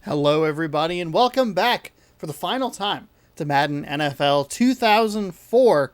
Hello, everybody, and welcome back for the final time to Madden NFL 2004.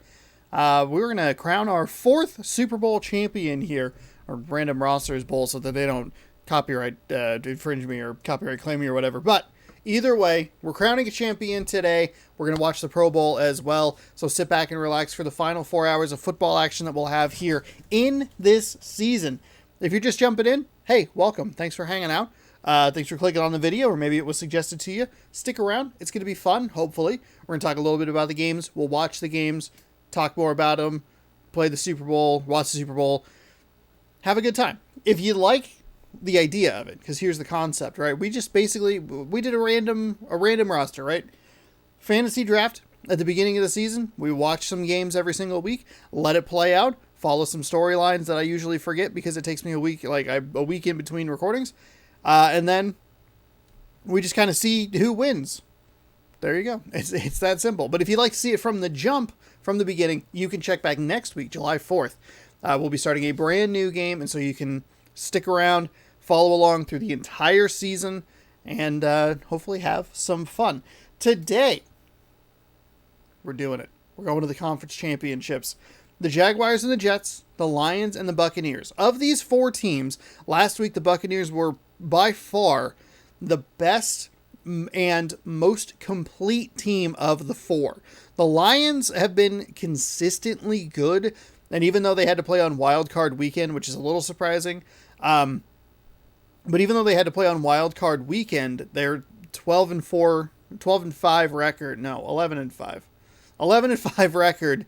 We're going to crown our fourth Super Bowl champion here, or Random Rosters Bowl, so that they don't copyright infringe me or copyright claim me or whatever. But either way, we're crowning a champion today. We're going to watch the Pro Bowl as well, so sit back and relax for the final 4 hours of football action that we'll have here in this season. If you're just jumping in, hey, welcome. Thanks for hanging out. Thanks for clicking on the video, or maybe it was suggested to you. Stick around. It's going to be fun, hopefully. We're going to talk a little bit about the games. We'll watch the games, talk more about them, play the Super Bowl, watch the Super Bowl. Have a good time. If you like the idea of it, because here's the concept, right? We just basically, we did a random roster, right? Fantasy draft at the beginning of the season. We watch some games every single week, let it play out, follow some storylines that I usually forget because it takes me a week in between recordings. And then we just kind of see who wins. There you go. It's that simple. But if you'd like to see it from the jump, from the beginning, you can check back next week, July 4th. We'll be starting a brand new game, and so you can stick around, follow along through the entire season, and hopefully have some fun. Today, we're doing it. We're going to the conference championships. The Jaguars and the Jets, the Lions and the Buccaneers. Of these four teams, last week the Buccaneers were by far the best and most complete team of the four. The Lions have been consistently good, and even though they had to play on Wild Card Weekend, which is a little surprising, but even though they had to play on Wild Card Weekend, they're 12-5 record. No, 11-5. 11-5 record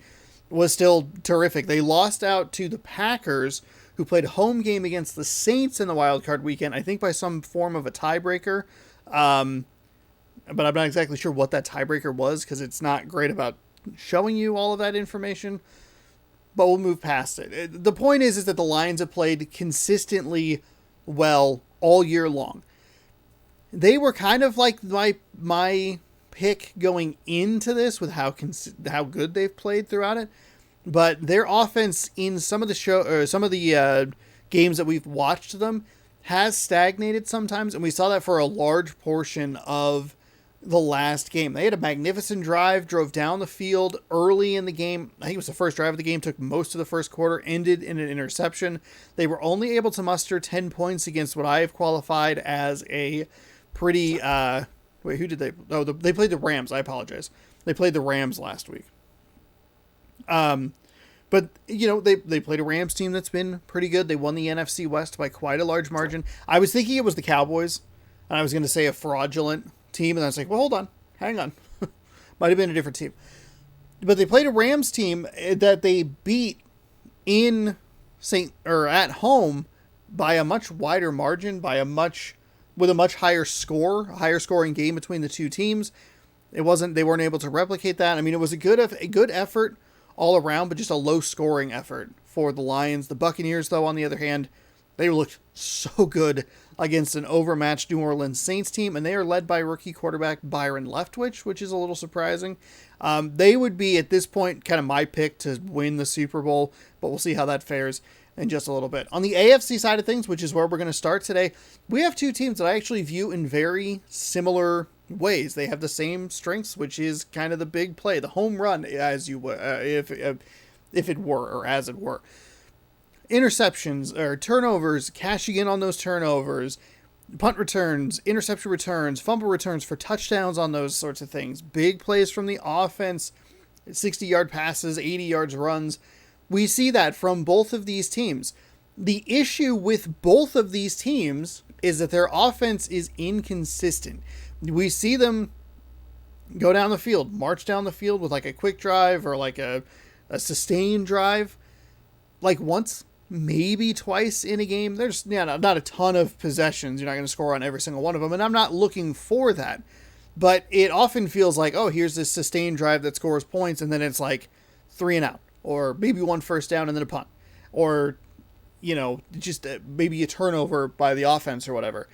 was still terrific. They lost out to the Packers, who played a home game against the Saints in the Wild Card Weekend, I think by some form of a tiebreaker. But I'm not exactly sure what that tiebreaker was, because it's not great about showing you all of that information. But we'll move past it. The point is that the Lions have played consistently well all year long. They were kind of like my pick going into this with how good they've played throughout it. But their offense in some of the games that we've watched them has stagnated sometimes, and we saw that for a large portion of the last game. They had a magnificent drive, drove down the field early in the game. I think it was the first drive of the game, took most of the first quarter, ended in an interception. They were only able to muster 10 points against what I have qualified as a pretty... who did they... Oh, they played the Rams. I apologize. They played the Rams last week. But, they played a Rams team that's been pretty good. They won the NFC West by quite a large margin. I was thinking it was the Cowboys, and I was going to say a fraudulent team, and I was like, well, hold on. Hang on. Might have been a different team. But they played a Rams team that they beat at home by a much wider margin, with a much higher score, a higher scoring game between the two teams. They weren't able to replicate that. I mean, it was a good effort all around, but just a low scoring effort for the Lions. The Buccaneers, though, on the other hand, they looked so good against an overmatched New Orleans Saints team, and they are led by rookie quarterback Byron Leftwich, which is a little surprising. They would be, at this point, kind of my pick to win the Super Bowl, but we'll see how that fares in just a little bit. On the AFC side of things, which is where we're going to start today, we have two teams that I actually view in very similar ways. They have the same strengths, which is kind of the big play, the home run, as you would, if it were, or as it were. Interceptions or turnovers, cashing in on those turnovers, punt returns, interception returns, fumble returns for touchdowns on those sorts of things. Big plays from the offense, 60-yard passes, 80 yards runs. We see that from both of these teams. The issue with both of these teams is that their offense is inconsistent. We see them go down the field, march down the field with like a quick drive or like a sustained drive, like once, maybe twice in a game. There's not a ton of possessions. You're not going to score on every single one of them, and I'm not looking for that. But it often feels like, oh, here's this sustained drive that scores points, and then it's like 3 and out, or maybe one first down and then a punt, or just maybe a turnover by the offense or whatever.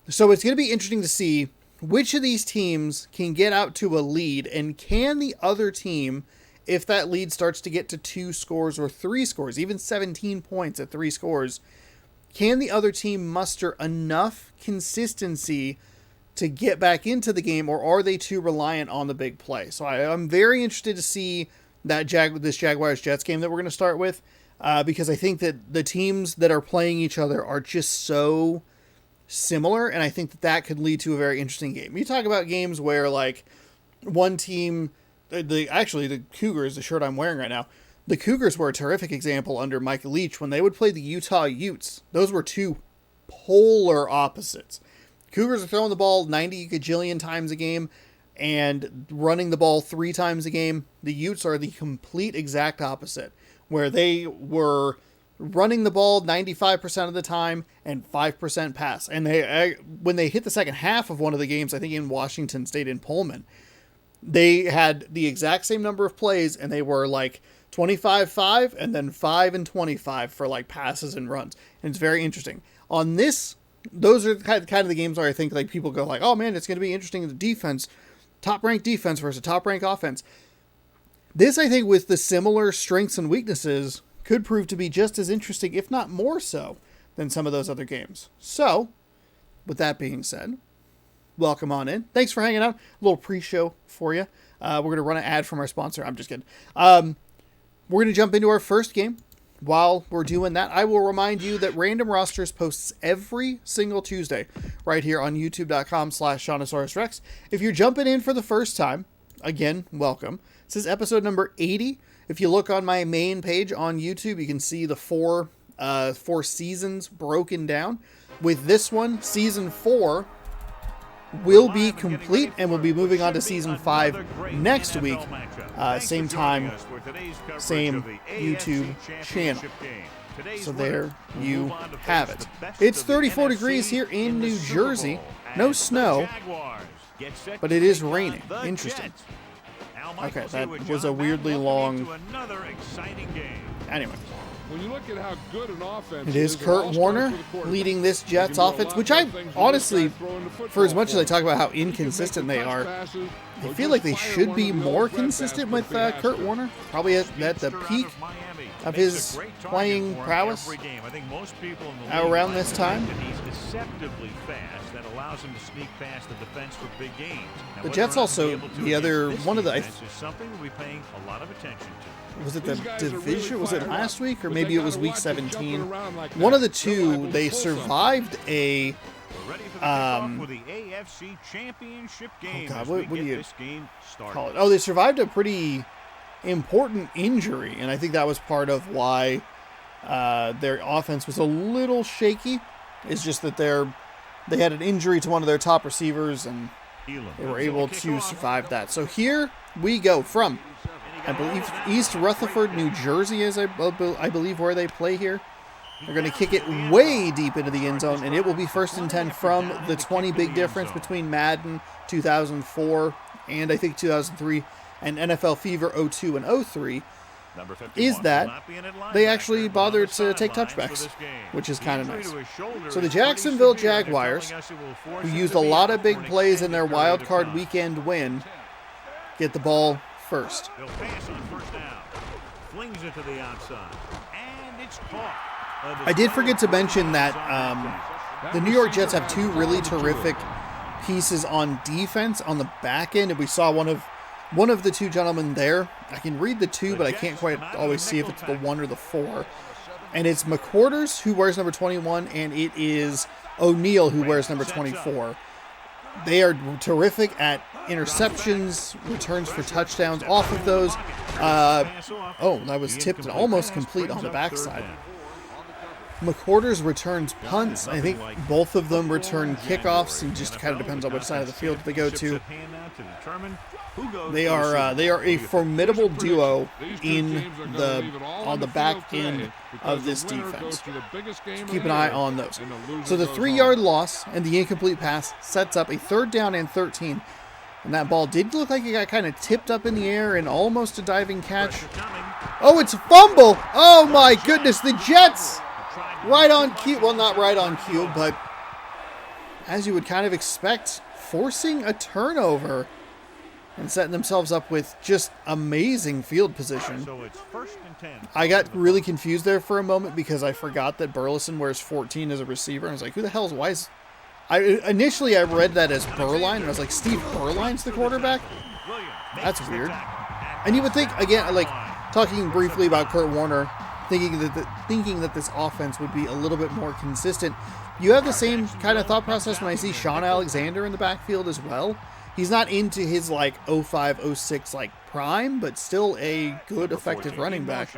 So it's going to be interesting to see which of these teams can get out to a lead, and can the other team, if that lead starts to get to 2 scores or 3 scores, even 17 points at 3 scores, can the other team muster enough consistency to get back into the game, or are they too reliant on the big play? So I'm very interested to see that this Jaguars Jets game that we're going to start with, because I think that the teams that are playing each other are just so similar, and I think that that could lead to a very interesting game. You talk about games where like one team, the Cougars, the shirt I'm wearing right now, the Cougars were a terrific example under Mike Leach when they would play the Utah Utes. Those were two polar opposites. Cougars are throwing the ball 90 gajillion times a game and running the ball 3 times a game. The Utes are the complete exact opposite, where they were running the ball 95% of the time and 5% pass. And when they hit the second half of one of the games, I think in Washington State in Pullman, they had the exact same number of plays, and they were like 25-5 and then 5-25 for like passes and runs. And it's very interesting. On this, those are kind of the games where I think like people go like, oh man, it's going to be interesting. The defense, top-ranked defense versus top-ranked offense. This, I think, with the similar strengths and weaknesses, could prove to be just as interesting, if not more so, than some of those other games. So, with that being said, welcome on in. Thanks for hanging out. A little pre-show for you. We're going to run an ad from our sponsor. I'm just kidding. We're going to jump into our first game. While we're doing that, I will remind you that Random Rosters posts every single Tuesday right here on youtube.com/ShaunosaurusRex. If you're jumping in for the first time, again, welcome. This is episode number 80. If you look on my main page on YouTube, you can see the four seasons broken down. With this one, season 4 will be complete, and we'll be moving on to season 5 next week. Same time, same YouTube channel. So there you have it. It's 34 degrees here in New Jersey. No snow, but it is raining. Interesting. Okay, that was a weirdly long... Anyway. When you look at how good an offense it is Kurt Warner leading this Jets offense, which I honestly, for as much as I talk about how inconsistent they are, I feel like they should be more consistent with Kurt Warner. Probably at the peak of his playing prowess around this time. The Jets also, one of the... Was it the division? Was it last week? Or maybe it was week 17? One of the two, they survived a... oh God, what do you call it? Oh, they survived a pretty important injury, and I think that was part of why their offense was a little shaky. It's just that they had an injury to one of their top receivers, and they were able to survive that. So here we go from... I believe East Rutherford, New Jersey is, I believe, where they play here. They're going to kick it way deep into the end zone, and it will be 1st and 10 from the 20. Big difference between Madden 2004 and I think 2003 and NFL Fever 02 and 03 is that they actually bothered to take touchbacks, which is kind of nice. So the Jacksonville Jaguars, who used a lot of big plays in their wild card weekend win, get the ball first. They'll pass on 1st down. Flings it to the outside. And it's caught. I did forget to mention that the New York Jets have 2 really terrific pieces on defense on the back end, and we saw one of the 2 gentlemen there. I can read the 2, but I can't quite always see if it's the 1 or the 4. And it's McQuarters, who wears number 21, and it is O'Neal, who wears number 24. They are terrific at interceptions, returns for touchdowns off of those. That was tipped and almost complete on the backside. McQuarters returns punts. I think both of them return kickoffs. It just kind of depends on which side of the field they go to. They are a formidable duo on the back end of this defense. So keep an eye on those. So the 3-yard loss and the incomplete pass sets up a 3rd down and 13. And that ball did look like it got kind of tipped up in the air and almost a diving catch. Oh, it's a fumble! Oh my goodness, the Jets! Right on cue. Well, not right on cue, but as you would kind of expect, forcing a turnover and setting themselves up with just amazing field position. I got really confused there for a moment because I forgot that Burleson wears 14 as a receiver. I was like, why is Initially I read that as Berline, and I was like, Steve Berline's the quarterback? That's weird. And you would think, again, like, talking briefly about Kurt Warner, thinking that this offense would be a little bit more consistent. You have the same kind of thought process when I see Sean Alexander in the backfield as well. He's not into his, like, 05, 06, like, prime, but still a good, effective running back.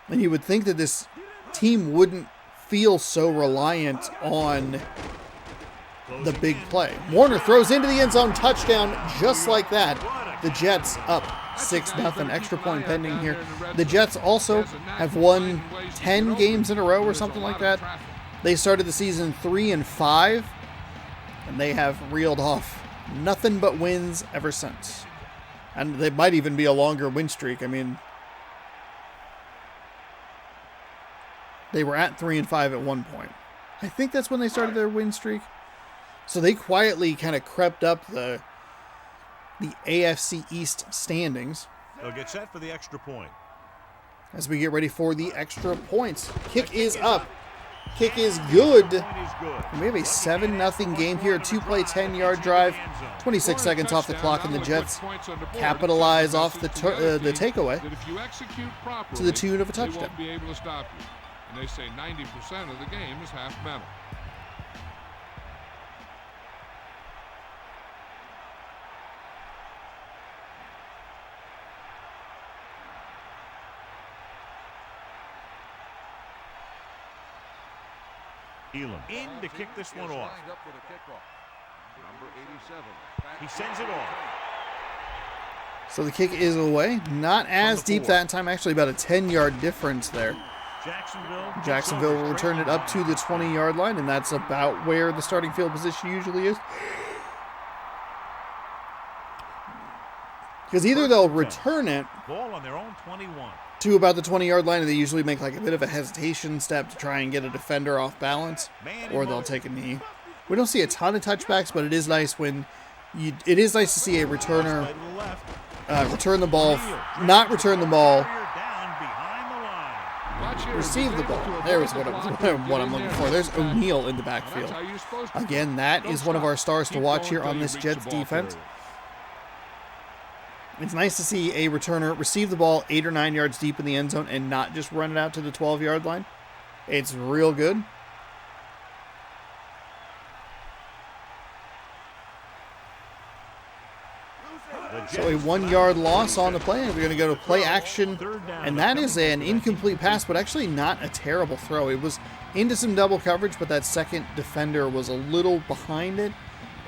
And you would think that this team wouldn't feel so reliant on the big play. Warner throws into the end zone, touchdown, just like that. The Jets up 6-0, extra point pending here. The Jets also have won 10 games in a row or something like that. They started the season 3-5, and they have reeled off nothing but wins ever since. And they might even be a longer win streak. I mean, they were at 3-5 at one point. I think that's when they started their win streak. So they quietly kind of crept up the AFC East standings. They'll get set for the extra point. As we get ready for the extra points. Kick is up. Kick is good. And we have a 7-0 game here. 2-play, 10-yard drive. 26 seconds off the clock, and the Jets capitalize off the takeaway to the tune of a touchdown. And they say 90% of the game is half mental. Elam in to kick this one off. He sends it off. So the kick is away. Not as deep that time. Actually about a 10-yard difference there. Jacksonville will return it up to the 20-yard line, and that's about where the starting field position usually is. Because either they'll return it ball on their own 21 to about the 20-yard line, and they usually make like a bit of a hesitation step to try and get a defender off balance, or they'll take a knee. We don't see a ton of touchbacks, but it is nice when it is nice to see a returner return the ball, not return the ball, receive the ball. There was what I'm looking for. There's O'Neal in the backfield. Again, that is one of our stars to watch here on this Jets defense. It's nice to see a returner receive the ball 8 or 9 yards deep in the end zone and not just run it out to the 12-yard line. It's real good. So a 1-yard loss on the play, and we're going to go to play action, and that is an incomplete pass, but actually not a terrible throw. It was into some double coverage, but that second defender was a little behind it.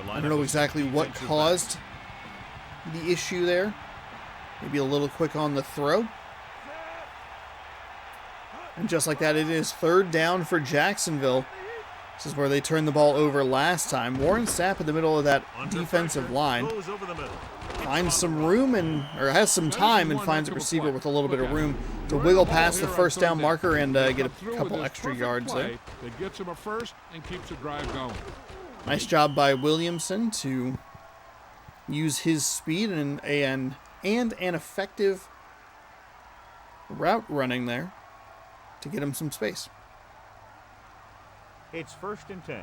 I don't know exactly what caused the issue there. Maybe a little quick on the throw. And just like that, it is 3rd down for Jacksonville. This is where they turned the ball over last time. Warren Sapp in the middle of that defensive line finds some room or has some time and finds a receiver with a little bit of room to wiggle past the 1st down marker and get a couple extra yards there. That gets him a first and keeps the drive going. Nice job by Williamson to use his speed and an effective route running there to get him some space. It's 1st and 10.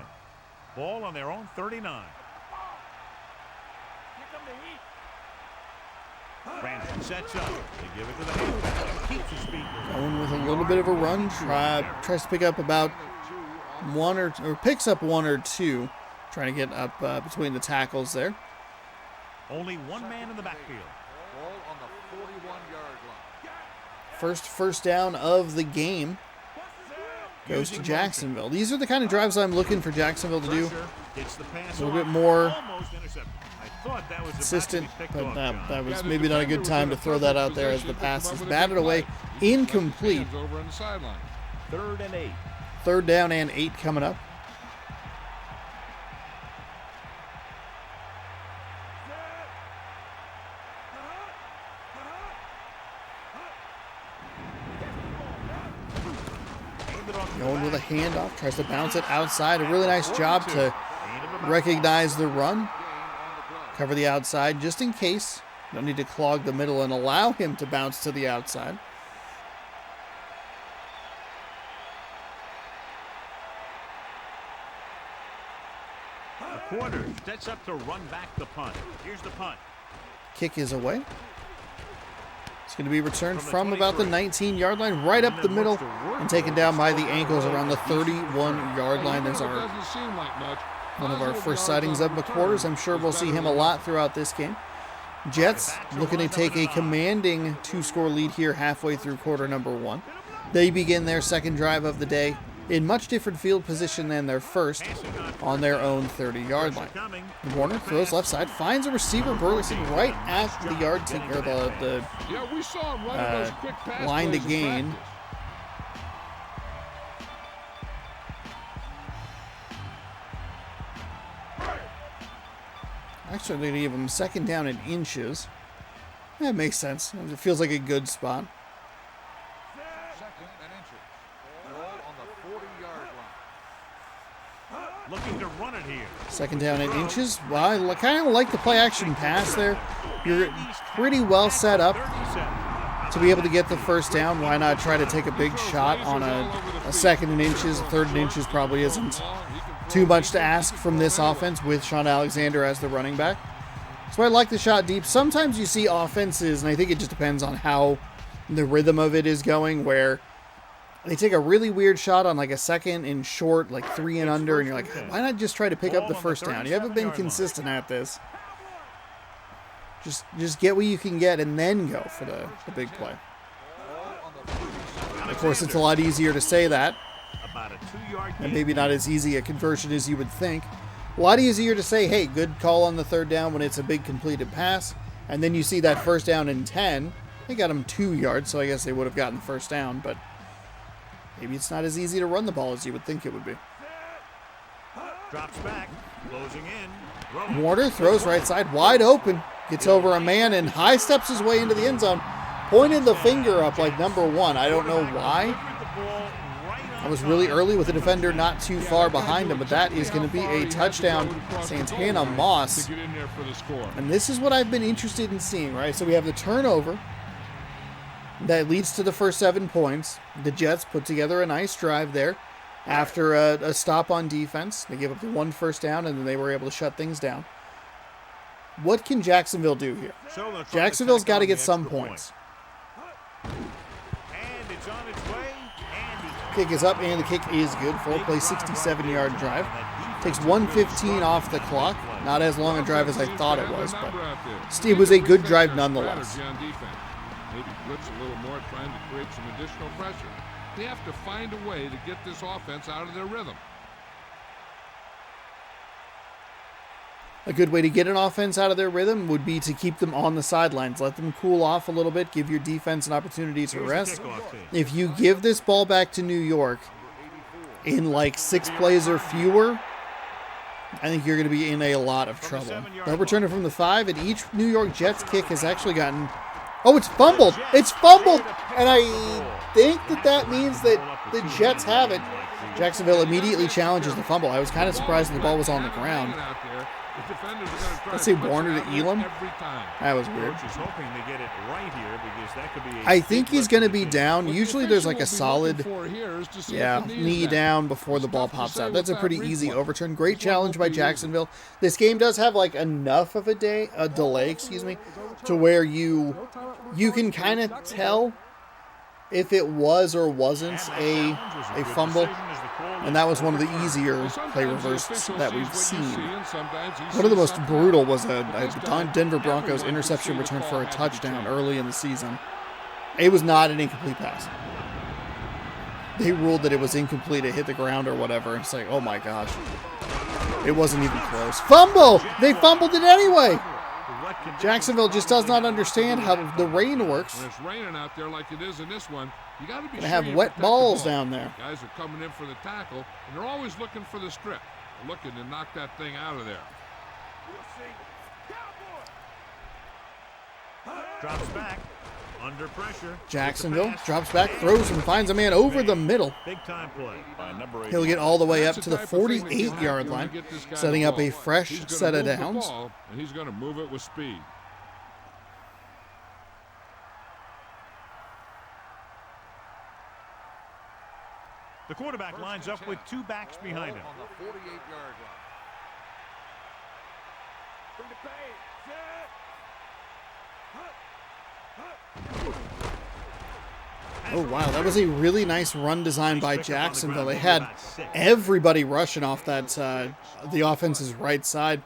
Ball on their own 39. Branson sets up. They give it to the halfback. Keeps his speed. Going with a little bit of a run. Tries to pick up about picks up 1 or 2. Trying to get up between the tackles there. Only one man in the backfield. Ball on the 41-yard line. First down of the game goes to Jacksonville. These are the kind of drives I'm looking for Jacksonville to do. A little bit more consistent, but that was maybe not a good time to throw that out there as the pass is batted away. Incomplete. 3rd and 8. 3rd down and 8 coming up. Going with a handoff, tries to bounce it outside. A really nice job to recognize the run. Cover the outside just in case. Don't need to clog the middle and allow him to bounce to the outside. The quarter sets up to run back the punt. Here's the punt. Kick is away. It's going to be returned from about the 19-yard line, right up the middle, and taken down by the ankles around the 31-yard line. There's one of our first sightings of McQuarters. I'm sure we'll see him a lot throughout this game. Jets looking to take a commanding 2-score lead here halfway through quarter number 1. They begin their second drive of the day in much different field position than their first, on their own 30-yard line. Warner throws left side, finds a receiver, Burleson, right at the yard to the line to gain. Actually, they give him second down in inches. That makes sense. It feels like a good spot. Looking to run it here. Second down in inches. Well, I kind of like the play action pass there. You're pretty well set up to be able to get the first down. Why not try to take a big shot on a second and inches? A third and inches probably isn't too much to ask from this offense with Sean Alexander as the running back. So I like the shot deep. Sometimes you see offenses, and I think it just depends on how the rhythm of it is going, where they take a really weird shot on like a second and short, like 3 and under, and you're like, why not just try to pick up the first down? You haven't been consistent at this. Just get what you can get and then go for the big play. Of course, it's a lot easier to say that, and maybe not as easy a conversion as you would think. A lot easier to say, hey, good call on the third down when it's a big completed pass, and then you see that first down and 10. They got them 2 yards, so I guess they would have gotten the first down, but maybe it's not as easy to run the ball as you would think it would be. Drops back, closing in. Warner throws right side, wide open. Gets over a man and high steps his way into the end zone. Pointed the finger up like number 1. I don't know why. I was really early with the defender not too far behind him, but that is going to be a touchdown. Santana Moss. And this is what I've been interested in seeing, right? So we have the turnover that leads to the first 7 points. The Jets put together a nice drive there after a stop on defense. They gave up the 1 first down, and then they were able to shut things down. What can Jacksonville do here? Jacksonville's got to get some points. And it's on its way. Kick is up, and the kick is good. 4-play, 67-yard drive. Takes 1:15 off the clock. Not as long a drive as I thought it was, but it was a good drive nonetheless. Maybe blitz a little more, trying to create some additional pressure. They have to find a way to get this offense out of their rhythm. A good way to get an offense out of their rhythm would be to keep them on the sidelines. Let them cool off a little bit, give your defense an opportunity to rest. If you give this ball back to New York in like 6 plays or fewer, I think you're going to be in a lot of trouble. They'll return it from the 5, and each New York Jets kick has actually gotten... Oh, it's fumbled! It's fumbled! And I think that means that the Jets have it. Jacksonville immediately challenges the fumble. I was kind of surprised that the ball was on the ground. Let's see, Warner to Elam. That was weird. I think he's going to be down. Usually there's like a solid knee down before the ball pops out. That's a pretty easy overturn. Great challenge by Jacksonville. This game does have like enough of a delay, to where you can kind of tell if it was or wasn't a fumble. And that was one of the easier play reverses that we've seen. One of the most brutal was a Denver Broncos interception return for a touchdown early in the season. It was not an incomplete pass. They ruled that it was incomplete. It hit the ground or whatever. It's like, oh my gosh. It wasn't even close. Fumble! They fumbled it anyway! Jacksonville just does not understand how the rain works. When it's raining out there like it is in this one, you got to be sure have you wet protect balls the ball. down there. Guys are coming in for the tackle, and they're always looking for the strip. They're looking to knock that thing out of there. Drops back. Under pressure. Jacksonville drops back, throws, and finds a man over the middle. Big time play by number 8. He'll get all the way up to the 48-yard line, setting up a fresh set of downs. And he's going to move it with speed. The quarterback lines up with 2 backs behind him. Oh, wow. That was a really nice run design by Jacksonville. They had everybody rushing off that the offense's right side.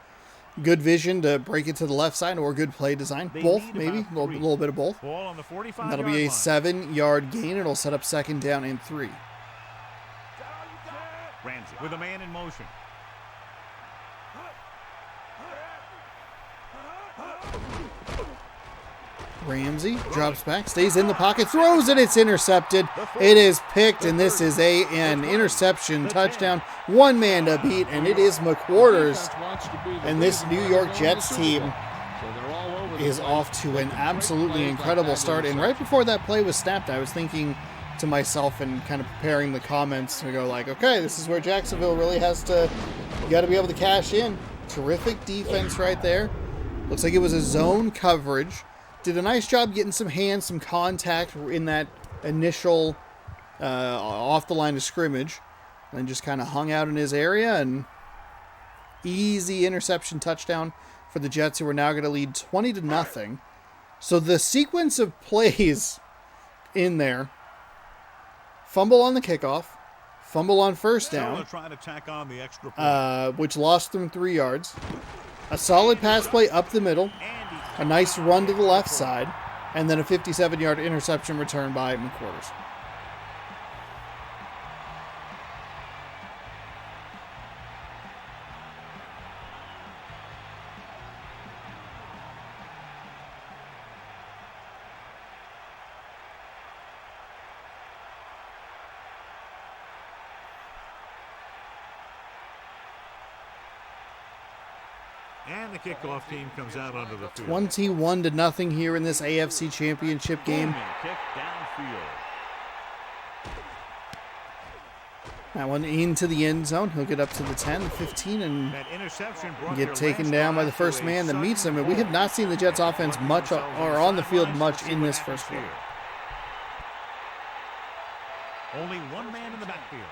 Good vision to break it to the left side, or good play design. Both, maybe. A little bit of both. And that'll be a 7-yard gain. It'll set up 2nd down and 3. Ramsey with a man in motion. Ramsey drops back, stays in the pocket, throws it, it's intercepted. It is picked, and this is an interception touchdown. One man to beat, and it is McQuarters. And this New York Jets team is off to an absolutely incredible start. And right before that play was snapped, I was thinking to myself and kind of preparing the comments to go like, okay, this is where Jacksonville really has to, you got to be able to cash in. Terrific defense right there. Looks like it was a zone coverage. Did a nice job getting some hands, some contact in that initial off the line of scrimmage. And then just kind of hung out in his area, and easy interception touchdown for the Jets, who are now going to lead 20-0. So the sequence of plays in there: fumble on the kickoff, fumble on first down, which lost them 3 yards, a solid pass play up the middle, a nice run to the left side, and then a 57-yard interception return by McQuarters. And the kickoff team comes out onto the field. 21-0 here in this AFC Championship game. Kick downfield. That one into the end zone. He'll get up to the 10, the 15, and get taken down by the first man that meets him. And we have not seen the Jets offense much, or on the field much, in this first quarter. Only one man in the backfield.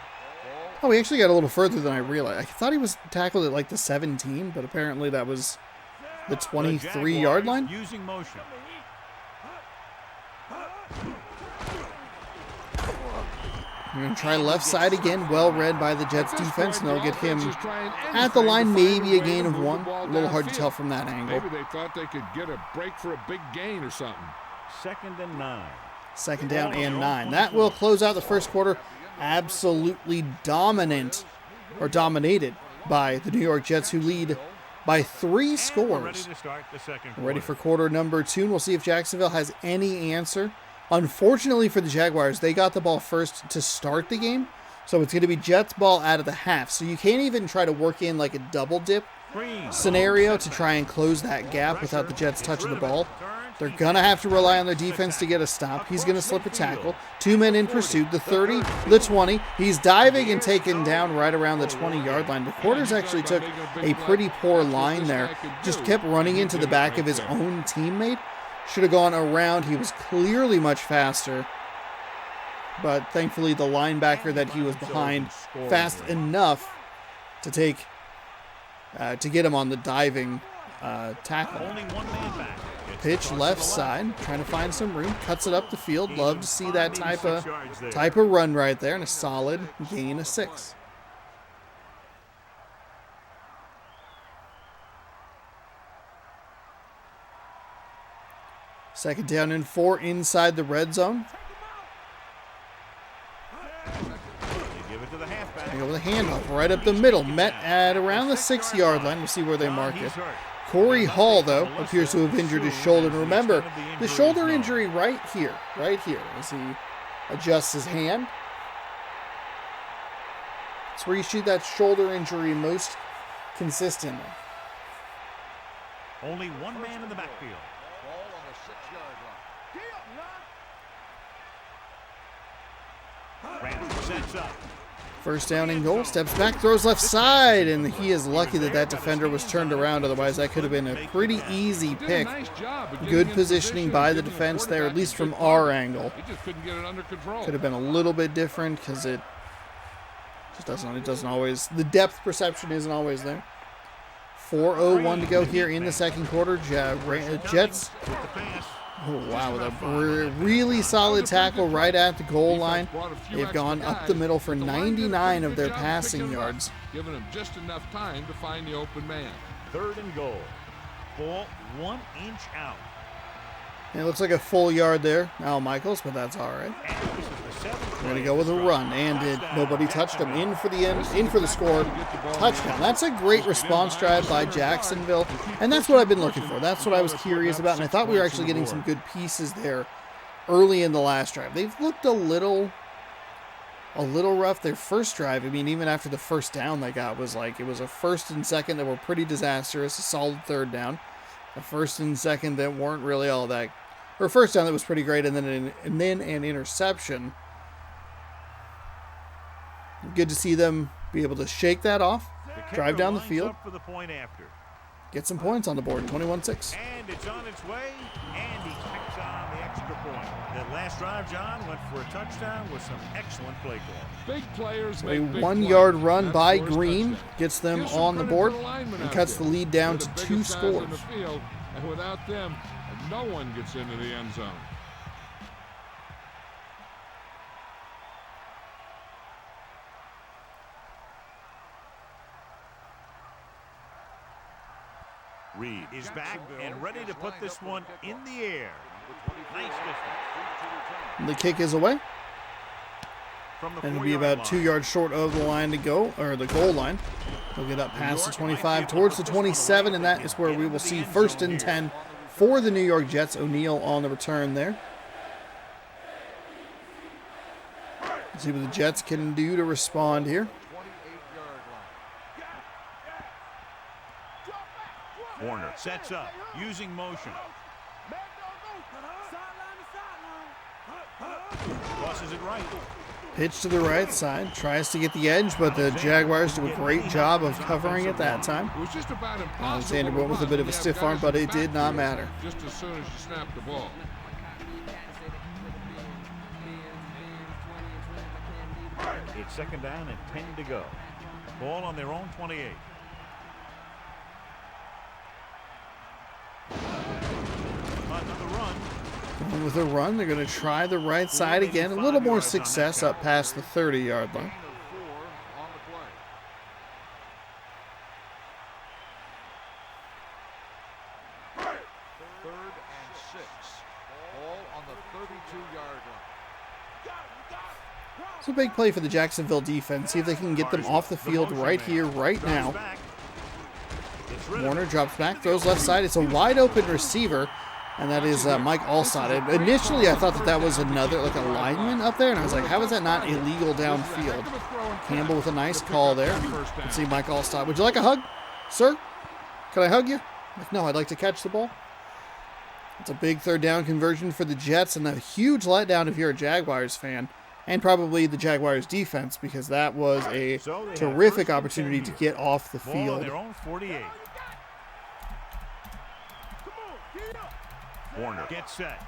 Oh, he actually got a little further than I realized. I thought he was tackled at like the 17, but apparently that was the 23-yard line. Using motion. We're going to try left side again. Well read by the Jets defense, and they'll get him at the line, maybe a gain of 1. A little hard to tell from that angle. Maybe they thought they could get a break for a big gain or something. 2nd and 9. 2nd down and 9. That will close out the first quarter. Absolutely dominated by the New York Jets, who lead by 3 scores. Ready for quarter number 2, and we'll see if Jacksonville has any answer. Unfortunately for the Jaguars, they got the ball first to start the game, so it's going to be Jets ball out of the half. So you can't even try to work in like a double dip scenario to try and close that gap without the Jets touching the ball. They're going to have to rely on their defense to get a stop. He's going to slip a tackle. 2 men in pursuit. The 30, the 20. He's diving and taken down right around the 20-yard line. McQuarters actually took a pretty poor line there. Just kept running into the back of his own teammate. Should have gone around. He was clearly much faster. But thankfully, the linebacker that he was behind fast enough to take to get him on the diving tackle. Only one man back. Pitch left side, trying to find some room, cuts it up the field. Love to see that type of run right there, and a solid gain of 6. Second down and 4 inside the red zone. They go with a handoff right up the middle, met at around the 6-yard line. We'll see where they mark it. Corey Hall, though, appears to have injured his shoulder. And remember, the shoulder injury right here, as he adjusts his hand. It's where you see that shoulder injury most consistently. Only one man in the backfield. Ball on the 6-yard line. Ramsey sets up. First down and goal, steps back, throws left side, and he is lucky that that defender was turned around. Otherwise, that could have been a pretty easy pick. Good positioning by the defense there, at least from our angle. Could have been a little bit different because it just doesn't always, the depth perception isn't always there. 4:01 to go here in the second quarter. Jets. With the pass. Oh, wow, with a really solid tackle right at the goal line. They've gone up the middle for 99 of their passing yards. Giving them just enough time to find the open man. 3rd and goal. Ball 1 inch out. And it looks like a full yard there, Al Michaels, but that's all right. And this is the 7th We're going to go with a run, and nobody touched him. In for the score, touchdown. That's a great response drive by Jacksonville, and that's what I've been looking for. That's what I was curious about, and I thought we were actually getting some good pieces there early in the last drive. They've looked a little rough. Their first drive, I mean, even after the first down they got was like, it was a 1st and 2nd that were pretty disastrous, a solid 3rd down. A 1st and 2nd that weren't really all that, or first down that was pretty great, and then an interception. Good to see them be able to shake that off, drive down the field, for the point after. get some points on the board, 21-6. And it's on its way, and he picks on the extra point. That last drive, John, went for a touchdown with some excellent play call. Big players A make big 1-yard plays. run That by scores Green touchdown. gets them Give some on the credit board to linemen and out cuts the there. lead down They're to the 2 biggest guys in scores. the field, and without them, no one gets into the end zone. Reed is back and ready to put this one in the air. Nice distance. The kick is away, From the and it'll be 4-yard about line. 2 yards short of the line to go, or the goal line. They'll get up past the 25 towards the 27, and that is where we will see 1st and 10 for the New York Jets. O'Neal on the return there. Let's see what the Jets can do to respond here. Warner sets up, using motion. Crosses it right. Pitch to the right side, tries to get the edge, but the Jaguars do a great job of covering it that time. It was just about impossible. Alexander went with a bit of a stiff arm, but it did not matter. Just as soon as you snap the ball. It's 2nd down and 10 to go. Ball on their own 28. Another run. And with a run, they're going to try the right side again. A little more success up past the 30-yard line. It's a big play for the Jacksonville defense. See if they can get them off the field right here, right now. Warner drops back, throws left side. It's a wide open receiver, and that is Mike Allstott. Initially, I thought that was another, like a lineman up there, and I was like, how is that not illegal downfield? Campbell with a nice call there. Let's see Mike Allstott. Would you like a hug, sir? Can I hug you? Like, no, I'd like to catch the ball. It's a big 3rd down conversion for the Jets, and a huge letdown if you're a Jaguars fan. And probably the Jaguars defense, because that was a terrific opportunity to get off the field. Their own 48. Warner gets set.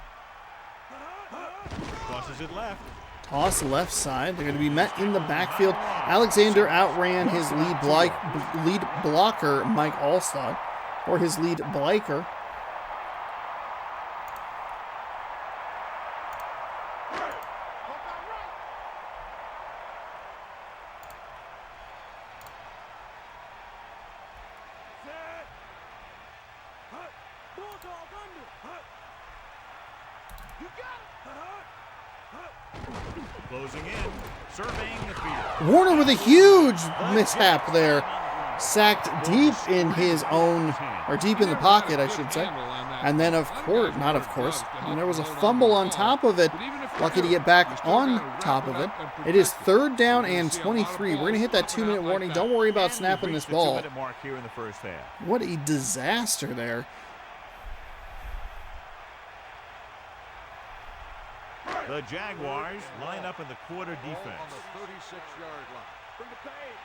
Crosses it left. Toss left side. They're going to be met in the backfield. Alexander outran his lead blocker, Mike Allstott, or his lead bliker. Closing in, surveying the field. Warner with a huge mishap there. Sacked deep in his own, or deep in the pocket, I should say. And then, and there was a fumble on top of it. Lucky to get back on top of it. It is 3rd down and 23. We're going to hit that 2-minute warning. Don't worry about snapping this ball. What a disaster there. The Jaguars line up in the quarter defense. On the 36-yard line. Bring the pace.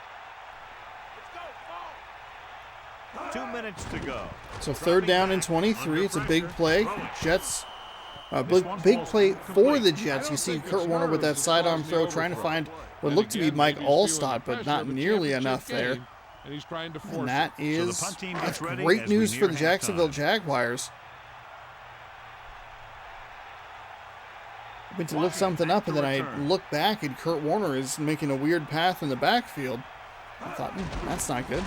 Let's go. 2 minutes to go. So 3rd down and 23. It's a big play. Jets, big play for the Jets. You see Kurt Warner with that sidearm throw, trying to find what looked to be Mike Allstott, but not nearly enough there. and he's trying to force And that it. is So the punt team gets ready great as we news for near the Jacksonville halftime. Jaguars. I went to look something up, and then I looked back, and Kurt Warner is making a weird path in the backfield. I thought, that's not good.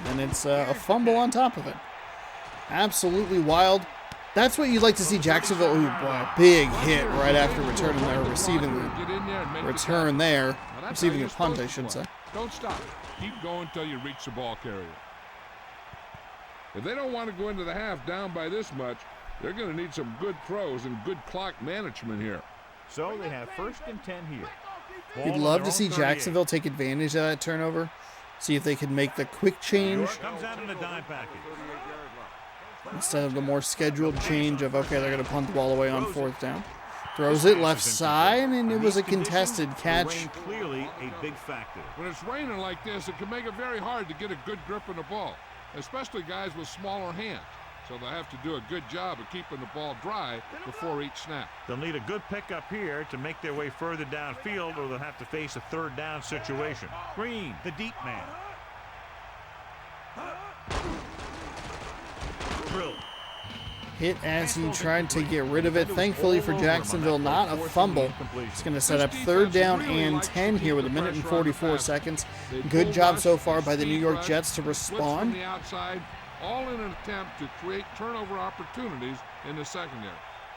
And it's a fumble on top of it. Absolutely wild. That's what you'd like to see Jacksonville. Ooh, boy, big hit right after returning there, receiving the return there. Receiving the punt, I should say. Don't stop. Keep going until you reach the ball carrier. If they don't want to go into the half down by this much, they're going to need some good throws and good clock management here. So they have 1st and 10 here. You'd love to see Jacksonville take advantage of that turnover. See if they could make the quick change Comes out in a dime package. instead of the more scheduled change of, okay, they're going to punt the ball away on 4th down. Throws it left side, and it was a contested catch. Rain clearly a big factor. When it's raining like this, it can make it very hard to get a good grip on the ball, especially guys with smaller hands. So they'll have to do a good job of keeping the ball dry before each snap. They'll need a good pickup here to make their way further downfield, or they'll have to face a 3rd down situation. Green, the deep man. Drill. Hit as he tried to get rid of it. Thankfully for Jacksonville, not a fumble. It's going to set up 3rd down and 10 here with 1 minute and 44 seconds. Good job so far by the New York Jets to respond. The outside, all in an attempt to create turnover opportunities in the secondary.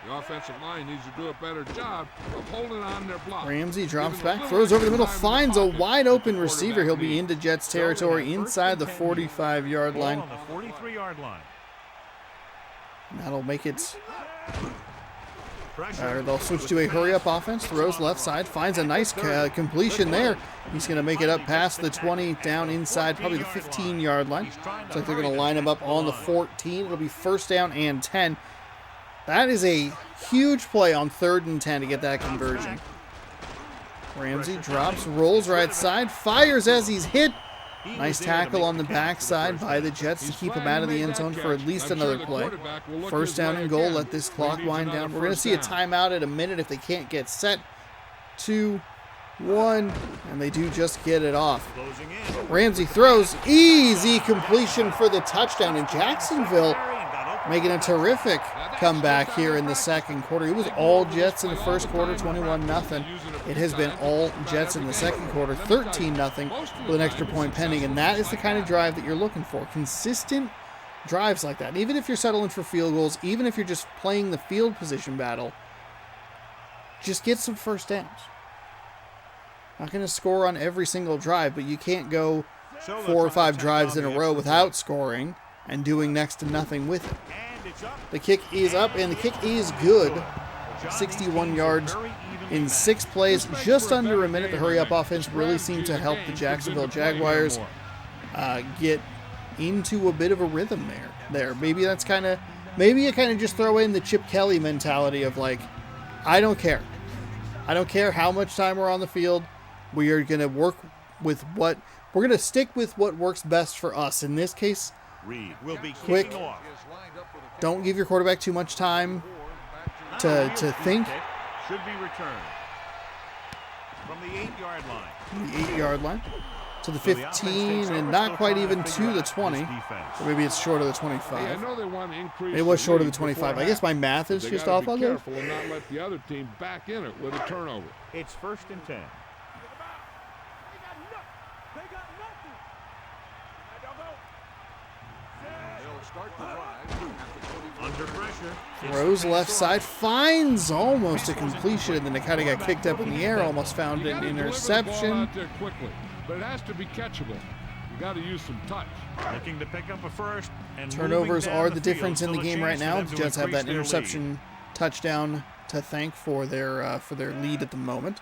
The offensive line needs to do a better job of holding on their block. Ramsey drops back, throws over the middle, finds a wide open receiver. He'll be into Jets territory inside the 45-yard line. On the 43-yard line. That'll make it. They'll switch to a hurry-up offense. Throws left side, finds a nice completion there. He's going to make it up past the 20, down inside probably the 15-yard line. Looks like they're going to line him up on the 14. It'll be 1st down and 10. That is a huge play on 3rd and 10 to get that conversion. Ramsey drops, rolls right side, fires as he's hit. Nice tackle on the backside by the Jets to keep him out of the end zone for at least another play. 1st down and goal. Let this clock wind down. We're going to see a timeout at a minute if they can't get set. 2, 1, and they do just get it off. Ramsey throws, easy completion for the touchdown, and Jacksonville making a terrific comeback here in the second quarter. It was all Jets in the first quarter, 21-0. It has been all Jets in the second quarter, 13-0 with an extra point pending, and that is the kind of drive that you're looking for. Consistent drives like that. And even if you're settling for field goals, even if you're just playing the field position battle, just get some 1st downs. Not going to score on every single drive, but you can't go 4 or 5 drives in a row without scoring and doing next to nothing with it. The kick is up, and the kick is good. 61 yards in 6 plays, just under a minute. The hurry-up offense really seemed to help the Jacksonville Jaguars get into a bit of a rhythm there. Maybe that's maybe you kind of just throw in the Chip Kelly mentality of like, I don't care. I don't care how much time we're on the field. We are going to work with we're going to stick with what works best for us. In this case, Reed will be quick. Don't give your quarterback too much time to think. Should be returned from the 8-yard line. From the 8-yard line to the 15, and not quite even to the 20. Or maybe it's short of the 25. It was short of the 25. I guess my math is just off on there. Careful and not let the other team back in it with a turnover. It's 1st and 10. Under pressure. Throws left side, finds almost a completion, and then it kind of got kicked up in the air, almost found an interception. Quickly, but it has to be catchable. You got to use some touch. Looking to pick up a 1st. And turnovers are the difference in the field, game right now. the The Jets have that interception touchdown to thank for their lead at the moment.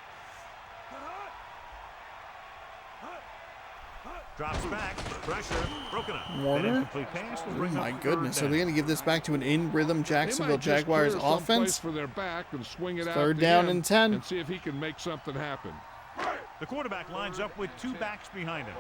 Drops back, pressure, broken up. Warner. Oh my goodness. Are they going to give this back to an in-rhythm Jacksonville Jaguars offense? For their back and swing it 3rd down and 10. And see if he can make something happen. The quarterback lines up with 2 backs behind him.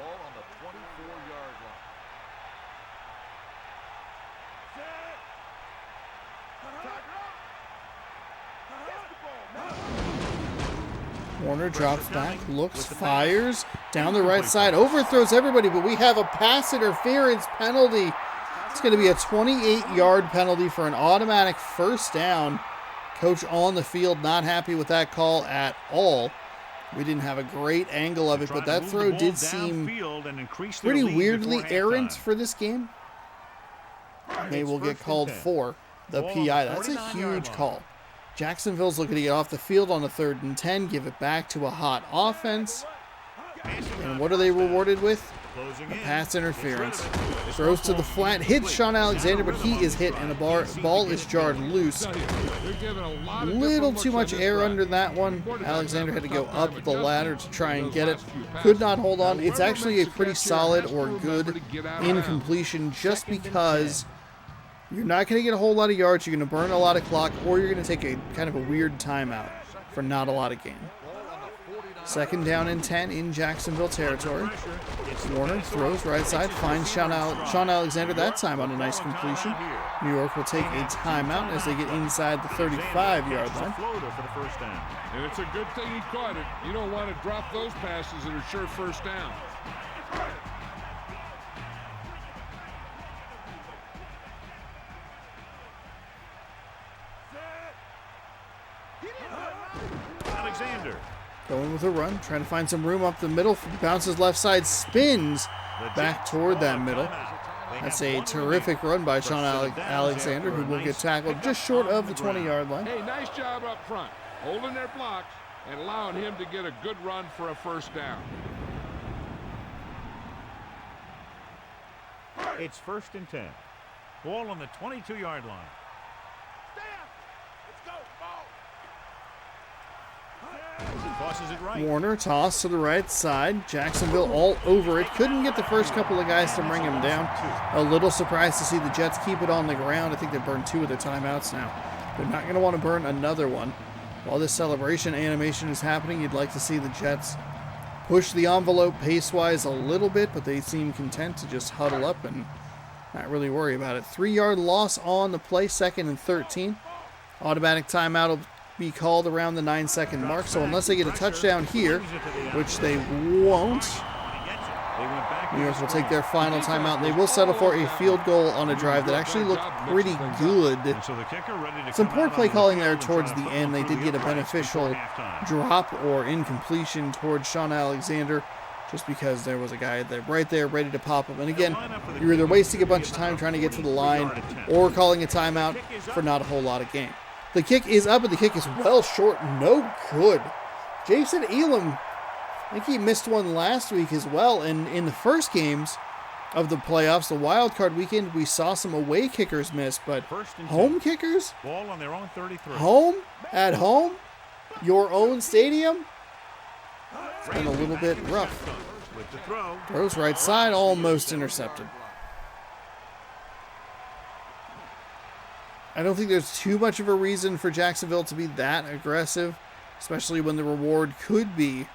Warner drops back, looks, fires, down the right side, overthrows everybody, but we have a pass interference penalty. It's going to be a 28-yard penalty for an automatic first down. Coach on the field not happy with that call at all. We didn't have a great angle of it, but that throw did seem pretty weirdly errant for this game. They will get called for the PI. That's a huge call. Jacksonville's looking to get off the field on a 3rd and 10, give it back to a hot offense. And what are they rewarded with? A pass interference. Throws to the flat, hits Sean Alexander, but he is hit and the ball is jarred loose. Little too much air under that one. Alexander had to go up the ladder to try and get it. Could not hold on. It's actually a pretty solid or good incompletion just because you're not going to get a whole lot of yards, you're going to burn a lot of clock, or you're going to take a kind of a weird timeout for not a lot of gain. 2nd down and 10 in Jacksonville territory. Warner throws right side, finds Sean Alexander that time on a nice completion. New York will take a timeout as they get inside the 35-yard line. And it's a good thing he caught it. You don't want to drop those passes that are sure first down. Alexander. Going with a run, trying to find some room up the middle, bounces left side, spins back toward that middle. That's a terrific run by Sean Alexander, who will get tackled just short of the 20-yard line. Hey, nice job up front, holding their blocks and allowing him to get a good run for a first down. It's 1st and 10. Ball on the 22-yard line. Tosses it right. Warner toss to the right side. Jacksonville all over it. Couldn't get the first couple of guys to bring him down. A little surprised to see the Jets keep it on the ground. I think they burned 2 of their timeouts now. They're not going to want to burn another one. While this celebration animation is happening, you'd like to see the Jets push the envelope pace-wise a little bit, but they seem content to just huddle up and not really worry about it. 3-yard loss on the play, 2nd and 13. Automatic timeout will be called around the 9-second mark, so unless they get a touchdown here, which they won't, New York will take their final timeout, and they will settle for a field goal on a drive that actually looked pretty good. Some poor play calling there towards the end. They did get a beneficial drop or incompletion towards Sean Alexander, just because there was a guy there right there ready to pop him. And again, you're either wasting a bunch of time trying to get to the line or calling a timeout for not a whole lot of gain. The kick is up, and the kick is well short. No good. Jason Elam, I think he missed one last week as well. And in the first games of the playoffs, the wild card weekend, we saw some away kickers miss, but home kickers? Ball on their own 33. Home? At home? Your own stadium? It's been a little bit rough. Throws right side, almost intercepted. I don't think there's too much of a reason for Jacksonville to be that aggressive, especially when the reward could be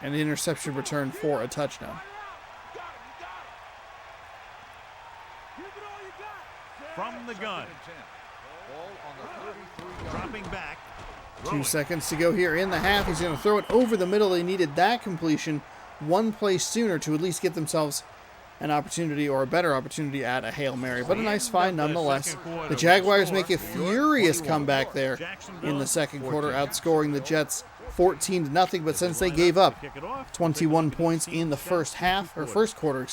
an interception return for a touchdown. From the gun. Dropping back. 2 seconds to go here in the half. He's going to throw it over the middle. They needed that completion one play sooner to at least get themselves an opportunity or a better opportunity at a Hail Mary, but a nice find nonetheless. The Jaguars make a furious comeback there in the second quarter, outscoring the Jets 14-0, but since they gave up 21 points in the first quarter,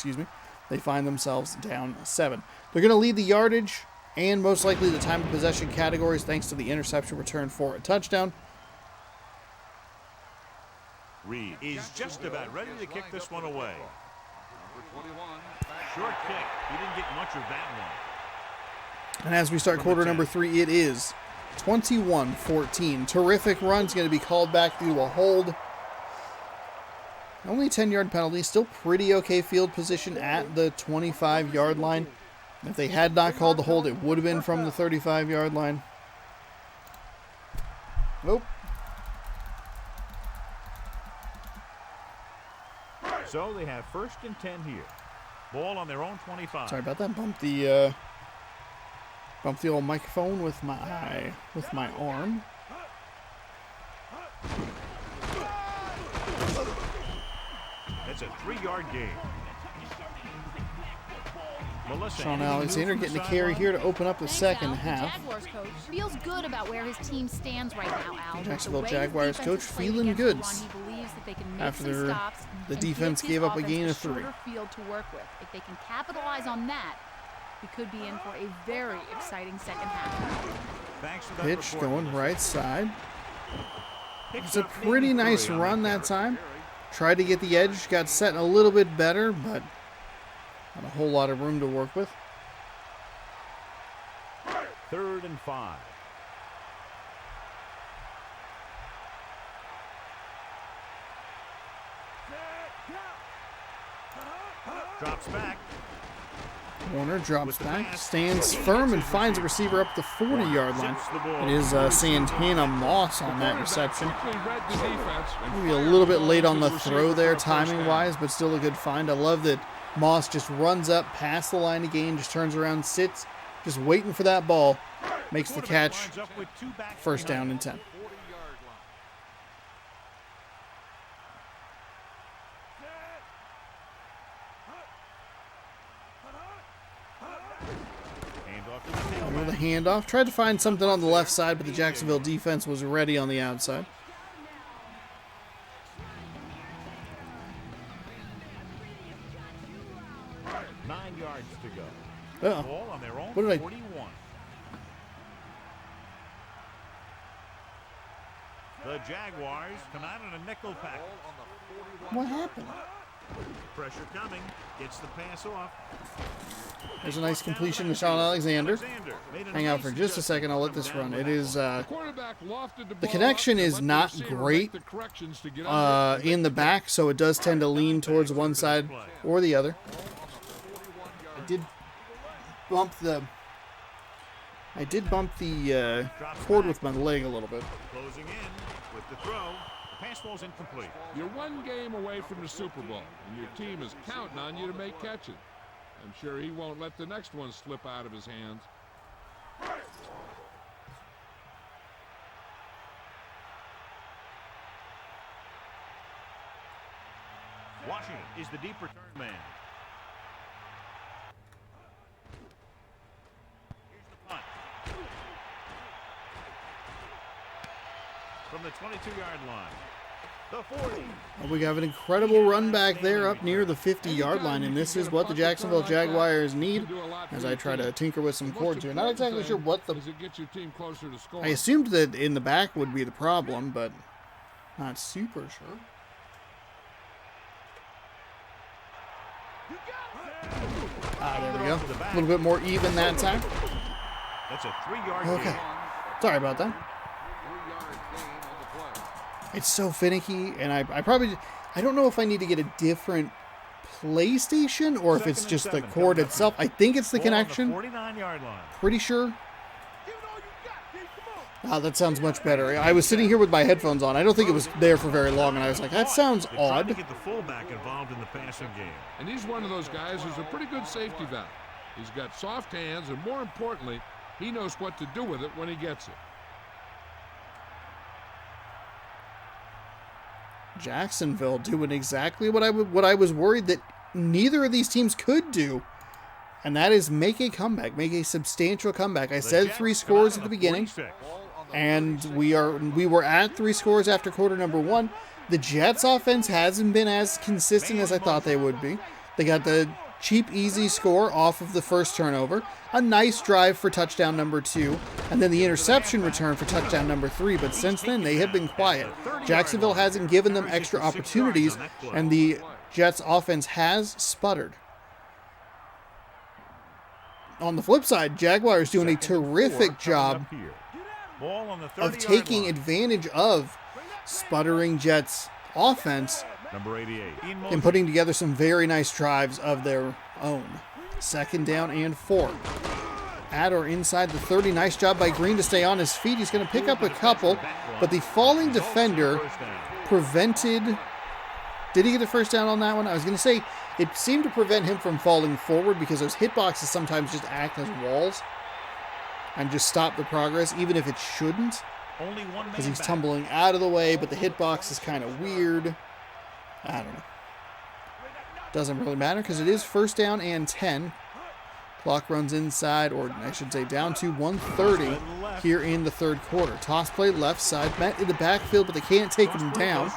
they find themselves down 7. They're going to lead the yardage and most likely the time of possession categories thanks to the interception return for a touchdown. Reed is just about ready to kick this one away. Short kick. He didn't get much of that one. And as we start quarter number 3, it is 21-14. Terrific run's going to be called back due to a hold. Only 10-yard penalty. Still pretty okay field position at the 25-yard line. If they had not called the hold, it would have been from the 35-yard line. Nope. So they have 1st and 10 here. Ball on their own 25. Sorry about that. Bumped the old microphone with my arm. It's a 3-yard gain. Sean Alexander getting the carry here to open up the second half. Jaguars coach feels good about where his team stands right now, Al. Jacksonville Jaguars coach feeling good after the defense gave up a gain of 3. Field to work with. If they can capitalize on that, we could be in for a very exciting second half. Pitch going right side. It's a pretty nice run that time. Tried to get the edge, got set a little bit better, but not a whole lot of room to work with. 3rd and 5. Drops back. Warner drops back, stands firm, and finds a receiver up the 40-yard line. It is Santana Moss on that reception. Maybe a little bit late on the throw there, timing-wise, but still a good find. I love that Moss just runs up past the line of gain, just turns around, sits, just waiting for that ball, makes the catch, first down and 10. The handoff. Tried to find something on the left side, but the Jacksonville defense was ready on the outside. Nine yards to go. Uh-oh. Ball on their own What did I... 41. The Jaguars come out in a nickel package. What happened? Pressure coming. Gets the pass off. There's a nice completion to Sean Alexander. Hang out for just a second. I'll let this run. It is the connection is not great in the back, so it does tend to lean towards one side or the other. I did bump the cord with my leg a little bit. Closing in with the throw. The pass ball's incomplete. You're one game away from the Super Bowl, and your team is counting on you to make catches. I'm sure he won't let the next one slip out of his hands. Washington is the deep return man. Here's the punt. From the 22-yard line. The 40. We have an incredible run back there up near the 50-yard line, and this is what the Jacksonville Jaguars need as I try to tinker with some chords here. Not exactly sure what the... I assumed that in the back would be the problem, but not super sure. There we go. A little bit more even that time. That's a 3-yard Okay. gain. Sorry about that. It's so finicky, and I don't know if I need to get a different PlayStation or if it's just the cord itself. I think it's the connection. 49-yard line. Pretty sure. That sounds much better. I was sitting here with my headphones on. I don't think it was there for very long, and I was like, that sounds odd. To get the fullback involved in the passing game. And he's one of those guys who's a pretty good safety valve. He's got soft hands, and more importantly, he knows what to do with it when he gets it. Jacksonville doing exactly what I was worried that neither of these teams could do, and that is make a comeback, make a substantial comeback. I said 3 scores at the beginning, and we were at 3 scores after quarter number 1. The Jets' offense hasn't been as consistent as I thought they would be. They got the cheap, easy score off of the first turnover, a nice drive for touchdown number 2, and then the interception return for touchdown number 3. But since then, they have been quiet. Jacksonville hasn't given them extra opportunities, and the Jets' offense has sputtered. On the flip side, Jaguars doing a terrific job of taking advantage of sputtering Jets' offense Number 88. and putting together some very nice drives of their own. 2nd down and 4. At or inside the 30. Nice job by Green to stay on his feet. He's going to pick up a couple, but the falling defender prevented... Did he get the first down on that one? I was going to say it seemed to prevent him from falling forward because those hitboxes sometimes just act as walls and just stop the progress, even if it shouldn't. Only one Because he's tumbling out of the way, but the hitbox is kind of weird. I don't know. Doesn't really matter because it is first down and 10. Clock runs inside, or I should say down to 1:30 here in the third quarter. Toss play left side, met in the backfield, but they can't take him down.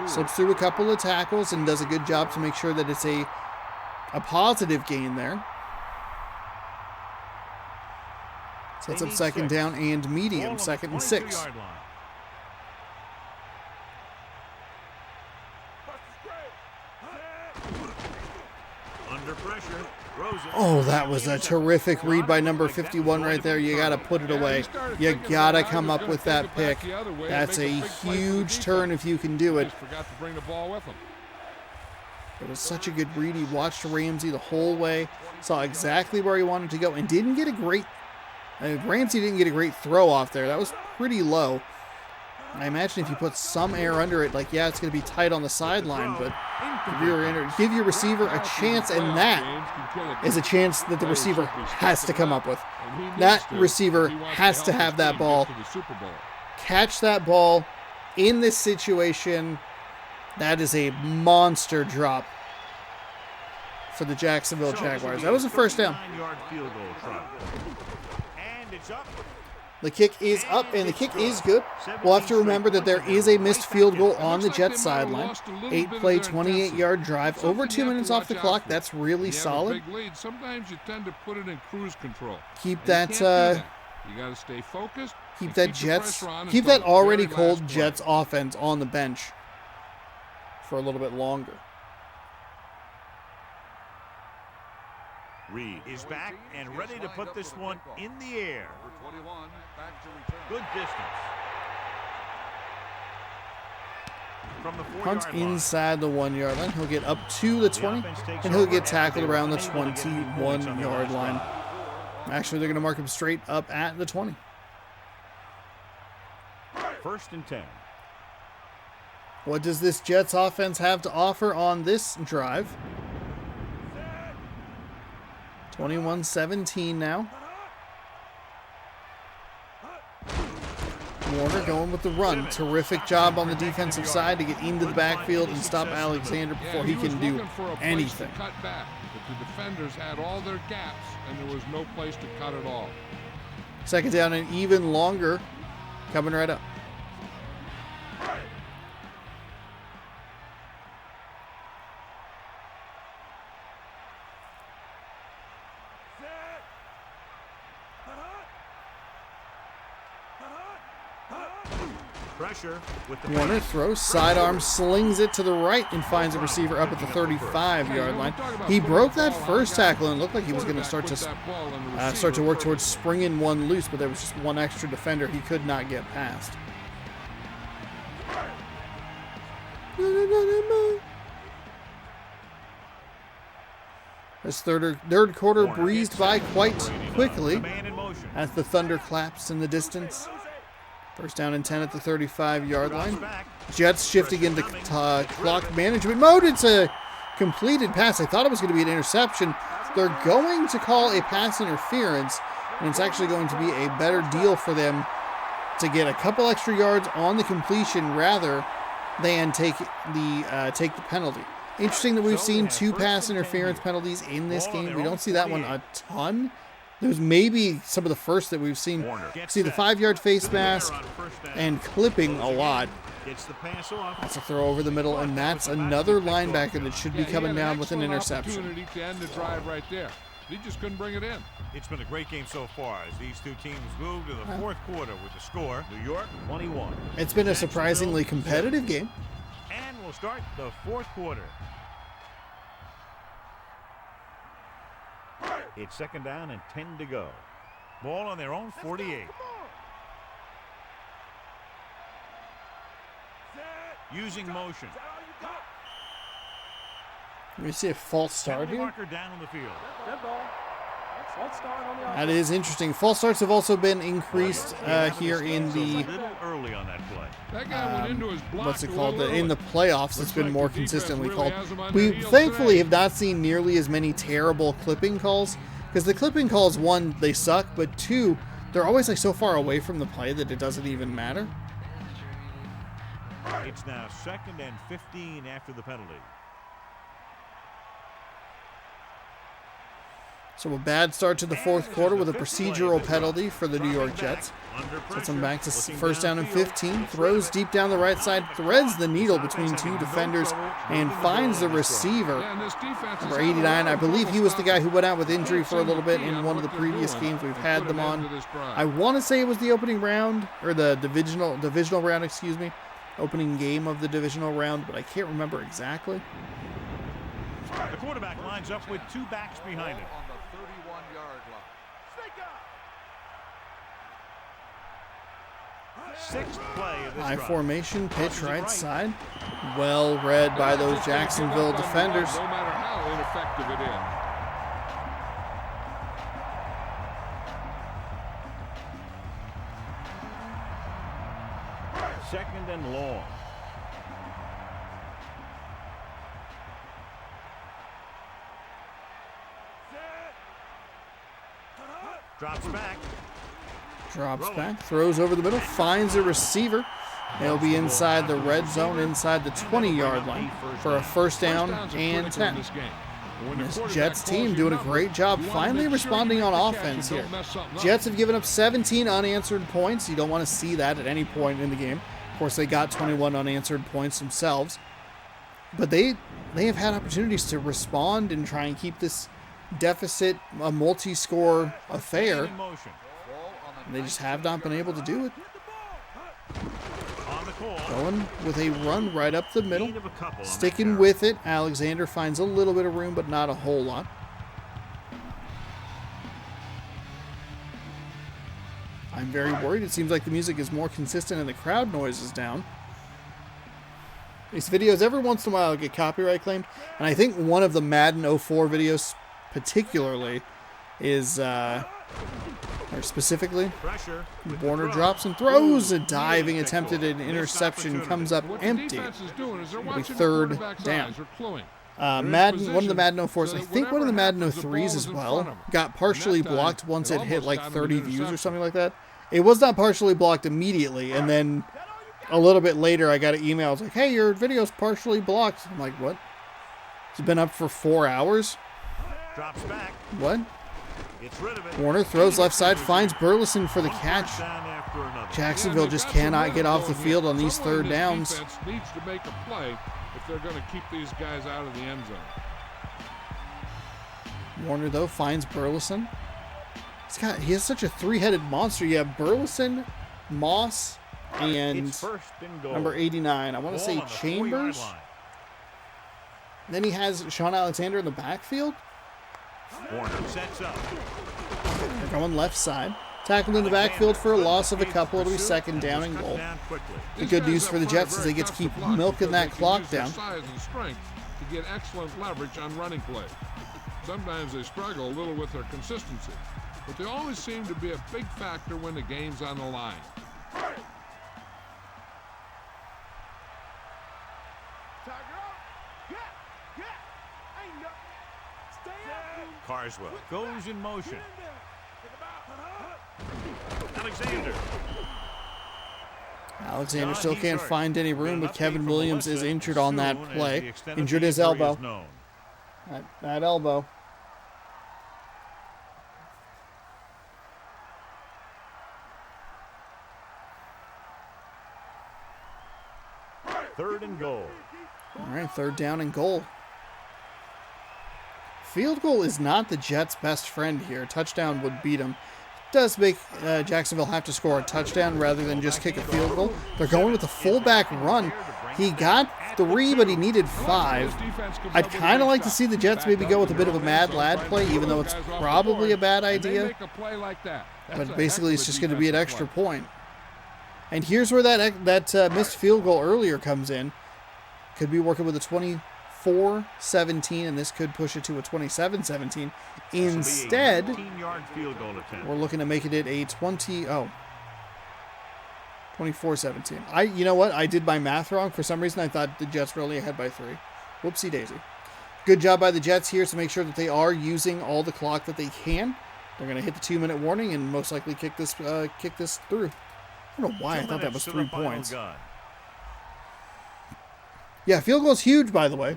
Slips through a couple of tackles and does a good job to make sure that it's a positive gain there. Sets up second down and medium, 2nd and 6. Under pressure. Oh, that was a terrific read by number 51 right there. You got to put it away. You got to come up with that pick. That's a huge turn if you can do it. It was such a good read. He watched Ramsey the whole way, saw exactly where he wanted to go, and didn't get a great... Ramsey didn't get a great throw off there. That was pretty low. I imagine if you put some air under it, like, yeah, it's going to be tight on the sideline, but give your receiver a chance, and that is a chance that the receiver has to come up with. That receiver has to have that ball, catch that ball in this situation. That is a monster drop for the Jacksonville Jaguars. That was a first down. The kick is up, and the kick is good. We'll have to remember that there is a missed field goal on the Jets sideline. 8-play, 28-yard drive. Over 2 minutes off the clock. That's really solid. Sometimes you tend to put it in cruise control. Keep that, you got to stay focused. Keep that already cold Jets offense on the bench for a little bit longer. Reed is back and ready to put this one in the air. Good distance. From the 4-yard Punt inside the 1-yard line. He'll get up to the 20, and he'll get tackled around the 21-yard line. Actually, they're going to mark him straight up at the 20. 1st and 10. What does this Jets offense have to offer on this drive? 21-17 now. Warner going with the run. Terrific job on the defensive side to get into the backfield and stop Alexander before he can do anything. Cut back, but the defenders had all their gaps, and there was no place to cut at all. Second down and even longer. Coming right up. Warner throws, sidearm, slings it to the right, and finds a receiver up at the 35-yard line. He broke that first tackle and looked like he was going to start to work towards springing one loose, but there was just one extra defender he could not get past. This third quarter breezed by quite quickly as the thunder claps in the distance. First down and 10 at the 35-yard line. Jets shifting into clock management mode. It's a completed pass. I thought it was going to be an interception. They're going to call a pass interference, and it's actually going to be a better deal for them to get a couple extra yards on the completion rather than take the penalty. Interesting that we've seen 2 pass interference penalties in this game. We don't see that one a ton. There's maybe some of the first that we've seen. See the 5-yard face mask and clipping a lot. That's a throw over the middle, and that's another linebacker that should be coming down with an interception. He just couldn't bring it in. It's been a great game so far as these two teams move to the 4th quarter with the score. New York 21. It's been a surprisingly competitive game. And we'll start the 4th quarter. It's 2nd down and 10 to go. Ball on their own 48. Using motion. We see a false start here. Marker down on the field. That is interesting. False starts have also been increased here in the early on that play. That guy went into his block. What's it called? In the playoffs, it's been more consistently called. We thankfully have not seen nearly as many terrible clipping calls because the clipping calls, 1, they suck, but 2, they're always like so far away from the play that it doesn't even matter. It's now 2nd and 15 after the penalty. So a bad start to the fourth quarter with a procedural penalty for the New York Jets. Sets them back to first down and 15. Throws deep down the right side, threads the needle between two defenders, and finds the receiver. Number 89, I believe he was the guy who went out with injury for a little bit in one of the previous games we've had them on. I want to say it was the opening round, or the divisional round, excuse me. Opening game of the divisional round, but I can't remember exactly. The quarterback lines up with two backs behind him. On the 31-yard line. Sixth play of this High drive. formation, pitch right side. Well read by those Jacksonville defenders. No matter how ineffective it is. Second and long. Drops back, throws over the middle, finds a receiver. They'll be inside the red zone, inside the 20-yard line for a first down and 10. This Jets team doing a great job finally responding on offense here. Jets have given up 17 unanswered points. You don't want to see that at any point in the game. Of course, they got 21 unanswered points themselves. But they have had opportunities to respond and try and keep this deficit a multi-score affair. And they just have not been able to do it. Going with a run right up the middle. Sticking with it. Alexander finds a little bit of room, but not a whole lot. I'm very worried. It seems like the music is more consistent and the crowd noise is down. These videos, every once in a while, get copyright claimed. And I think one of the Madden 04 videos particularly is, or specifically, Warner drops and throws. A diving attempt at an interception comes up empty. It'll be third down. Madden, one of the Madden 04s, I think one of the Madden 03s as well, got partially blocked once it hit like 30 views or something like that. It was not partially blocked immediately, and then a little bit later I got an email. It's like, hey, your video's partially blocked. I'm like, what? It's been up for 4 hours? Drops back. What? Warner throws left side, finds Burleson for the catch. Jacksonville just cannot get off the field on these third downs. Needs to make a play if they're going to keep these guys out of the end zone. Warner, though, finds Burleson. He has such a three-headed monster. You have Burleson, Moss, and number 89. I want to say Chambers. Then he has Sean Alexander in the backfield. Warner sets up. They're going left side. Tackled in the backfield for a loss of a couple. It'll be second down and goal. The good news for the Jets is they get to keep milking that clock down. Size and strength to get excellent leverage on running play. Sometimes they struggle a little with their consistency, but they always seem to be a big factor when the game's on the line. Carswell goes in motion. Alexander still can't find any room, but Kevin Williams is injured on that play. Injured his elbow. That elbow. Third and goal. All right, third down and goal. Field goal is not the Jets' best friend here. Touchdown would beat them. Does make Jacksonville have to score a touchdown rather than just kick a field goal. They're going with a fullback run. He got 3, but he needed 5. I'd kind of like to see the Jets maybe go with a bit of a mad lad play, even though it's probably a bad idea. But basically, it's just going to be an extra point. And here's where that missed field goal earlier comes in. Could be working with a 24-17, and this could push it to a 27-17. Instead, we're looking to make it a 24-17. You know what? I did my math wrong. For some reason, I thought the Jets were only ahead by 3. Whoopsie daisy. Good job by the Jets here to make sure that they are using all the clock that they can. They're going to hit the 2-minute warning and most likely kick this through. I don't know why I thought that was 3 points. Yeah, field goal's huge, by the way.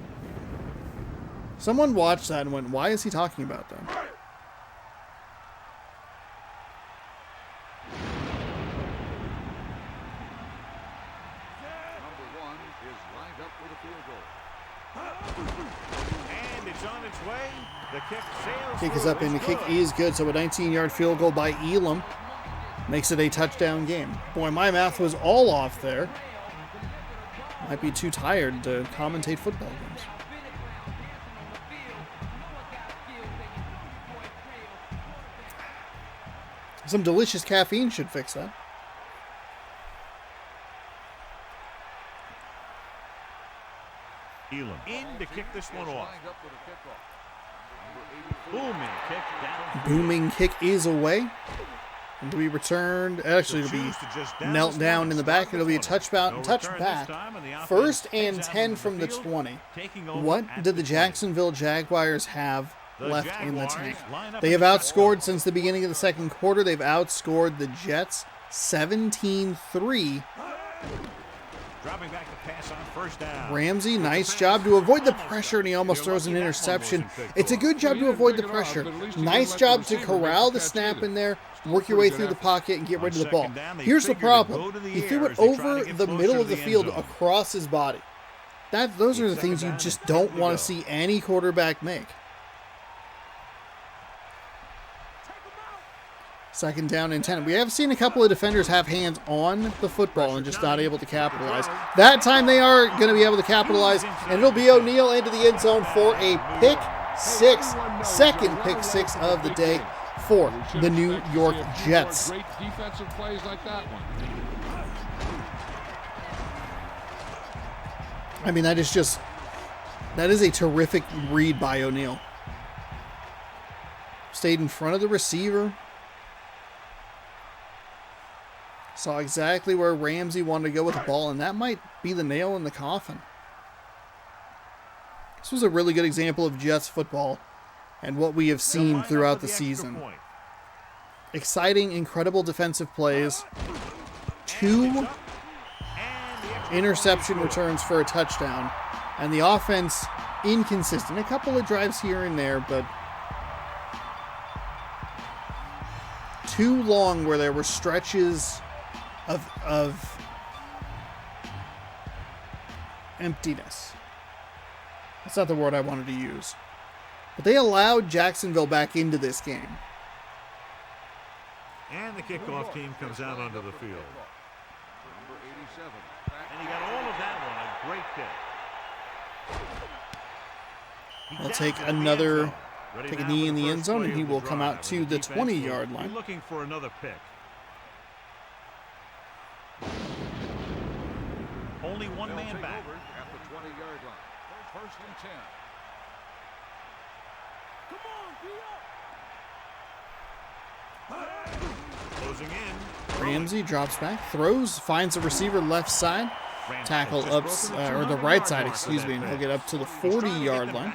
Someone watched that and went, why is he talking about that? its way. The kick sails Kick is through. up and the It's kick good. is good. So a 19-yard field goal by Elam makes it a touchdown game. Boy, my math was all off there. Might be too tired to commentate football games. Some delicious caffeine should fix that. Elam in to kick this one off. Booming kick down. Booming kick is away. And to be returned, actually it'll be knelt down in the back. It'll be a touchback. First and 10 from the 20. What did the Jacksonville Jaguars have left in the tank? They have outscored since the beginning of the second quarter. They've outscored the Jets 17-3. Dropping back to pass on first down. Ramsey, nice job to avoid the pressure, and he almost throws an interception. It's a good job to avoid the pressure. Nice job to corral the snap in there, work your way through the pocket, and get rid of the ball. Here's the problem. He threw it over the middle of the field across his body. Those are the things you just don't want to see any quarterback make. Second down and 10. We have seen a couple of defenders have hands on the football and just not able to capitalize. That time they are going to be able to capitalize, and it'll be O'Neal into the end zone for a pick six. Second pick six of the day for the New York Jets. Great defensive plays like that one. I mean, that is a terrific read by O'Neal. Stayed in front of the receiver. Saw exactly where Ramsey wanted to go with the ball, and that might be the nail in the coffin. This was a really good example of Jets football and what we have seen throughout the season. Exciting, incredible defensive plays. 2 interception returns for a touchdown. And the offense inconsistent. A couple of drives here and there, but too long where there were stretches of emptiness. That's not the word I wanted to use. But they allowed Jacksonville back into this game. And the kickoff team comes out onto the field. Number 87. And he got all of that one. A great kick. He'll take another, take a knee in the end zone, and he will come out to the 20-yard line. Looking for another pick. Only one man back. At the 20-yard line. First and 10. Closing in. Ramsey drops back, throws, finds the receiver left side, tackle up, or the right side, excuse me, and he'll get up to the 40-yard line.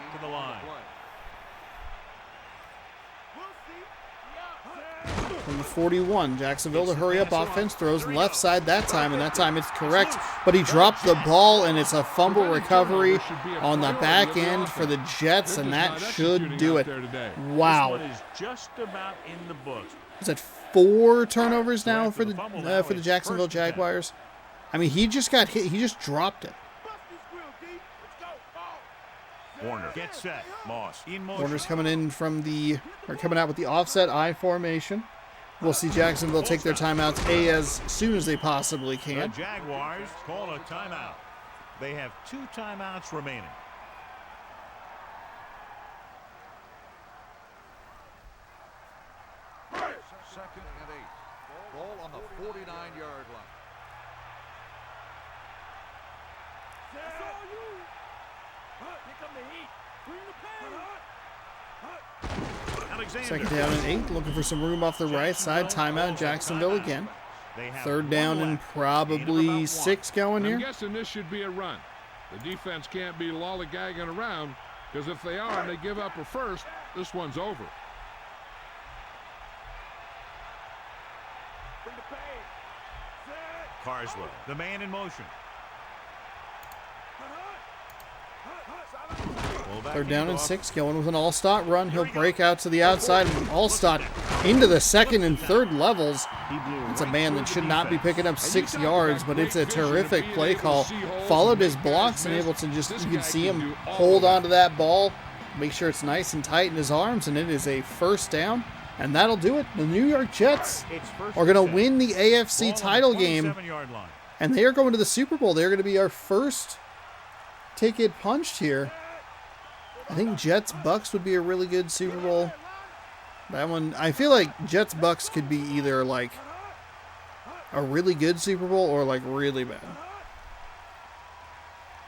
From the 41, Jacksonville, the hurry-up offense, throws left side that time, and that time it's correct, but he dropped the ball, and it's a fumble recovery on the back end for the Jets, and that should do it. Wow. This one is just about in the books. Is that 4 turnovers now for the Jacksonville Jaguars? I mean, he just got hit. He just dropped it. Warner gets set. Moss in motion. Warner's coming out with the offset I formation. We'll see Jacksonville take their timeouts as soon as they possibly The can. Jaguars call a timeout. They have 2 timeouts remaining. Second and 8. Ball on the 49-yard line. Alexander. Second down and 8. Looking for some room off the right side. Timeout, Jacksonville again. They have Third one down and left. probably Gain of about 6 going I'm here. guessing this should be a run. The defense can't be lollygagging around, because if they are and they give up a first, this one's over. Carswell, the man in motion. Third down and 6, going with an all-stot run. He'll break out to the outside and all-stot into the second and third levels. It's a man that should not be picking up 6 yards, but it's a terrific play call. Followed his blocks and able to just, you can see him hold on to that ball Make sure it's nice and tight in his arms, and it is a first down. And that'll do it. The New York Jets are going to win the AFC title game, and they are going to the Super Bowl. They're going to be our first ticket punched here. I think Jets-Bucks would be a really good Super Bowl. That one, I feel like Jets-Bucks could be either like a really good Super Bowl or like really bad.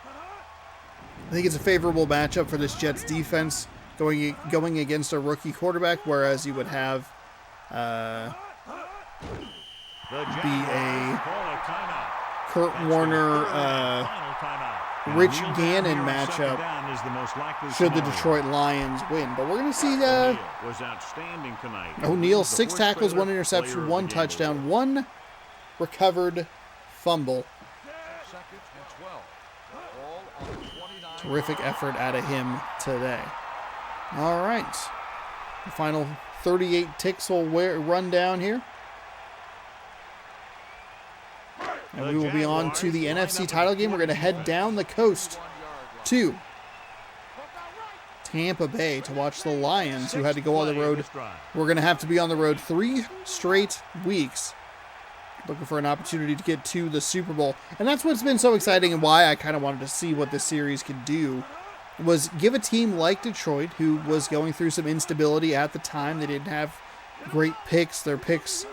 I think it's a favorable matchup for this Jets defense going against a rookie quarterback, whereas you would have be a Kurt Warner, Rich Gannon matchup should the Detroit Lions win. But we're going to see O'Neal, 6 tackles, 1 interception, 1 touchdown, 1 recovered fumble. Terrific effort out of him today. All right. The final 38 ticks will run down here. And we will be on to the NFC title game. We're going to head down the coast to Tampa Bay to watch the Lions, who had to go on the road. We're going to have to be on the road 3 straight weeks, looking for an opportunity to get to the Super Bowl. And that's what's been so exciting, and why I kind of wanted to see what this series could do, was give a team like Detroit, who was going through some instability at the time. They didn't have great picks. Their picks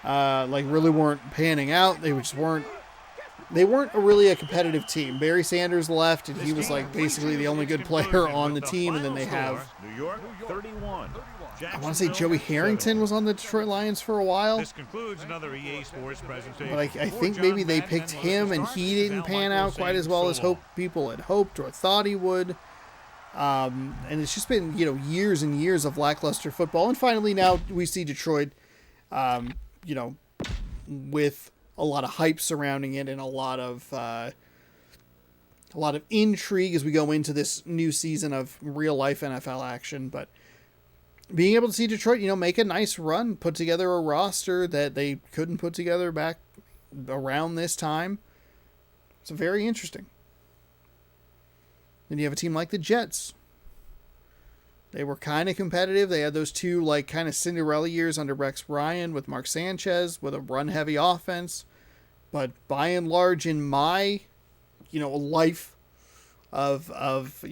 really weren't panning out. They weren't really a competitive team. Barry Sanders left, and he was like basically the only good player on the team. And then they have, I want to say Joey Harrington was on the Detroit Lions for a while. This concludes another EA Sports presentation. But I think maybe they picked him, and he didn't pan out quite as well as people had hoped or thought he would. And it's just been, years and years of lackluster football. And finally now we see Detroit, with a lot of hype surrounding it and a lot of intrigue as we go into this new season of real life NFL action. But being able to see Detroit, make a nice run, put together a roster that they couldn't put together back around this time, it's very interesting. Then you have a team like the Jets. They were kind of competitive. They had those 2 kind of Cinderella years under Rex Ryan with Mark Sanchez with a run-heavy offense. But by and large, in my, life of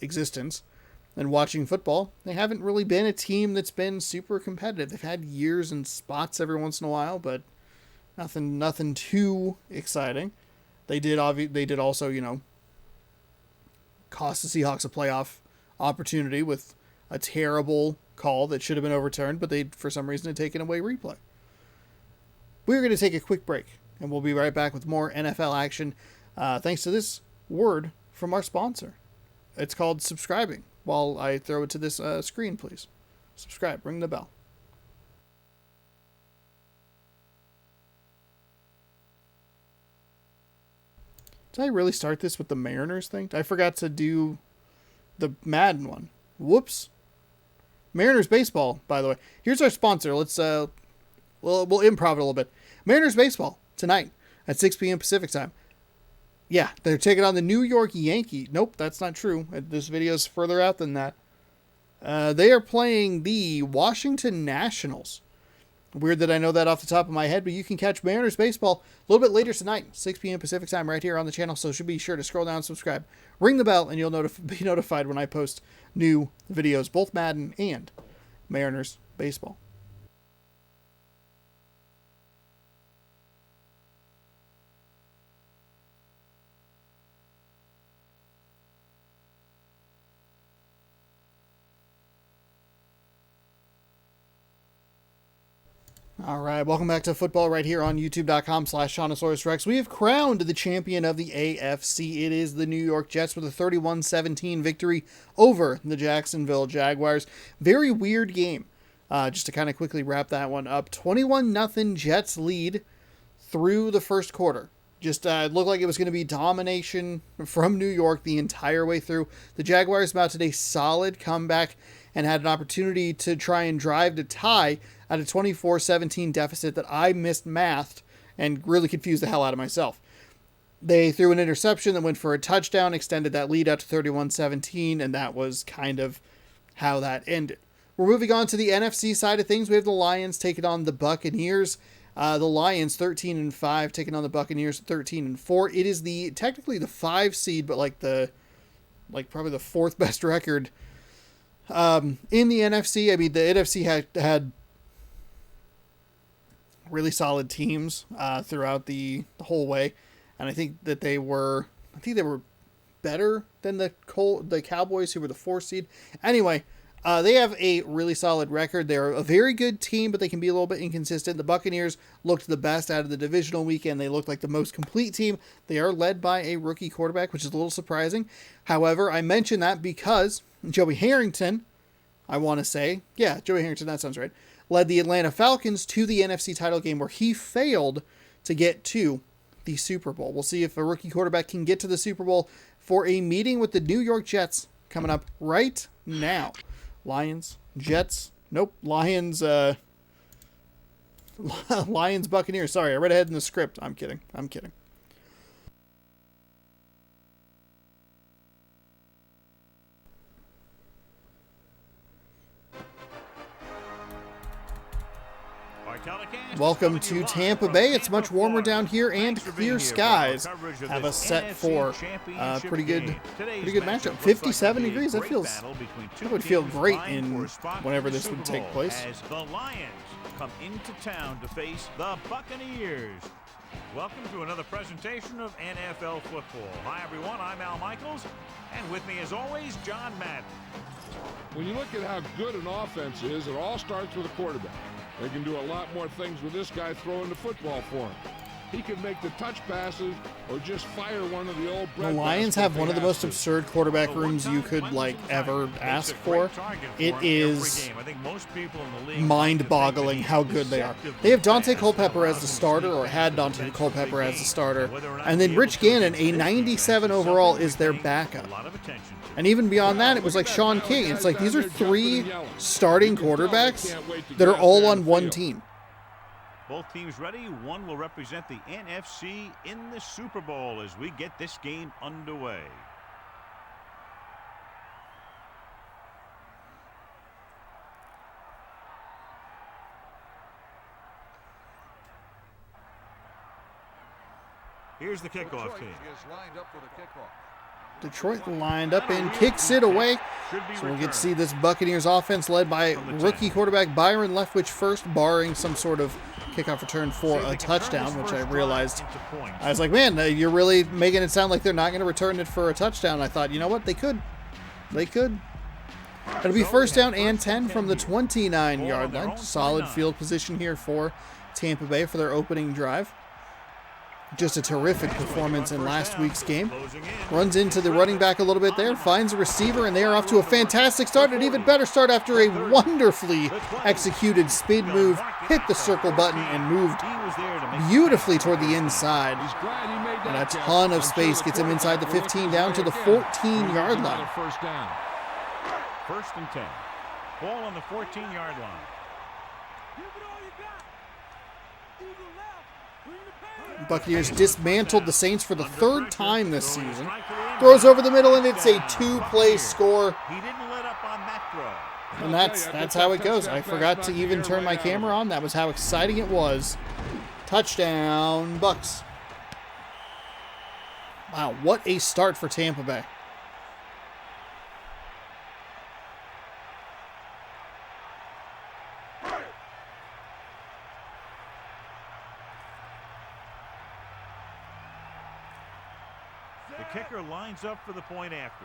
existence and watching football, they haven't really been a team that's been super competitive. They've had years and spots every once in a while, but nothing too exciting. They did also, cost the Seahawks a playoff opportunity with a terrible call that should have been overturned, but they, for some reason, had taken away replay. We're going to take a quick break, and we'll be right back with more NFL action, thanks to this word from our sponsor. It's called subscribing. While I throw it to this screen, please. Subscribe. Ring the bell. Did I really start this with the Mariners thing? I forgot to do the Madden one. Whoops. Mariners baseball, by the way. Here's our sponsor. Let's we'll improv it a little bit. Mariners baseball tonight at 6 p.m. Pacific time. Yeah, they're taking on the New York Yankees. Nope, that's not true. This video is further out than that. They are playing the Washington Nationals. Weird that I know that off the top of my head, but you can catch Mariners baseball a little bit later tonight, 6 p.m. Pacific time, right here on the channel. So be sure to scroll down, subscribe, ring the bell, and you'll be notified when I post new videos, both Madden and Mariners baseball. All right, welcome back to football right here on youtube.com/ShaunosaurusRex. We have crowned the champion of the AFC. It is the New York Jets with a 31-17 victory over the Jacksonville Jaguars. Very weird game. Just to kind of quickly wrap that one up. 21-0 Jets lead through the first quarter. Just looked like it was going to be domination from New York the entire way through. The Jaguars mounted a solid comeback and had an opportunity to try and drive to tie at a 24-17 deficit that I mismathed and really confused the hell out of myself. They threw an interception that went for a touchdown, extended that lead out to 31-17, and that was kind of how that ended. We're moving on to the NFC side of things. We have the Lions taking on the Buccaneers. The Lions 13-5 taking on the Buccaneers 13-4. It is technically the 5 seed, but probably the 4th best record in the NFC. I mean, the NFC had really solid teams throughout the whole way, and I think they were better than the Cowboys, who were the 4th seed. Anyway, they have a really solid record. They're a very good team, but they can be a little bit inconsistent. The Buccaneers looked the best out of the divisional weekend. They looked like the most complete team. They are led by a rookie quarterback, which is a little surprising. However, I mention that because Joey Harrington, Joey Harrington, that sounds right, led the Atlanta Falcons to the NFC title game where he failed to get to the Super Bowl. We'll see if a rookie quarterback can get to the Super Bowl for a meeting with the New York Jets coming up right now. Lions, Jets, nope, Lions, Lions, Buccaneers. Sorry, I read ahead in the script. I'm kidding. Welcome to Tampa Bay. It's much warmer down here, and clear skies have us set for pretty good matchup. 57 degrees. That would feel great in whenever this would take place. As the Lions come into town to face the Buccaneers. Welcome to another presentation of NFL football. Hi everyone, I'm Al Michaels, and with me as always, John Madden. When you look at how good an offense is, it all starts with a quarterback. They can do a lot more things with this guy throwing the football for him. He can make the touch passes or just fire one of the old The Lions have one of the most absurd quarterback rooms you could ever ask for. It is mind-boggling how good they are. They have Dante Culpepper as the starter, or had Dante Culpepper as the starter, and then Rich Gannon, a 97 overall, is their backup. And even beyond that, it was like Sean King. It's like these are 3 starting quarterbacks that are all on one team. Both teams ready. One will represent the NFC in the Super Bowl as we get this game underway. Here's the kickoff team. Detroit lined up and kicks it away. So we'll get to see this Buccaneers offense led by rookie quarterback Byron Leftwich first, barring some sort of kickoff return for a touchdown, which I realized. I was like, man, you're really making it sound like they're not going to return it for a touchdown. I thought, you know what? They could. It'll be first down and 10 from the 29-yard line. Solid field position here for Tampa Bay for their opening drive. Just a terrific performance in last week's game. Runs into the running back a little bit there, finds a receiver, and they are off to a fantastic start. An even better start after a wonderfully executed spin move, hit the circle button, and moved beautifully toward the inside. And a ton of space gets him inside the 15 down to the 14-yard line. First and 10. Ball on the 14-yard line. Buccaneers dismantled the Saints for the 3rd time this season. Throws over the middle, and it's a 2-play score. He didn't let up on that throw. And that's how it goes. I forgot to even turn my camera on. That was how exciting it was. Touchdown, Bucks. Wow, what a start for Tampa Bay. The kicker lines up for the point after.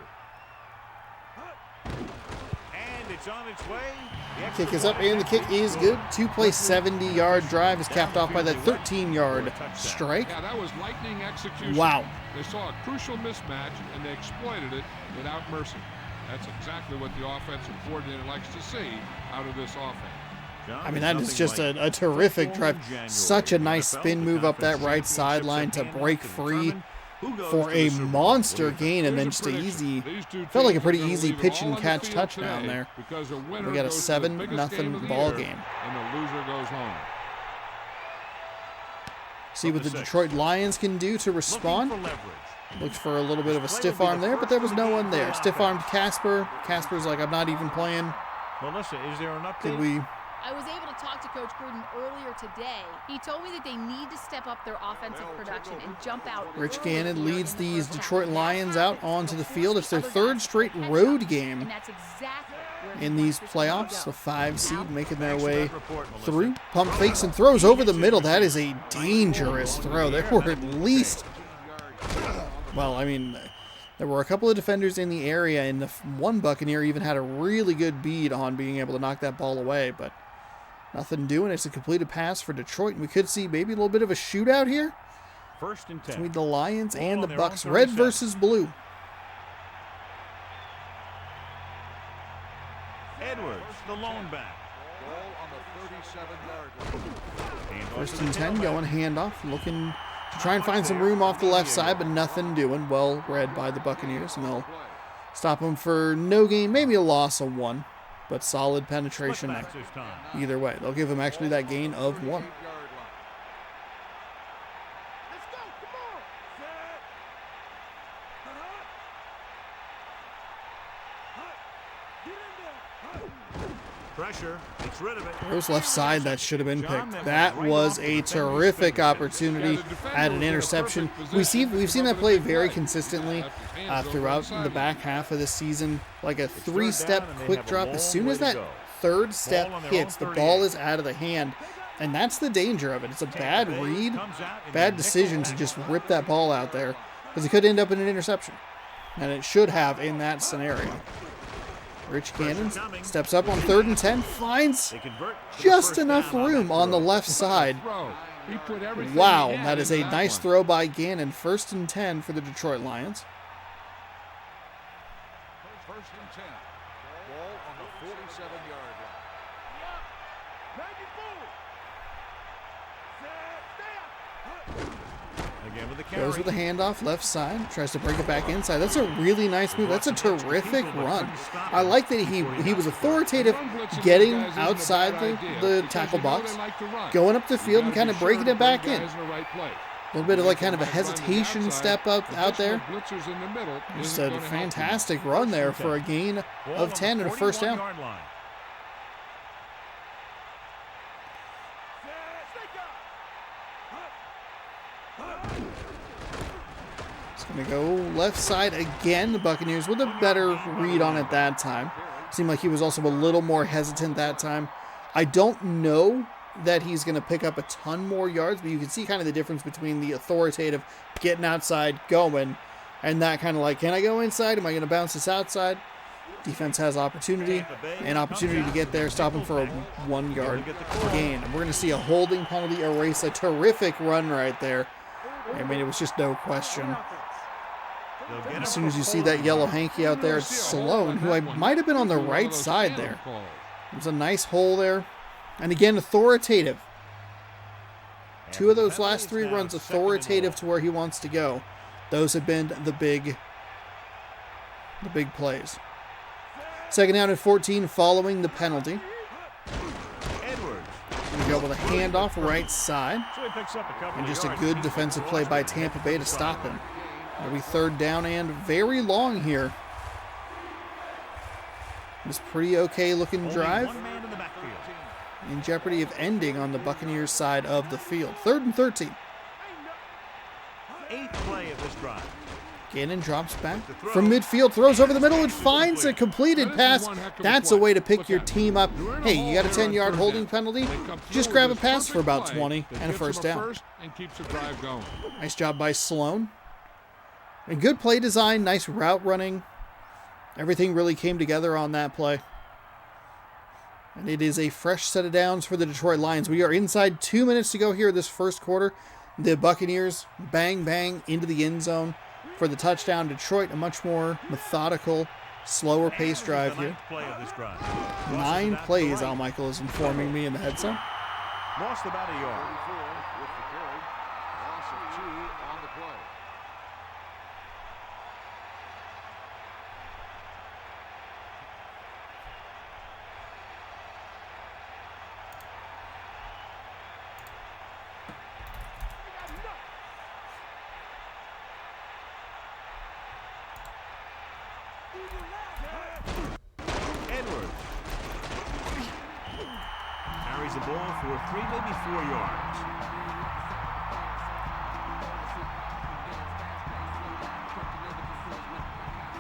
And it's on its way. Kick is up, and the kick is good. 2-play, 70-yard drive is capped off by that 13-yard strike. Yeah, that was lightning execution. Wow. They saw a crucial mismatch, and they exploited it without mercy. That's exactly what the offensive coordinator likes to see out of this offense. I mean, that is just a terrific drive. Such a nice spin move up that right sideline to break free for a monster gain, and then just a easy, felt like a pretty easy pitch and catch touchdown there. We got a 7-0 ball game. And the loser goes home. See what the Detroit Lions can do to respond. Looked for a little bit of a stiff arm there, but there was no one there. Stiff-armed Casper. Casper's like, I'm not even playing. Melissa, is there an update? Did we... I was able to talk to Coach Gruden earlier today. He told me that they need to step up their offensive production and jump out. Rich Gannon leads these Detroit Lions out onto the field. It's their third straight road game in these playoffs. A 5 seed making their way through. Pump fakes and throws over the middle. That is a dangerous throw. There were at least, well, I mean, there were a couple of defenders in the area, and the one Buccaneer even had a really good bead on being able to knock that ball away, but nothing doing. It's a completed pass for Detroit, and we could see maybe a little bit of a shootout here. First and 10. Between the Lions and the Bucs. Red versus blue. Edwards, the lone back. Ball on the 37-yard line. First and 10, going handoff, looking to try and find some room off the left side, but nothing doing. Well read by the Buccaneers, and they'll stop them for no gain, maybe a loss of 1, but solid penetration there. Either way, they'll give them actually that gain of 1. Pressure, it's rid of it. Throws left side, that should have been picked. That was a terrific opportunity at an interception. We've seen that play very consistently throughout the back half of the season, like a 3-step quick drop. As soon as that third step hits, the ball is out of the hand, and that's the danger of it. It's a bad read, bad decision to just rip that ball out there, because it could end up in an interception, and it should have in that scenario. Rich Gannon steps up on 3rd and 10, finds just enough room on the left side. Wow, that is a nice throw by Gannon. 1st and 10 for the Detroit Lions. First and 10. Ball on the 47-yard line. Again with the carry. Goes with the handoff, left side, tries to break it back inside. That's a really nice move. That's a terrific run. I like that he was authoritative, getting outside the tackle box, going up the field and kind of breaking it back in. A little bit of like kind of a hesitation step up out there. Just a fantastic run there for a gain of 10 and a first down. Going to go left side again. The Buccaneers with a better read on it that time. Seemed like he was also a little more hesitant that time. I don't know that he's going to pick up a ton more yards, but you can see kind of the difference between the authoritative getting outside, going, and that kind of like, can I go inside? Am I going to bounce this outside? Defense has opportunity to get there, stop him for a 1-yard gain. And we're going to see a holding penalty erase a terrific run right there. I mean, it was just no question. As soon as you see that yellow hanky out there, it's Salone, who I might have been on the right side there. There's a nice hole there. And again, authoritative. 2 of those last 3 runs authoritative to where he wants to go. Those have been the big plays. 2nd down and 14 following the penalty. We go with a handoff right side. And just a good defensive play by Tampa Bay to stop him. It'll be 3rd down and very long here. This pretty okay looking drive. In jeopardy of ending on the Buccaneers side of the field. 3rd and 13. 8th play of this drive. Gannon drops back from midfield, throws over the middle, and finds a completed pass. That's a way to pick your team up. Hey, you got a 10-yard holding penalty? Just grab a pass for about 20 and a first down. Nice job by Sloan. And good play design, nice route running. Everything really came together on that play. And it is a fresh set of downs for the Detroit Lions. We are inside 2 minutes to go here this first quarter. The Buccaneers bang, bang into the end zone for the touchdown. Detroit, a much more methodical, slower pace drive here. 9 plays, Al Michael is informing me in the headset. Lost about a yard. Loss of 2 on the play. goal for 3, maybe 4 yards.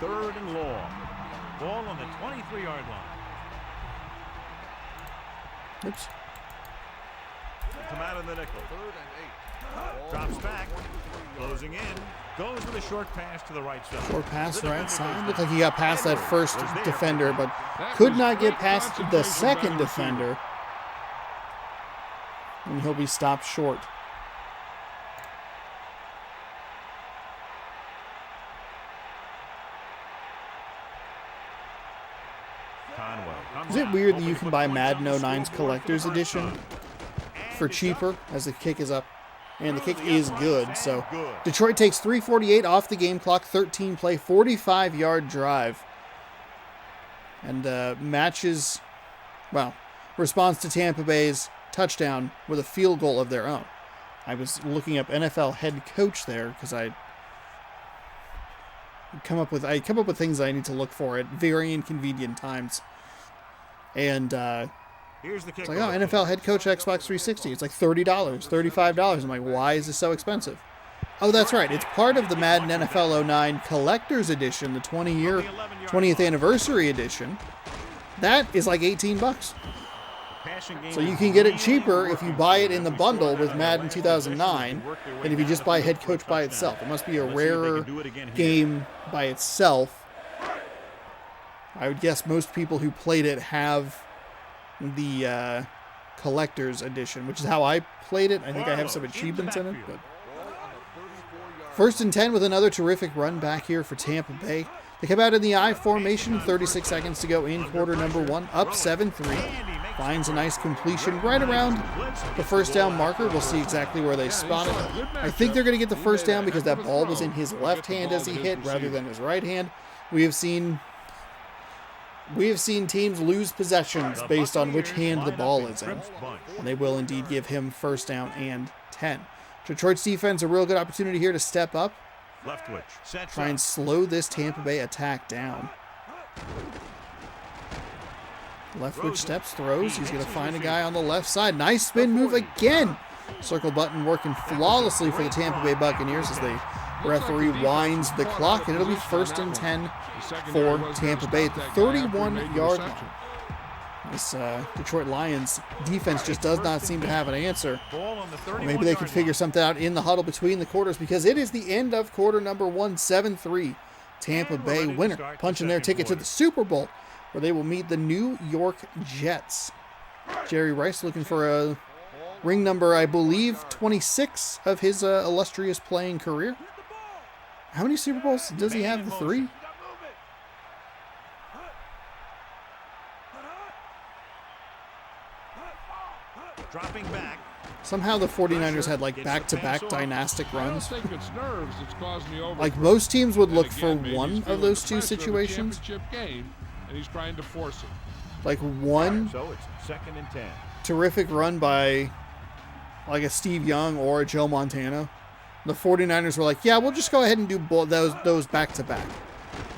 Third and long. Ball on the 23-yard line. Oops. Come out in the nickel. 3rd and 8. Drops back. Closing in. Goes with a short pass to the right side. Short pass right side. Looked like he got past that first defender, but could not get past the second defender. And he'll be stopped short. Is it weird that you can buy Madden 09's Collector's Edition for cheaper as the kick is up? And the kick is good. So Detroit takes 3:48 off the game clock, 13 play, 45-yard drive. And matches, well, responds to Tampa Bay's touchdown with a field goal of their own. I was looking up NFL head coach there because I come up with things I need to look for at very inconvenient times. And here's the kick. it's like, oh, NFL head coach Xbox 360. It's like $30, $35. I'm like, why is this so expensive? Oh, that's right. It's part of the Madden NFL 09 Collector's Edition, the 20th anniversary edition. That is like $18. So you can get it cheaper if you buy it in the bundle with Madden 2009 than if you just buy head coach by itself. It must be a rarer game by itself. I would guess most people who played it have the collector's edition, which is how I played it. I think I have some achievements in it. But 1st and 10 with another terrific run back here for Tampa Bay. They come out in the I formation, 36 seconds to go in quarter number 1, up 7-3. Finds a nice completion right around the first down marker. We'll see exactly where they spot it. I think they're going to get the first down because that ball was in his left hand as he hit rather than his right hand. We have seen teams lose possessions based on which hand the ball is in. And they will indeed give him first down and 10. Detroit's defense, a real good opportunity here to step up. Try and slow this Tampa Bay attack down. Leftwich steps, throws. He's going to find a guy on the left side. Nice spin move again. Circle button working flawlessly for the Tampa Bay Buccaneers as the referee winds the clock, and it'll be 1st and 10 for Tampa Bay at the 31-yard line. This Detroit Lions defense just does not seem to have an answer. Maybe they could figure something out in the huddle between the quarters because it is the end of quarter number 1, 7-3. Tampa Bay winner, punching their ticket to the Super Bowl, where they will meet the New York Jets. Jerry Rice looking for a ring number, I believe, 26 of his illustrious playing career. How many Super Bowls does he have? The 3? Dropping back. Somehow the 49ers had like back-to-back dynastic runs. Like most teams would look for one of those two situations. And he's trying to force it. Like one terrific run by like a Steve Young or a Joe Montana. The 49ers were like, yeah, we'll just go ahead and do those back-to-back.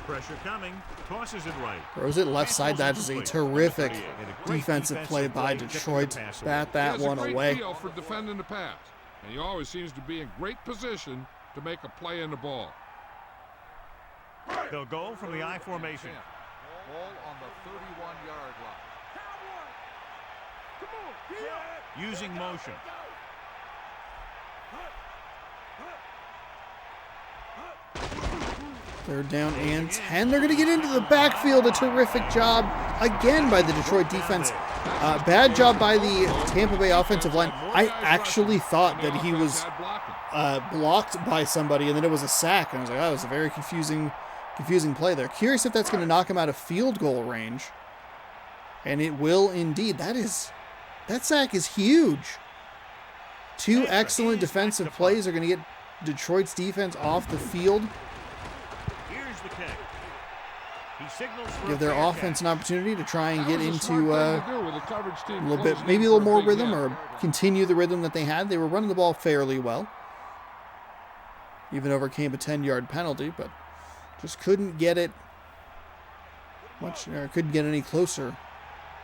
Pressure coming. Tosses it right. Throws it left side. That is a terrific defensive play by Detroit. Bat that one away. For defending the pass, and he always seems to be in great position to make a play in the ball. They'll go from the I formation. Ball on the 31-yard line. Using motion. Third down and 10. They're going to get into the backfield. A terrific job again by the Detroit defense. Bad job by the Tampa Bay offensive line. I actually thought that he was blocked by somebody and then it was a sack. And I was like, oh, that was a very confusing play there. Curious if that's going to knock him out of field goal range. And it will indeed. That sack is huge. 2 excellent defensive plays are going to get Detroit's defense off the field. Here's the kick. He signals for Give their offense an opportunity to try and get into a little bit, maybe a little more rhythm or continue the rhythm that they had. They were running the ball fairly well. Even overcame a 10-yard penalty, but just couldn't get it much, or couldn't get any closer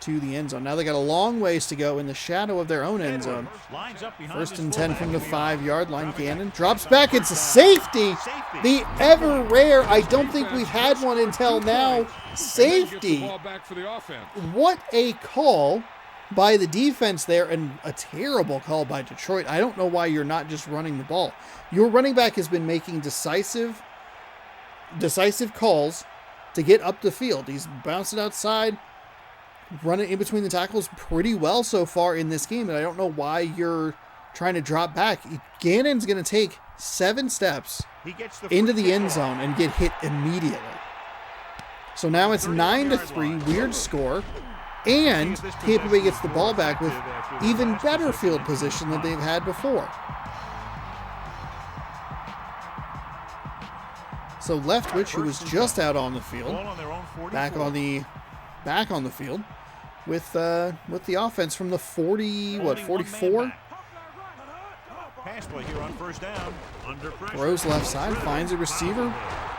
to the end zone. Now they got a long ways to go in the shadow of their own end zone. Lines up behind First his and 10 from the fullback. 5-yard line. Gannon drops back. It's a safety. The ever rare, I don't think we've had one until now, safety. Ball back for the offense. What a call by the defense there, and a terrible call by Detroit. I don't know why you're not just running the ball. Your running back has been making decisive calls to get up the field. He's bouncing outside, running in between the tackles pretty well so far in this game, and I don't know why you're trying to drop back. Gannon's going to take 7 steps into the end zone and get hit immediately. So now it's 9-3, weird score, and Tampa Bay gets the ball back with even better field position than they've had before. So Leftwich, who was just out on the field, back on the field with the offense from the 44. Pass play here on first down. Under pressure. Throws left side, finds a receiver,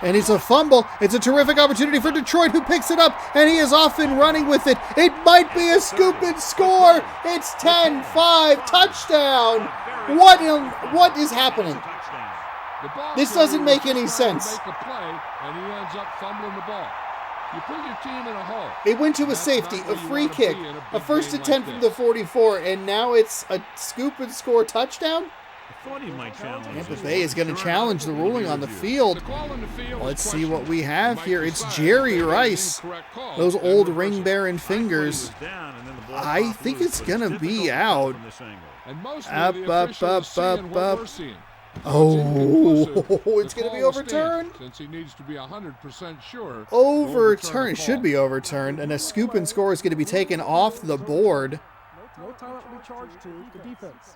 and it's a fumble. It's a terrific opportunity for Detroit, who picks it up, and he is off and running with it. It might be a scoop and score. It's 10-5, touchdown. What is happening? This doesn't make any sense. Make a play, and he ends up fumbling the ball. You put your team in a hole. It went to a safety, a free kick, a first and 10 from the 44, and now it's a scoop and score touchdown? Tampa Bay is going to challenge the ruling on the field. Let's see what we have here. It's Jerry Rice. Those old ring bearing fingers. I think it's going to be out. Up. Oh, it's going to be overturned. Since he needs to be 100% sure. Overturned. It should be overturned, and a scoop and score is going to be taken off the board. No timeout will be charged to the defense.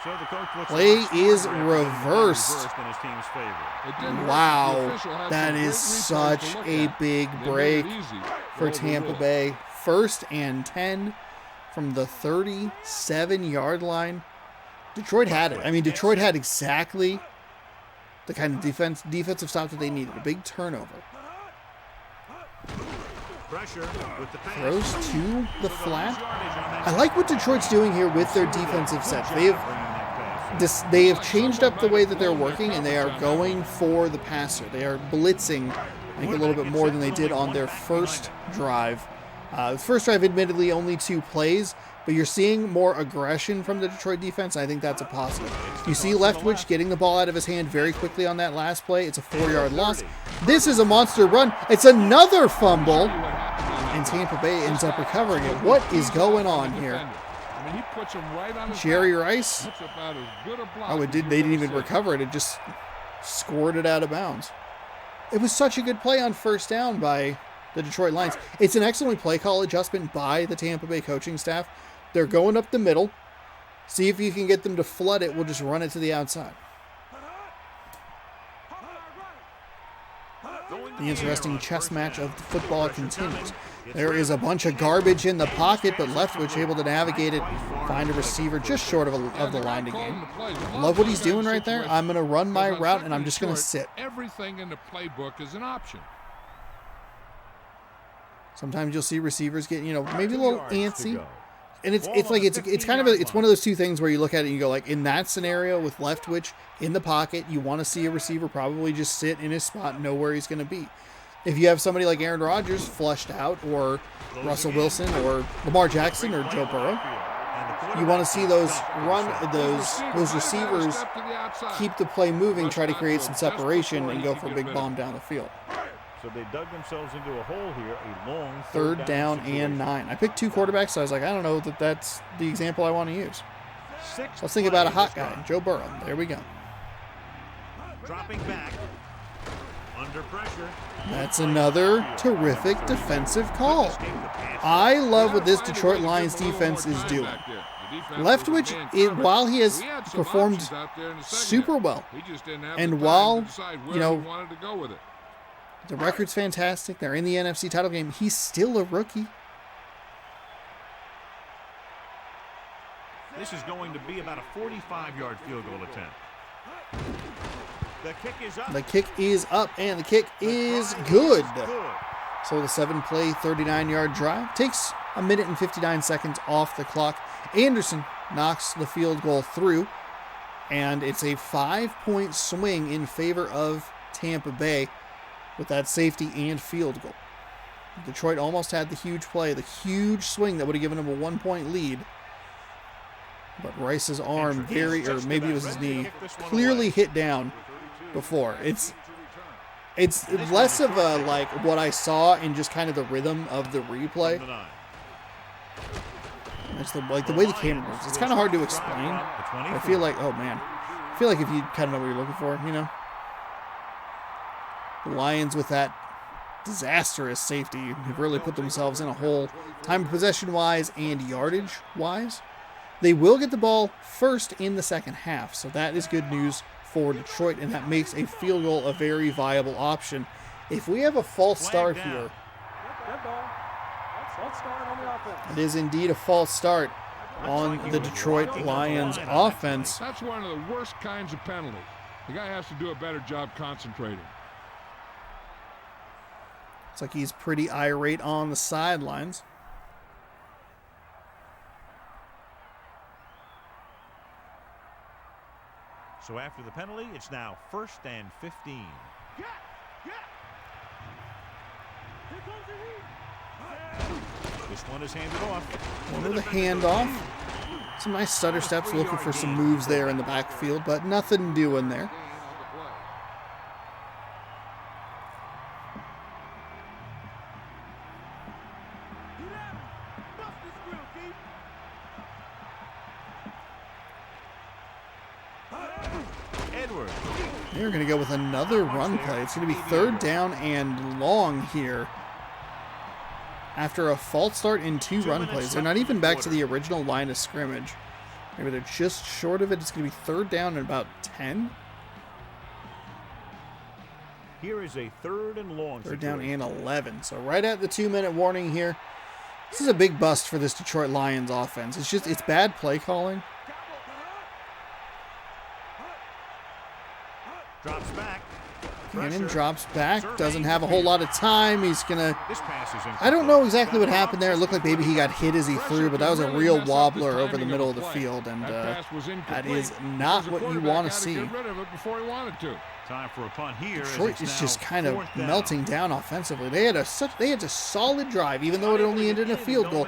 So the coach looks Play like is reversed. in his team's favor. Wow, that is such a big break for Tampa Bay. First and 10 from the 37-yard line. Detroit had it. I mean, Detroit had exactly the kind of defensive stop that they needed. A big turnover. Pressure with the pass. Throws to the flat. I like what Detroit's doing here with their defensive sets. They have changed up the way that they're working, and they are going for the passer. They are blitzing, I think, a little bit more than they did on their first drive. The first drive, admittedly, only 2 plays, but you're seeing more aggression from the Detroit defense. I think that's a positive. You see Leftwich getting the ball out of his hand very quickly on that last play. It's a 4-yard loss. This is a monster run. It's another fumble, and Tampa Bay ends up recovering it. What is going on here? He puts him right on his Jerry back. Rice. Puts about as good a block Oh, they didn't even recover it. It just scored it out of bounds. It was such a good play on first down by the Detroit Lions. It's an excellent play call adjustment by the Tampa Bay coaching staff. They're going up the middle. See if you can get them to flood it. We'll just run it to the outside. The interesting chess match of football continues. There is a bunch of garbage in the pocket, but Leftwich able to navigate it, find a receiver just short of the line to gain. Love what he's doing right there. I'm going to run my route, and I'm just going to sit. Everything in the playbook is an option. Sometimes you'll see receivers get, maybe a little antsy. And it's one of those two things where you look at it and you go, like, in that scenario with Leftwich in the pocket, you want to see a receiver probably just sit in his spot and know where he's going to be. If you have somebody like Aaron Rodgers flushed out, or Russell Wilson, or Lamar Jackson, or Joe Burrow, you want to see those receivers keep the play moving, try to create some separation, and go for a big bomb down the field. So they dug themselves into a hole here, a long Third down and 9. I picked 2 quarterbacks, so I was like, I don't know that that's the example I want to use. Let's think about a hot guy, Joe Burrow. There we go. Dropping back. Under pressure. That's another terrific defensive call. I love what this Detroit Lions defense is doing. Leftwich, while he has performed super well, and while, the record's fantastic, they're in the NFC title game, he's still a rookie. This is going to be about a 45-yard field goal attempt. The kick is up. The kick is up, and the kick is good. So the 7-play, 39-yard drive takes a minute and 59 seconds off the clock. Anderson knocks the field goal through, and it's a 5-point swing in favor of Tampa Bay with that safety and field goal. Detroit almost had the huge play, the huge swing that would have given them a 1-point lead. But Rice's arm, or maybe it was his knee, clearly hit down before. It's less of a like what I saw in just kind of the rhythm of the replay. It's the way the camera moves. It's kind of hard to explain. I feel like, oh man, I feel like if you kind of know what you're looking for, you know, the Lions with that disastrous safety have really put themselves in a hole, time of possession wise and yardage wise. They will get the ball first in the second half, so that is good news for Detroit, and that makes a field goal a very viable option. If we have a false start here, it is indeed a false start on the Detroit Lions offense. That's one of the worst kinds of penalty. The guy has to do a better job concentrating. It's like he's pretty irate on the sidelines. So after the penalty, it's now 1st and 15. This one is handed off. Over the handoff. Some nice stutter steps, looking for some moves there in the backfield, but nothing doing there. They're going to go with another run play. It's going to be 3rd down and long here. After a false start in 2 run plays. They're not even back to the original line of scrimmage. Maybe they're just short of it. It's going to be 3rd down and about 10. Here is a 3rd and long. 3rd down and 11. So right at the 2-minute warning here. This is a big bust for this Detroit Lions offense. It's bad play calling. Drops back. Cannon drops back. Doesn't have a whole lot of time. He's going to... I don't know exactly what happened there. It looked like maybe he got hit as he threw, but that was a real wobbler over the middle of the field, and that is not what you want to see. Time for a punt here. Detroit is just kind of melting down offensively. They had a solid drive, even though it only ended in a field goal.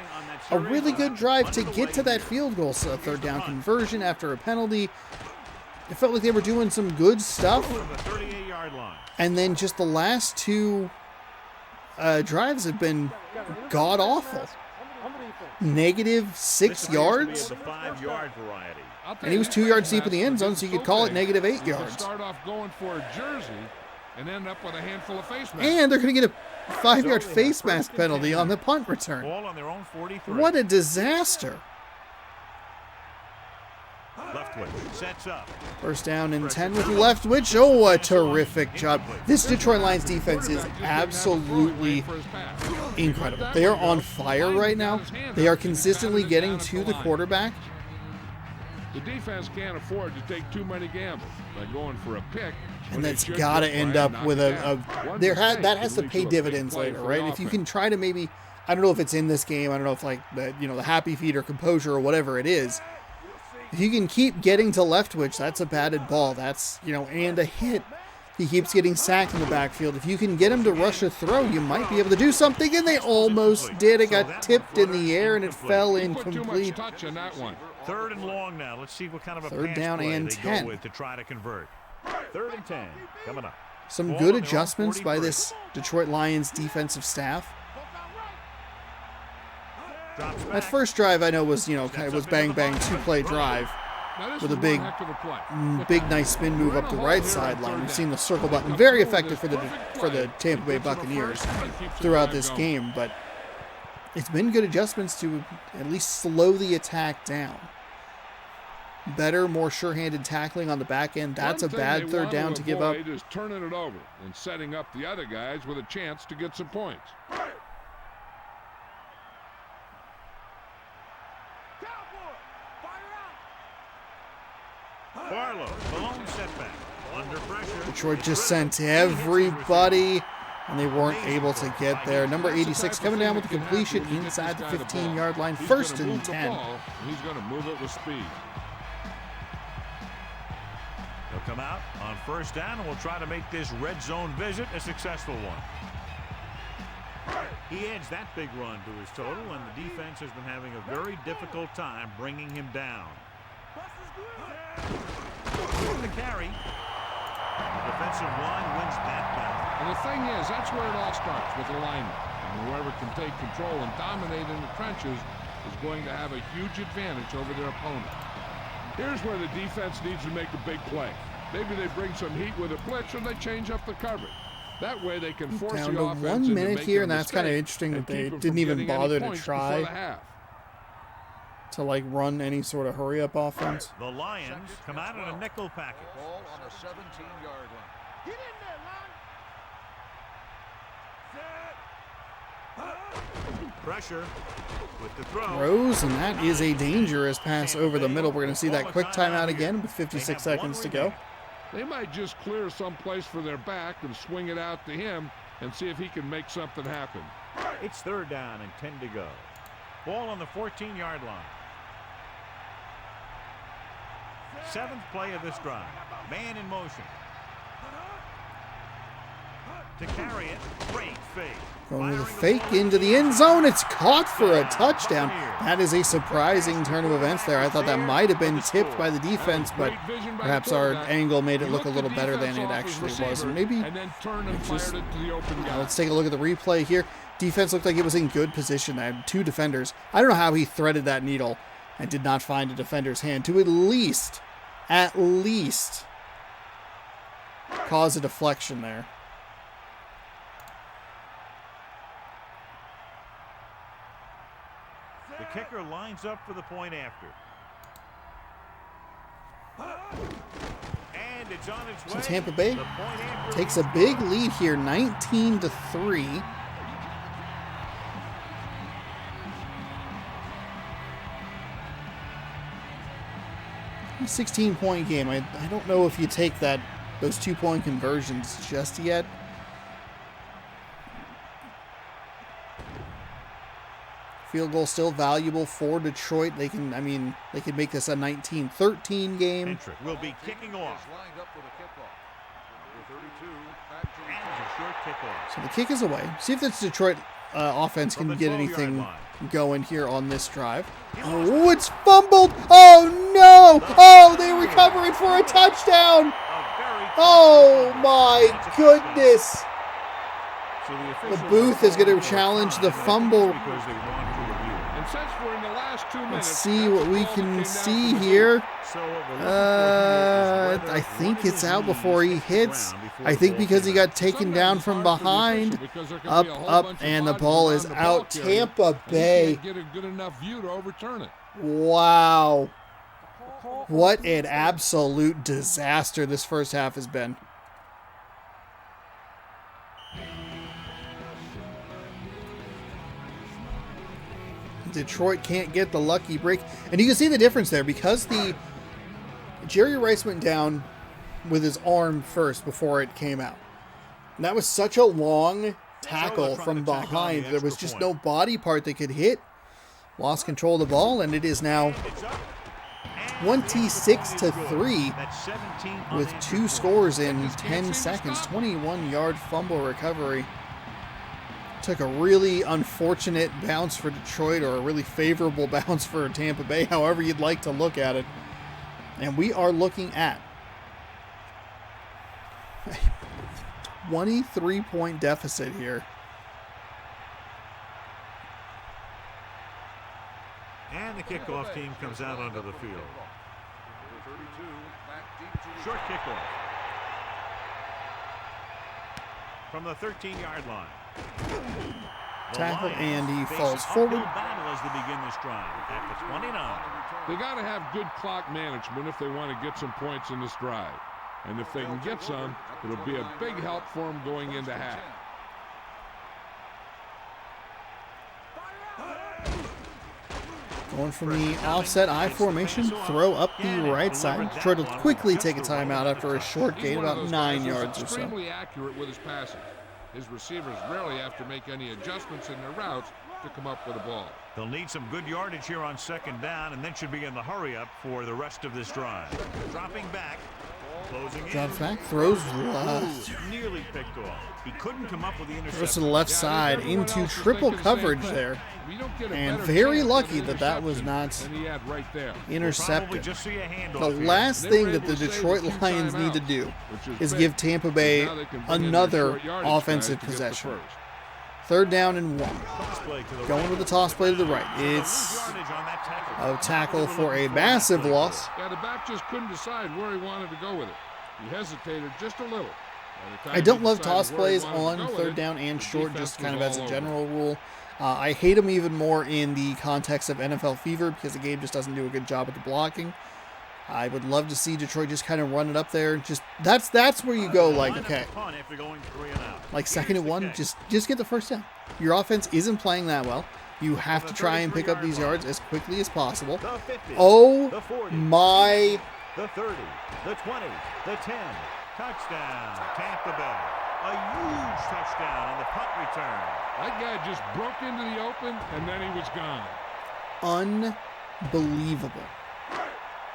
A really good drive to get to that field goal. So a 3rd down conversion after a penalty. It felt like they were doing some good stuff. And then just the last 2 drives have been god-awful. -6 yards. And he was 2 yards deep in the end zone, so you could call it -8 yards. Start off going for a jersey and end up with a handful of face masks. And they're going to get a 5-yard face mask penalty on the punt return. What a disaster. Leftwich sets up. 1st down and 10 with Leftwich. Oh, a terrific job. This Detroit Lions defense is absolutely incredible. They are on fire right now. They are consistently getting to the quarterback. The defense can't afford to take too many gambles by going for a pick. And that's got to end up with that has to pay dividends later, right? If you can try to maybe, I don't know if it's in this game, I don't know if like the happy feet or composure or whatever it is. If you can keep getting to Leftwich, that's a batted ball. That's, and a hit. He keeps getting sacked in the backfield. If you can get him to rush a throw, you might be able to do something, and they almost did. It got tipped in the air, and it fell incomplete. 3rd and long now. Let's see what kind of a 3rd down and 10 with to try to convert. 3rd and 10 coming up. Some good adjustments by this Detroit Lions defensive staff. That first drive I know was, was bang bang 2-play drive with a big nice spin move up the right sideline. We've seen the circle button very effective for the Tampa Bay Buccaneers throughout this game, but it's been good adjustments to at least slow the attack down. Better, more sure-handed tackling on the back end. That's a bad 3rd down to give up. Is turning it over and setting up the other guys with a chance to get some points. Barlow, the lone setback. Under pressure. Detroit just sent everybody and they weren't able to get there. Number 86 coming down with the completion inside the 15-yard line, first and 10. He's going to move it with speed. They'll come out on first down, and we'll try to make this red zone visit a successful one. He adds that big run to his total, and the defense has been having a very difficult time bringing him down. With the carry, the defensive line wins that battle. And the thing is, that's where it all starts, with alignment. And whoever can take control and dominate in the trenches is going to have a huge advantage over their opponent. Here's where the defense needs to make a big play. Maybe they bring some heat with a blitz, or they change up the coverage. That way they can force down the to offense 1 minute here, and that's kind of interesting that they didn't even bother to try to like run any sort of hurry up offense. The Lions come out in a nickel package. Ball on the 17-yard line. Get in there, Lon. Pressure with the throw. Throws, and that is a dangerous pass over the middle. We're going to see that quick timeout again with 56 seconds to go. They might just clear some place for their back and swing it out to him and see if he can make something happen. It's third down and 10 to go. Ball on the 14-yard line. Seventh play of this drive. Man in motion. To carry it, great fake. Going with a fake into the end zone. It's caught for a touchdown. That is a surprising turn of events there. I thought that might have been tipped by the defense, but perhaps our angle made it look a little better than it actually was. And maybe let's take a look at the replay here. Defense looked like it was in good position. They had two defenders. I don't know how he threaded that needle and did not find a defender's hand to at least cause a deflection there. The kicker lines up for the point after. And it's on its way. So Tampa Bay takes a big lead here, 19-3. A 16-point game. I don't know if you take those 2-point conversions just yet. Field goal still valuable for Detroit. They can make this a 19-13 game. Hendrick will be kicking off. Lined up for the kickoff. Number 32, And a short kickoff. So the kick is away. See if this Detroit offense can get anything going here on this drive. Oh, it's fumbled. Oh, no. Oh, they recover it for a touchdown. Oh, my goodness. The booth is going to challenge the fumble. Let's see what we can see here. I think it's out before he hits. I think because he got taken down from behind. Up, and the ball is out. Tampa Bay. Wow. What an absolute disaster this first half has been. Detroit can't get the lucky break. And you can see the difference there because Jerry Rice went down with his arm first before it came out. And that was such a long tackle from behind. There was just no body part that could hit. Lost control of the ball, and it is now 26-3 with 2 scores in 10 seconds. 21-yard fumble recovery. Took a really unfortunate bounce for Detroit, or a really favorable bounce for Tampa Bay, however you'd like to look at it. And we are looking at a 23-point deficit here. And the kickoff team comes out onto the field. Short kickoff. From the 13-yard line. Tackle, and he falls forward. Battle as they begin this drive at the 29. They got to have good clock management if they want to get some points in this drive. And if they can get some, it'll be a big help for them going into half. Going from the offset I formation, throw up the right side. Detroit will quickly take a timeout after a short gain, about 9 yards or so. Extremely accurate with his passes. His receivers rarely have to make any adjustments in their routes to come up with a ball. They'll need some good yardage here on second down, and then should be in the hurry-up for the rest of this drive. Dropping back. Closing in. Drops back, throws left. Nearly picked off. He couldn't come up with the interception. Throws to the left side into triple coverage there. And very lucky that that was not intercepted. The last thing that the Detroit Lions need to do is give Tampa Bay another offensive possession. Third down and 1. Going with the toss play to the right. It's a tackle for a massive loss. Yeah, the back just couldn't decide where he wanted to go with it. He hesitated just a little. I don't love toss plays on third down and short, just kind of as a general rule. I hate them even more in the context of NFL fever because the game just doesn't do a good job at the blocking. I would love to see Detroit just kind of run it up there. Just that's where you go, like, okay, like 2nd and 1, just get the first down. Your offense isn't playing that well. You have to try and pick up these yards as quickly as possible. Oh my! The 30, the 20, the 10, touchdown, Tampa Bay. A huge touchdown on the punt return. That guy just broke into the open, and then he was gone. Unbelievable.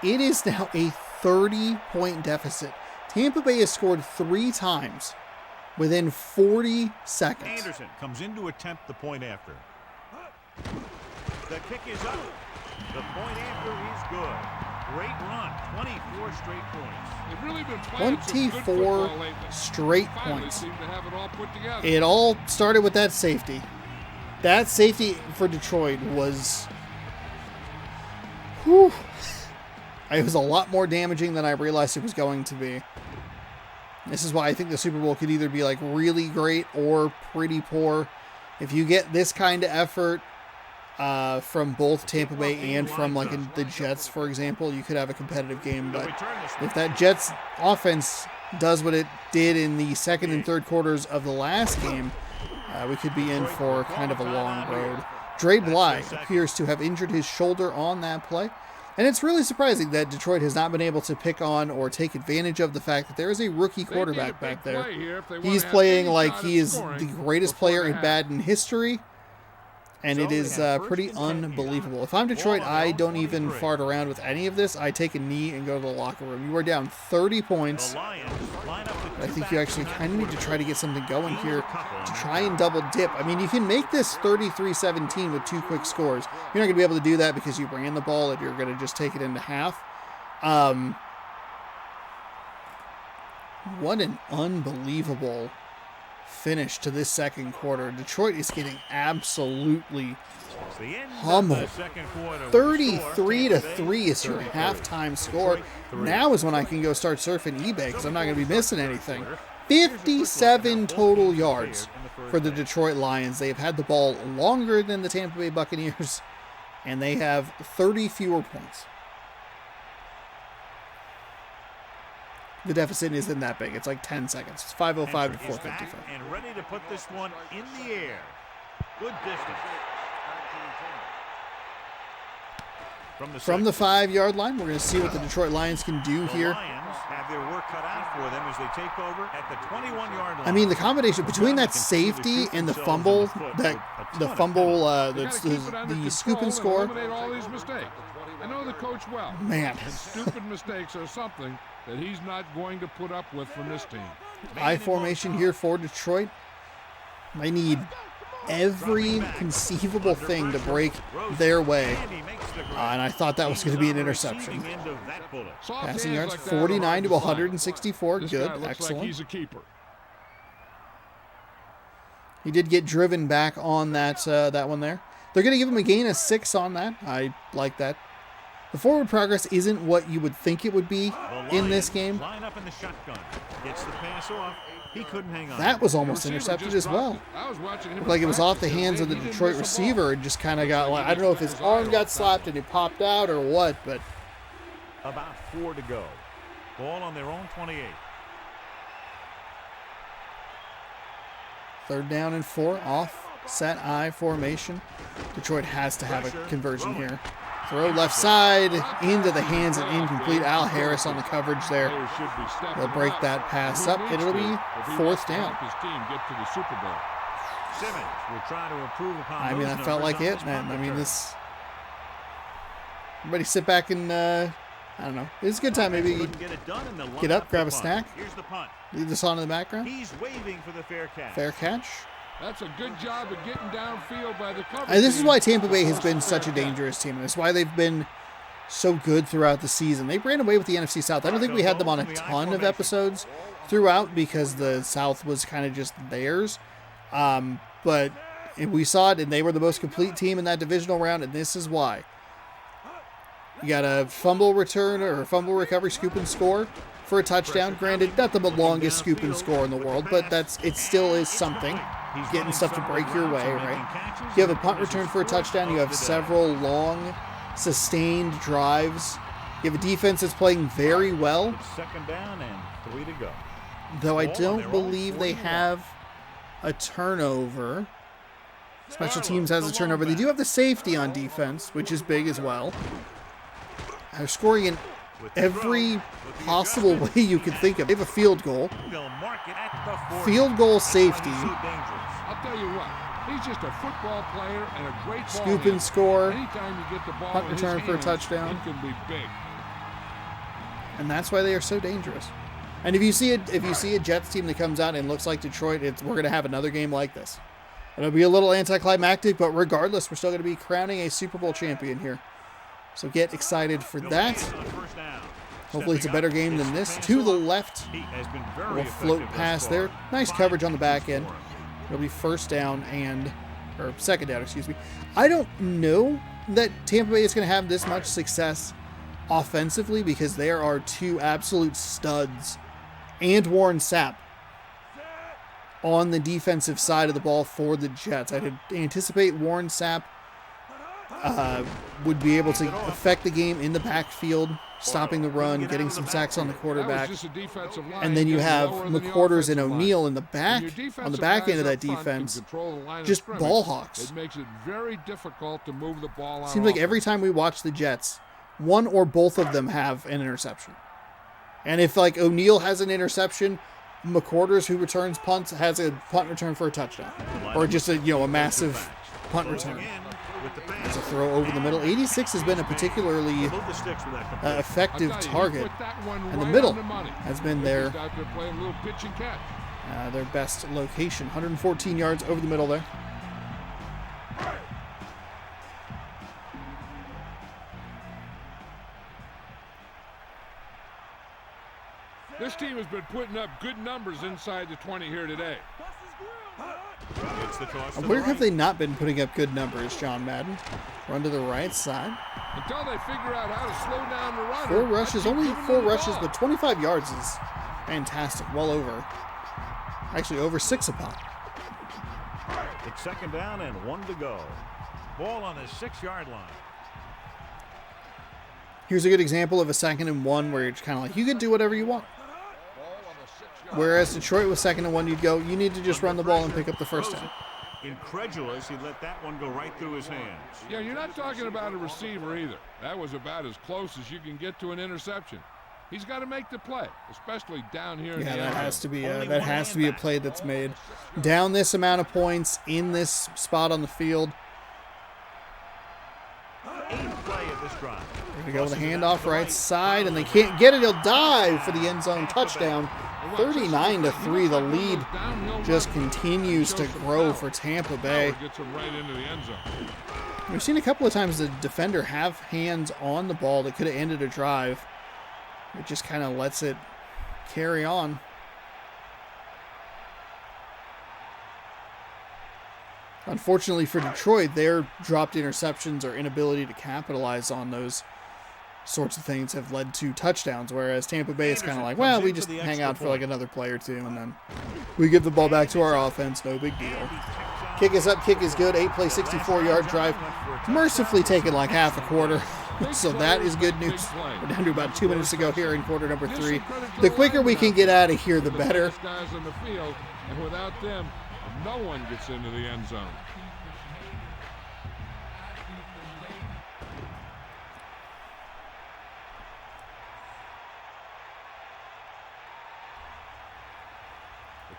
It is now a 30-point deficit. Tampa Bay has scored 3 times within 40 seconds. Anderson comes in to attempt the point after. The kick is up. The point after is good. Great run. 24 straight points. They've really been playing 24 straight points. Seem to have it all put together. It all started with that safety. That safety for Detroit was... whew. It was a lot more damaging than I realized it was going to be. This is why I think the Super Bowl could either be like really great or pretty poor. If you get this kind of effort from both Tampa Bay and from like the Jets, for example, you could have a competitive game. But if that Jets offense does what it did in the second and third quarters of the last game, we could be in for kind of a long road. Dre Bly appears to have injured his shoulder on that play. And it's really surprising that Detroit has not been able to pick on or take advantage of the fact that there is a rookie quarterback back there. He's playing like he is the greatest player in Madden history. And it is pretty unbelievable. If I'm Detroit, I don't even fart around with any of this. I take a knee and go to the locker room. You are down 30 points. I think you actually kind of need to try to get something going here to try and double dip. I mean, you can make this 33-17 with 2 quick scores. You're not going to be able to do that because you bring in the ball and you're going to just take it into half. What an unbelievable finish to this second quarter. Detroit is getting absolutely pummeled. 33-3 is your halftime score. Now is when I can go start surfing eBay because I'm not going to be missing anything. 57 total yards for the Detroit Lions. They have had the ball longer than the Tampa Bay Buccaneers, and they have 30 fewer points. The deficit isn't that big. It's like 10 seconds. It's 5:05 to 4:55. And ready to put this one in the air. Good distance. From the 5-yard line, we're going to see what the Detroit Lions can do here. The Lions have their work cut out for them as they take over at the 21-yard line. I mean, the combination between that safety and the fumble, the scoop and score. All these mistakes. I know the coach well. Man. And stupid mistakes are something that he's not going to put up with from this team. High formation here for Detroit. I need every conceivable thing to break their way. And I thought that was going to be an interception. Passing yards 49 to 164. Good. Excellent. He's a keeper. He did get driven back on that one there. They're going to give him a gain of 6 on that. I like that. The forward progress isn't what you would think it would be in this game. That was almost intercepted as well. Looked like it was off the hands of the Detroit receiver and just kind of got, like, I don't know if his arm got slapped and it popped out or what, but. About 4 to go. Ball on their own 28. Third down and 4, offset I formation. Detroit has to have a conversion here. Throw left side into the hands and incomplete. Al Harris on the coverage there. They'll break that pass up. It'll be fourth down. His team get to the Super Bowl. Simmons will try to improve upon I mean, those that felt numbers like on it, this man. punt I mean, return. this. Everybody sit back and, I don't know. It's a good time. Maybe Couldn't get it done, and they'll get line up, grab a the punt. snack. Here's the punt. Leave this on in the background. He's waving for the fair catch. Fair catch. That's a good job of getting downfield by the cover. And this is team. why Tampa Bay has been such a dangerous team. And it's why they've been so good throughout the season. They ran away with the NFC South. I don't think we had them on a ton of episodes throughout because the South was kind of just theirs. But we saw it, and they were the most complete team in that divisional round, and this is why. You got a fumble return or a fumble recovery, scoop and score for a touchdown. Granted, not the longest scoop and score in the world, but it still is something. Getting stuff to break your way, right? You have a punt return for a touchdown. You have several long, sustained drives. You have a defense that's playing very well. Second down and 3 to go. Though I don't believe they have a turnover. Special teams has a turnover. They do have the safety on defense, which is big as well. They're scoring in every possible way you could think of. They have a field goal. They'll mark it at the 40. Field goal safety. I'll tell you what, he's just a football player and a great ball Scoop handler. and score. Anytime you get the ball Punt in his return for a hands, touchdown. it can be big. And that's why they are so dangerous. And if you see a Jets team that comes out and looks like Detroit, we're going to have another game like this. It'll be a little anticlimactic, but regardless, we're still going to be crowning a Super Bowl champion here. So get excited for that. Hopefully it's a better game than this. To the left, we'll float past there. Nice coverage on the back end. It'll be first down or second down, excuse me. I don't know that Tampa Bay is going to have this much success offensively because there are two absolute studs and Warren Sapp on the defensive side of the ball for the Jets. I'd anticipate Warren Sapp would be able to affect the game in the backfield, stopping the run, getting some sacks on the quarterback. And then you have McQuarters and O'Neal in the back, on the back end of that defense, just ball hawks. It makes it very difficult to move the ball on. Seems like every time we watch the Jets, one or both of them have an interception. And if like O'Neal has an interception, McQuarters, who returns punts, has a punt return for a touchdown, or just a massive punt return. It's a throw over the middle. 86 has been a particularly effective target, and the middle has been their best location. 114 yards over the middle there. This team has been putting up good numbers inside the 20 here today. Where have they not been putting up good numbers, John Madden? Run to the right side. Until they figure out how to slow down the runner. 4 rushes, only 4 rushes, but 25 yards is fantastic. Well over. Actually, over 6 a pop. It's second down and 1 to go. Ball on the 6-yard line. Here's a good example of a 2nd and 1 where you're just kind of like, you can do whatever you want. Whereas Detroit with 2nd and 1, you'd go, you need to just run the ball and pick up the first down. Incredulous, he let that one go right through his hands. Yeah, you're not talking about a receiver either. That was about as close as you can get to an interception. He's got to make the play, especially down here. Yeah, that has to be a play that's made. Down this amount of points in this spot on the field. There we go with a handoff right side, and they can't get it. He'll dive for the end zone touchdown. 39-3. The lead just continues to grow for Tampa Bay. We've seen a couple of times the defender have hands on the ball that could have ended a drive. It just kind of lets it carry on. Unfortunately for Detroit, their dropped interceptions or inability to capitalize on those sorts of things have led to touchdowns, whereas Tampa Bay is kind of like, well, we just hang out for like another play or two, and then we give the ball back to our offense. No big deal. Kick is up, kick is good. 8-play, 64-yard drive. Mercifully taken like half a quarter. So that is good news. We're down to about 2 minutes to go here in quarter number 3. The quicker we can get out of here, the better. And without them, no one gets into the end zone.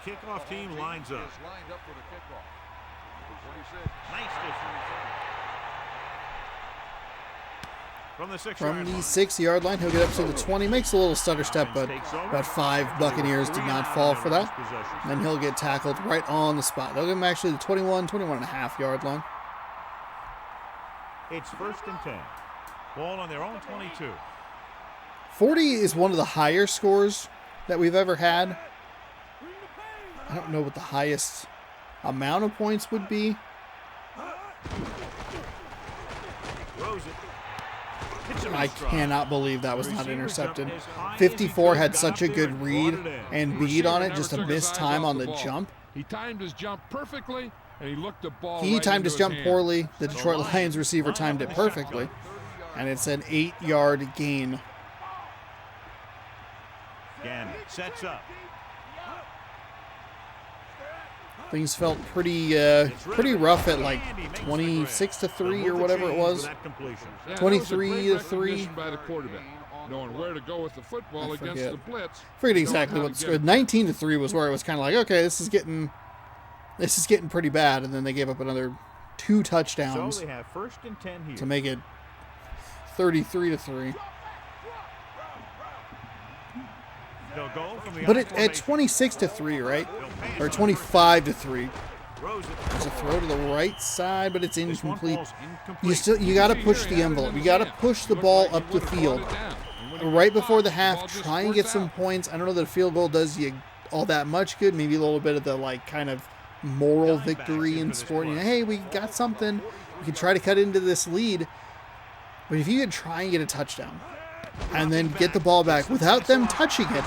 kickoff team lines up. Is lined up for the kickoff. Number 26. Nice defense. From the 6-yard From line. the 6-yard line, he'll get up to the 20. Makes a little stutter step, but about 5 Buccaneers did not fall for that. And then he'll get tackled right on the spot. They'll give him actually the 21.5-yard line. It's 1st and 10. Ball on their own 22. 40 is one of the higher scores that we've ever had. I don't know what the highest amount of points would be. I cannot believe that was not intercepted. 54 had such a good read and bead on it, just a missed time on the jump. He timed his jump perfectly, and he looked the ball. He right timed into his jump hand. poorly. The Detroit Lions receiver timed it perfectly. And it's an 8-yard gain. Gannon sets up. Things felt pretty rough at like 26-3 or whatever it was. Yeah, that 23 was a to great 3. recognition by the quarterback, knowing where to go with the football I against forget. the blitz. Forget knowing exactly how what to the get score. it. 19-3 was where it was kind of like, okay, this is getting pretty bad, and then they gave up another 2 touchdowns So they have 1st and 10 here. to make it 33-3. They'll go from the But I at formation. 26-3, right? Or 25-3. Throws it. There's a throw to the right side, but it's This one incomplete. falls incomplete. You got to push the envelope. You got to push the ball up the field right before the half. Try and get some points. I don't know that a field goal does you all that much good. Maybe a little bit of the like kind of moral victory in sport. You know, hey, we got something. We can try to cut into this lead. But if you could try and get a touchdown and then get the ball back without them touching it,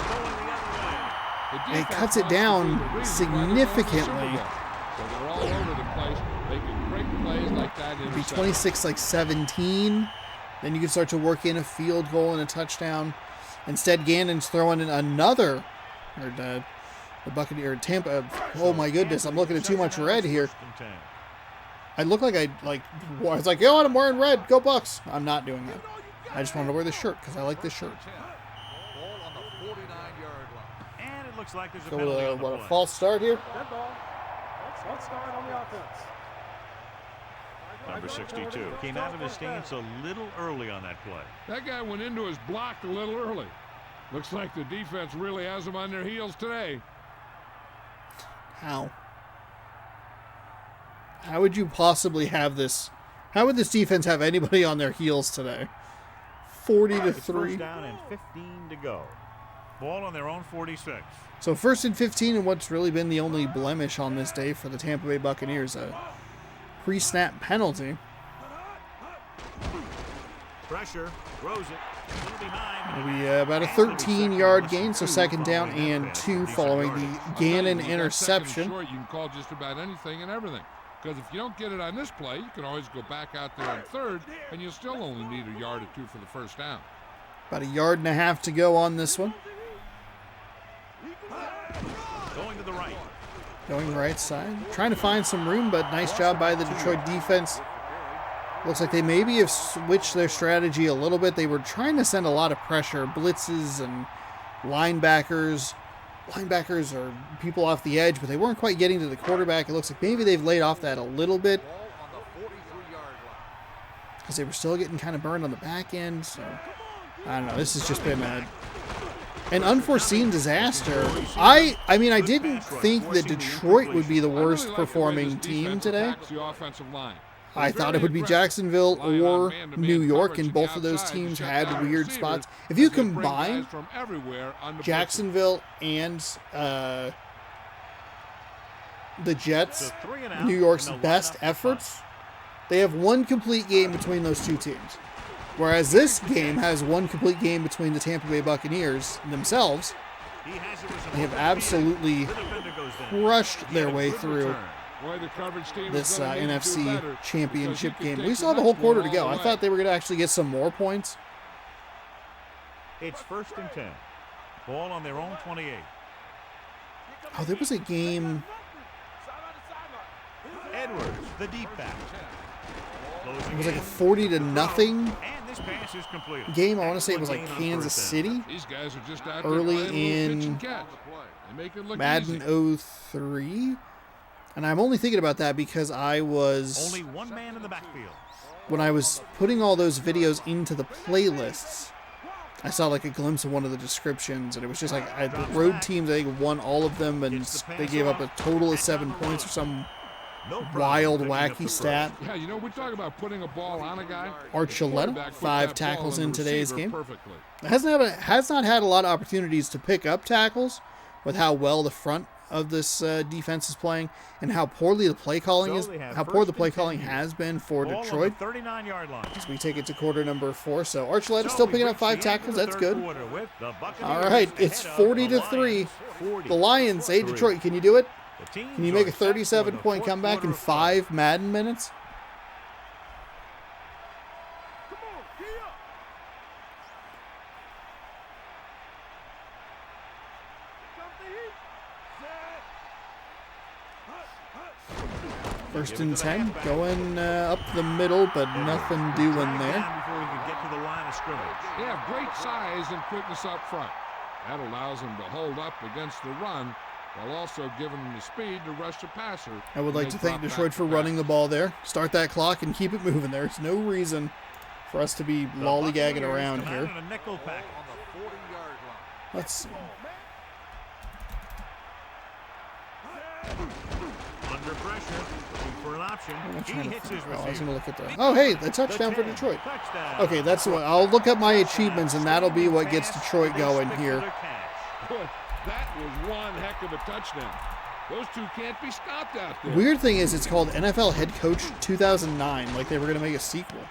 it cuts it down significantly. So they're all over the place. They can break plays like that. It'd be 26-17. Then you can start to work in a field goal and a touchdown. Instead, Gannon's throwing in another, or the Buccaneers, or Tampa. Oh my goodness, I'm looking at too much red here. I look like I was like, yo, I'm wearing red. Go Bucks. I'm not doing that. I just wanted to wear this shirt because I like this shirt. Ball on the 49-yard line. And it looks like there's a Go penalty with on the a play. false start here. Dead ball. Let's start on the offense. Number 62 came out of his stance a little early on that play. That guy went into his block a little early. Looks like the defense really has them on their heels today. How? How would you possibly have this? How would this defense have anybody on their heels today? 40-3. It's 1st down and 15 to go. Ball on their own 46. So 1st and 15, and what's really been the only blemish on this day for the Tampa Bay Buccaneers, a pre-snap penalty. Pressure, throws it. It'll be about a 13-yard gain, so 2nd down and 2 following the Gannon You got interception. 2nd and short, you can call just about anything and everything. Because if you don't get it on this play, you can always go back out there on 3rd, and you still only need a yard or 2 for the 1st down. About a yard and a half to go on this one. Going to the right. Going right side. Trying to find some room, but nice job by the Detroit defense. Looks like they maybe have switched their strategy a little bit. They were trying to send a lot of pressure, blitzes and linebackers. Linebackers are people off the edge, but they weren't quite getting to the quarterback. It looks like maybe they've laid off that a little bit Ball on the 43-yard line. because they were still getting kind of burned on the back end. So I don't know. This has just been an unforeseen disaster. I mean, I didn't think that Detroit would be the worst performing team today. The offensive line. I thought it would be Jacksonville or New York, and both of those teams had weird spots. If you combine Jacksonville and the Jets, New York's best efforts, they have one complete game between those two teams. Whereas this game has one complete game between the Tampa Bay Buccaneers themselves. They have absolutely crushed their way through this NFC Championship game. We still have a whole quarter to go. I thought they were going to actually get some more points. It's 1st and 10. Ball on their own 28. Oh, there was a game. Edwards, the deep back. It was like a 40-0 This pass is completed. game. I want to say it was like Kansas City. These guys are just out Early there playing a little in pitch and catch. They make it look Madden easy. 03. And I'm only thinking about that because I was... Only one man in the backfield. When I was putting all those videos into the playlists, I saw like a glimpse of one of the descriptions, and it was just like the road teams, I think, won all of them, and they gave up a total of 7 points or some wild, wacky stat. Yeah, you know, we talk about putting a ball on a guy. Archuleta, 5 tackles in today's game. Perfectly. Has not had a lot of opportunities to pick up tackles with how well the front of this defense is playing and how poorly the play calling is. How poor the play calling has been for Detroit. 39-yard line. As we take it to quarter number 4. So Archuleta still picking up 5 tackles. That's good. All right, it's 40-3. The Lions. Hey, Detroit, can you do it? Can you make a 37-point comeback in 5 Madden minutes? First and 10, going up the middle, but nothing doing there. Before he can get to the line of scrimmage. They have great size and quickness up front. That allows them to hold up against the run while also giving them the speed to rush the passer. I would like to thank Detroit for running the ball there. Start that clock and keep it moving. There's no reason for us to be lollygagging around here. Let's see. Under pressure, looking for an option. He hits his receiver. I was going to look at that. Oh, hey, the touchdown for Detroit. Okay, that's what I'll look up my achievements, and that'll be what gets Detroit going here. That was one heck of a touchdown. Those two can't be stopped out there. Weird thing is, it's called NFL Head Coach 2009, like they were going to make a sequel.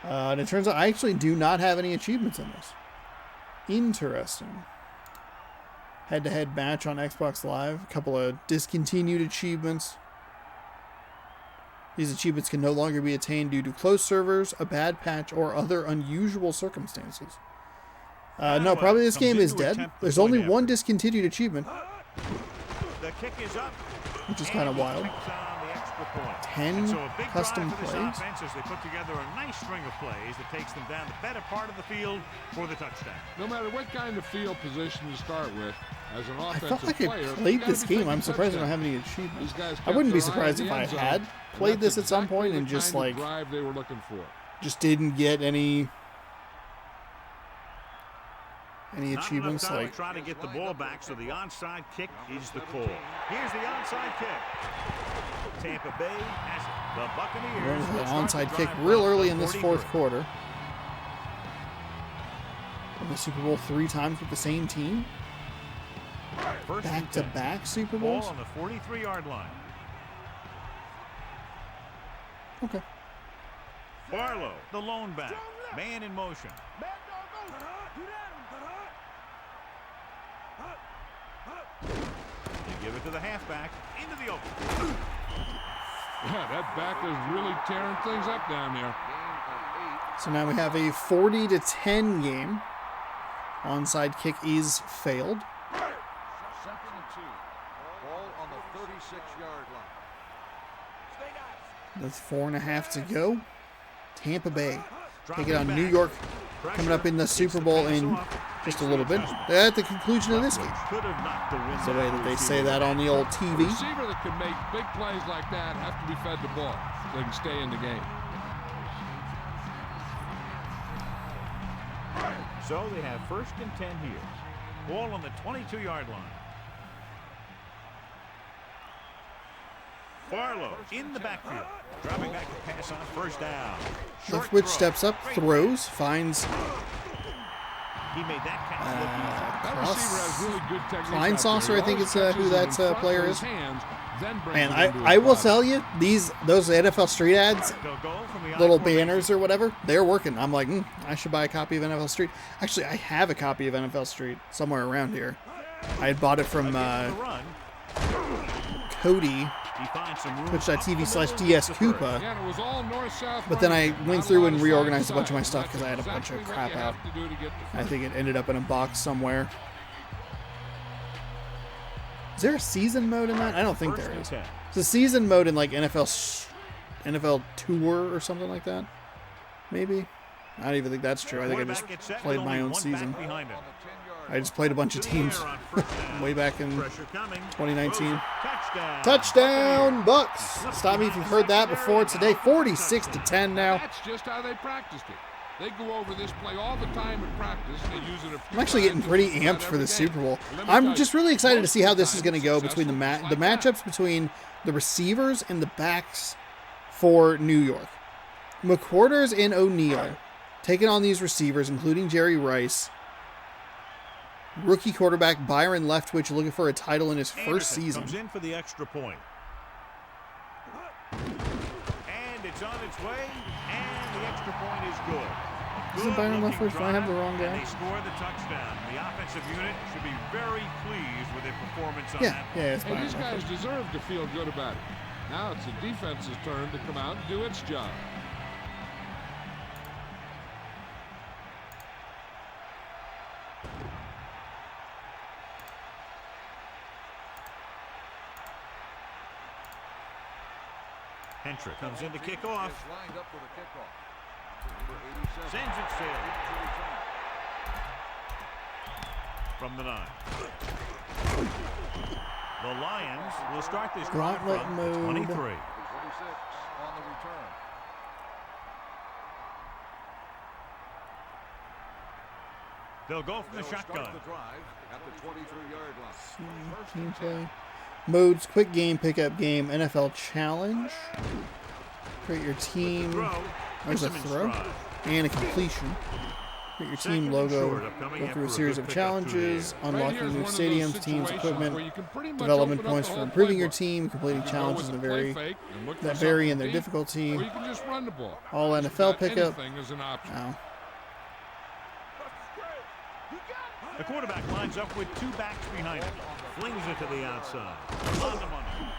And it turns out I actually do not have any achievements in this. Interesting. Head-to-head match on Xbox Live. A couple of discontinued achievements. These achievements can no longer be attained due to closed servers, a bad patch, or other unusual circumstances. No, probably this game is dead. There's only one discontinued achievement, The kick is up, which is kind of wild. 10 custom plays. As they put together a nice string of plays that takes them down the better part of the field for the touchdown. No matter what kind of field position you start with, as an I offensive felt like player, I played this game. I'm surprised I don't have any achievements. These guys I wouldn't be kept their eye surprised in if the I end zone, had and played that's this at some point exactly and the just kind like of drive they were looking for. just didn't get any Not enough achievements. time to Like try to get the ball back, so the onside kick is the call. Here's the onside kick. Tampa Bay has it. The Buccaneers an will start onside the kick drive real from early the in this 40 fourth grid. quarter. Won the Super Bowl 3 times with the same team. First and 10. Back-to-back Super Ball Bowls. on the 43-yard line. Okay. Barlow, the lone back. Man in motion. They give it to the halfback. Into the open. Yeah, that back is really tearing things up down there. So now we have a 40-10 game. Onside kick is failed. Second and 2. Ball on the 36-yard line. With 4.5 to go. Tampa Bay take it on New York, coming up in the Super Bowl in just a little bit. At the conclusion of this game. That's the way that they say that on the old A TV. receiver that can make big plays like that have to be fed the ball so they can stay in the game. So they have first and 10 here. Ball on the 22-yard line. Barlow in the backfield. Dropping back to pass on first down. Short Leftwich throw. steps up, throws, finds He made that catch. That receiver has really good technique. Klein out Saucer, there. I think He it's always who catches that it in front player with his is. hands, then brings Man, it into I his will body. tell you, those NFL Street ads, They'll go from the little I formation. banners or whatever, they're working. I'm like, I should buy a copy of NFL Street. Actually, I have a copy of NFL Street somewhere around here. I had bought it from Against the run, Cody, he finds some room twitch.tv/DSCoopa. Yeah, and it was all north-south But then I running. went Not through lot and of reorganized a side bunch of to my side. stuff because I had a That's bunch of exactly what crap you out. have to do to get the I think it ended up in a box somewhere. Is there a season mode in that? I don't think First there and is. 10. It's a season mode in like NFL Tour or something like that. maybe. I don't even think that's true. I think I just played my own season. I just played a bunch of teams way back in 2019. Touchdown, Bucks! Stop me if you've heard that before today. 46-10 now. That's just how they practiced it. They go over this play all the time in practice. They use it. I'm actually getting pretty amped for the Super Bowl. I'm just really excited to see how this is going to go between the matchups between the receivers and the backs for New York. McQuarters and O'Neal taking on these receivers, including Jerry Rice. Rookie quarterback Byron Leftwich looking for a title in his first season. Comes in for the extra point. And it's on its way, and the extra point is good. Isn't Byron Leftwich? I have the wrong guy. They score the touchdown. The offensive unit should be very pleased with their performance on that. Yeah, it's Byron These guys Leftwich. deserve to feel good about it. Now it's the defense's turn to come out and do its job. Hentrick comes in to kick off. Lined up for the kickoff. Sends it sailing. From the 9. The Lions will start this drive Gauntlet from mode. 23. 26 on the return. They'll go from the shotgun. Start the drive at the 23-yard line. Team play. Modes, quick game, pickup game, NFL challenge. Create your team. There's a throw and a completion. Create your team logo. Go through a series of challenges, unlocking new stadiums, teams, equipment, development points for improving your team, completing challenges that vary in their difficulty. Or you can just run the ball. All NFL pickup. Anything is an option. Oh. The quarterback lines up with 2 backs behind him. Flings it to the outside. On the money.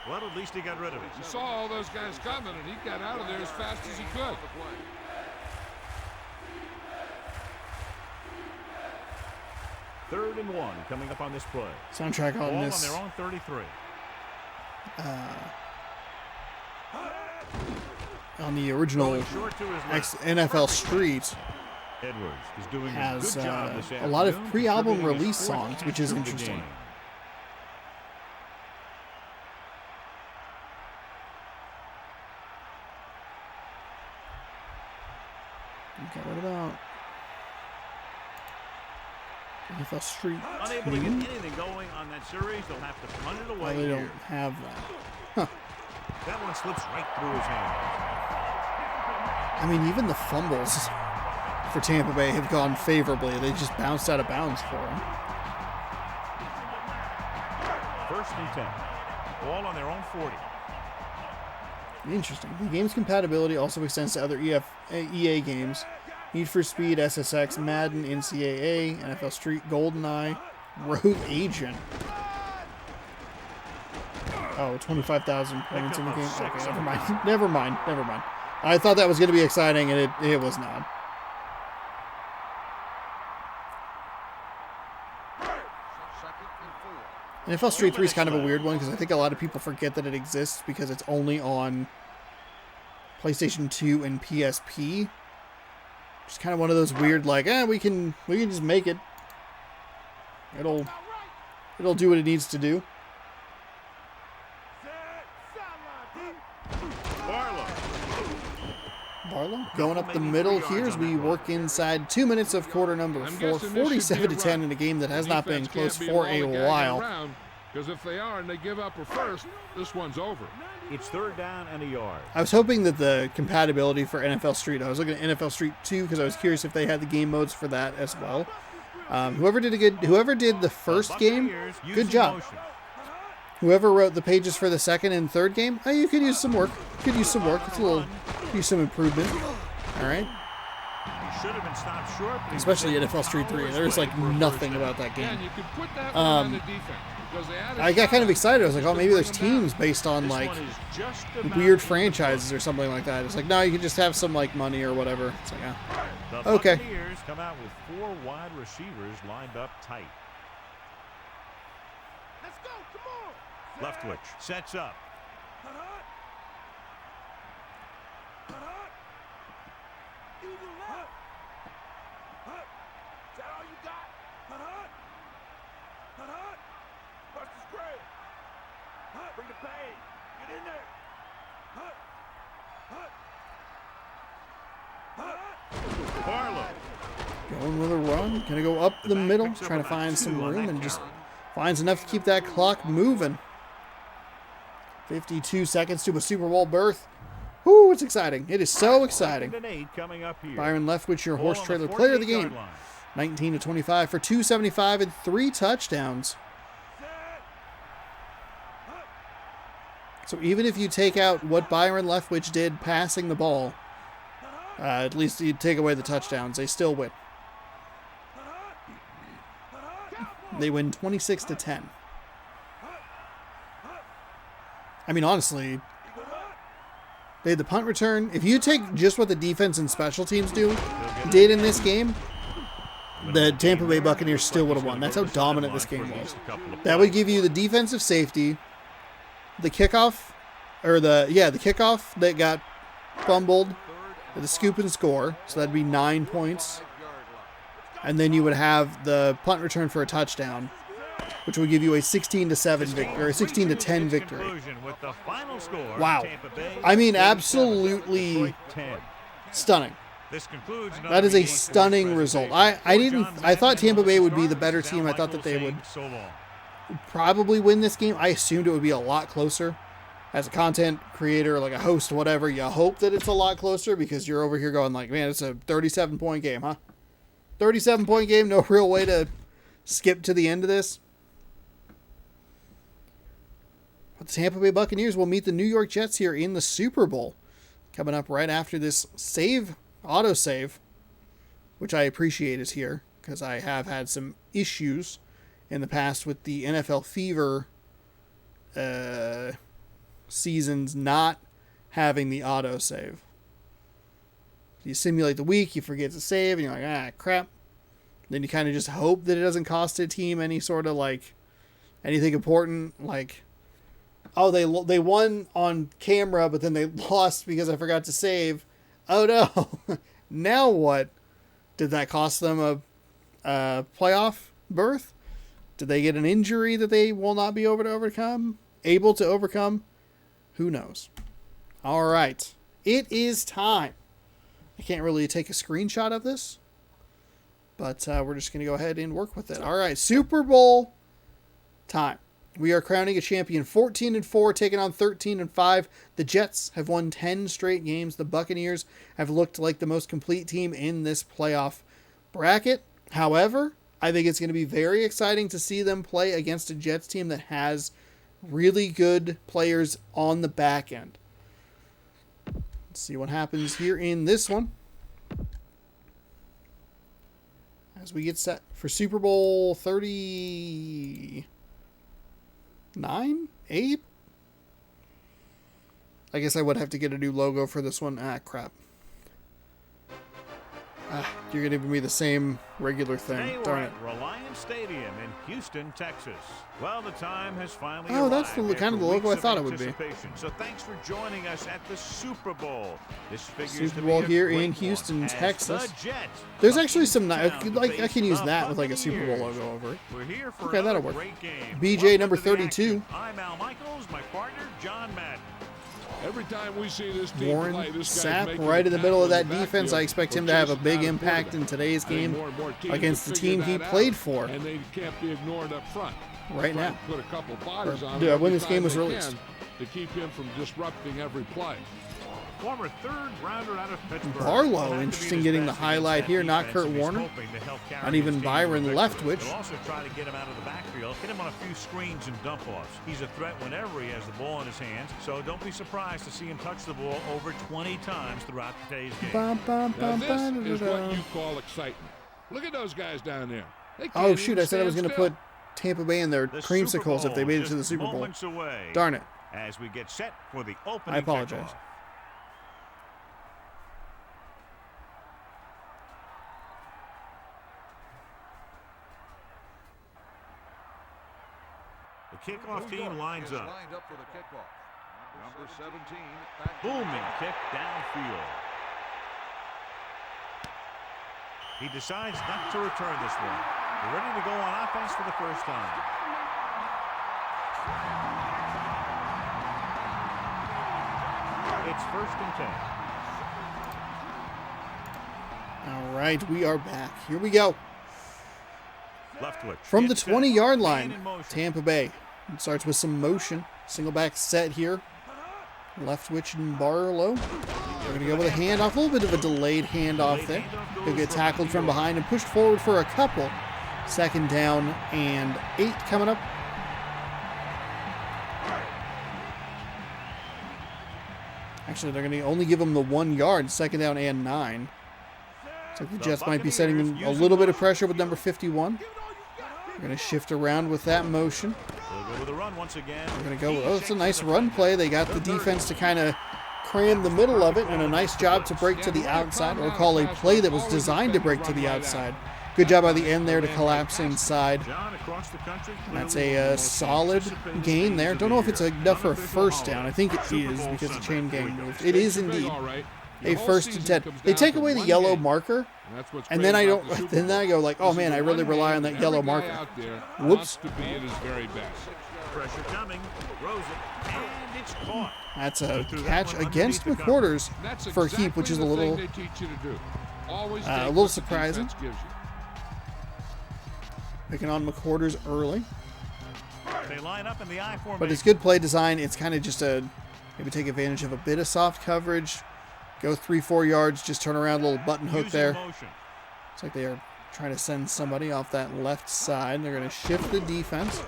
Well, at least he got rid of it. He saw all those guys coming, and he got out of there as fast as he could. Third and 1 coming up on this play. Soundtrack on Ball this. on their own 33. On the original Going short to his left. NFL Street Edwards is doing has a good job this a lot of afternoon, pre-album contributing release his 4th songs, which is catch of the interesting. game. Okay, what about NFL Street Unable to 2? get anything going on that series, they'll have to punt it Oh, away they here. don't have that. That one slips right through his hands. I mean, even the fumbles for Tampa Bay have gone favorably. They just bounced out of bounds for him. First and 10. Ball on their own 40. Interesting. The game's compatibility also extends to other EA games. Need for Speed, SSX, Madden, NCAA, NFL Street, GoldenEye, Rogue Agent. Oh, 25,000 points in the game. Okay, never mind. Never mind. Never mind. I thought that was going to be exciting, and it was not. NFL Street 3 is kind of a weird one because I think a lot of people forget that it exists because it's only on PlayStation 2 and PSP. It's kind of one of those weird, like, we can just make it. It'll do what it needs to do. Barlow going up the middle here as we work inside 2 minutes of quarter number 4, 47-10 in a game that has not been close for a while. Because if they are and they give up a first, this one's over. It's third down and a yard. I was hoping that the compatibility for NFL Street, I was looking at NFL Street 2 because I was curious if they had the game modes for that as well. Whoever did the first game, good job. Whoever wrote the pages for the second and third game, you could use some work. It's a little, use some improvement. All right. He should have been stopped short. Especially NFL Street 3. There's like nothing about that game. And you could put that one on the defense. I got kind of excited. I was like, oh, maybe there's teams based on like weird franchises or something like that. It's like, no, you can just have some like money or whatever. It's like, The okay. Buccaneers come out with 4 wide receivers lined up tight. Let's go, come on. Leftwich sets up. Eagle left. Is that all you got? Buster's great. Bring the pain. Get in there. Barlow. Going with a run. Gonna go up the middle, trying to find some room, and just finds enough to keep that clock moving. 52 seconds to a Super Bowl berth. Whoo, it's exciting. It is so exciting. Coming up here. Byron Leftwich, your horse trailer player of the game. 19 to 25 for 275 and 3 touchdowns. So even if you take out what Byron Leftwich did passing the ball, at least you take away the touchdowns, they still win. They win 26 to 10. I mean, honestly, they had the punt return. If you take just what the defense and special teams did in this game, the Tampa Bay Buccaneers still would have won. That's how dominant this game was. That would give you the defensive safety, the kickoff, the kickoff that got fumbled, the scoop and score, so that'd be 9 points. And then you would have the punt return for a touchdown, which would give you a 16 to 7 victory, or a 16 to 10 victory. Wow. I mean, absolutely stunning. That is a stunning result. I thought Tampa Bay would be the better team. I thought that they would probably win this game. I assumed it would be a lot closer. As a content creator, like a host, whatever, you hope that it's a lot closer because you're over here going like, man, it's a 37-point game, huh? 37-point game, no real way to skip to the end of this. But the Tampa Bay Buccaneers will meet the New York Jets here in the Super Bowl. Coming up right after this autosave, which I appreciate is here because I have had some issues in the past with the NFL Fever seasons not having the autosave. You simulate the week, you forget to save, and you're like, crap. Then you kind of just hope that it doesn't cost a team any sort of like anything important, like, oh, they won on camera, but then they lost because I forgot to save. Oh no. Now what? Did that cost them a playoff berth? Did they get an injury that they will not be able to overcome? Who knows? All right. It is time. I can't really take a screenshot of this, but we're just going to go ahead and work with it. All right. Super Bowl time. We are crowning a champion 14-4, taking on 13-5. The Jets have won 10 straight games. The Buccaneers have looked like the most complete team in this playoff bracket. However, I think it's going to be very exciting to see them play against a Jets team that has really good players on the back end. Let's see what happens here in this one. As we get set for Super Bowl 39? 8? I guess I would have to get a new logo for this one. Crap. You're going to give me the same regular thing. Darn it. Reliance Stadium in Houston, Texas. Well, the time has finally arrived. That's the kind of the logo I thought it would be. So thanks for joining us at the Super Bowl. This Super Bowl here in Houston, Texas. There's actually some I can use that with like a Super Bowl logo over it. Okay, that'll work. BJ number 32. I'm Al Michaels, my partner John Madden. Every time we see this team Warren play, this Sapp right in the middle of that defense. I expect him to have a big impact in today's game against the team he played for. And they can't be ignored up front. Right now. Put a couple bodies on when this game was released. To keep him from disrupting every play. Former third rounder out of Pittsburgh. Barlow, interesting getting the highlight here, not Kurt Warner. Not even Byron Leftwich. They'll also try to get him out of the backfield, hit him on a few screens and dump-offs. He's a threat whenever he has the ball in his hands, so don't be surprised to see him touch the ball over 20 times throughout today's game. Now this is what you call excitement. Look at those guys down there. Oh, shoot, I said I was going to put Tampa Bay in their creamsicles if they made it to the Super Bowl. Darn it. As we get set for the opening I apologize. kickoff. The kickoff team lines up. For the kickoff. Number 17. Booming kick downfield. He decides not to return this one. They're ready to go on offense for the first time. It's 1st and 10. All right, we are back. Here we go. Leftwich. From the 20-yard line, Tampa Bay. It starts with some motion. Single back set here. Leftwich and Barlow. They're going to go with a handoff. A little bit of a delayed handoff there. He'll get tackled from behind and pushed forward for a couple. 2nd down and 8 coming up. Actually, they're going to only give him the 1 yard. 2nd down and 9. So the Jets might be setting a little bit of pressure with number 51. They're going to shift around with that motion. They'll go with the run once again. They're going to go with, it's a nice run play. They got the defense to kind of cram the middle of it, and a nice job to break to the outside, or call a play that was designed to break to the outside. Good job by the end there to collapse inside. And that's a solid gain there. Don't know if it's enough for a 1st down. I think it is because the chain gang moved. It is indeed a 1st and 10. They take away the yellow marker, and then I go like, oh man, I really rely on that yellow marker. Whoops. Pressure coming, throws it, and it's caught. That's a catch against McQuarters for a keep, which is a little surprising. Picking on McQuarters early. They line up in the I formation. But it's good play design. It's kind of just maybe take advantage of a bit of soft coverage. Go 3-4 yards, just turn around, a little button hook there. Looks like they are trying to send somebody off that left side. They're going to shift the defense.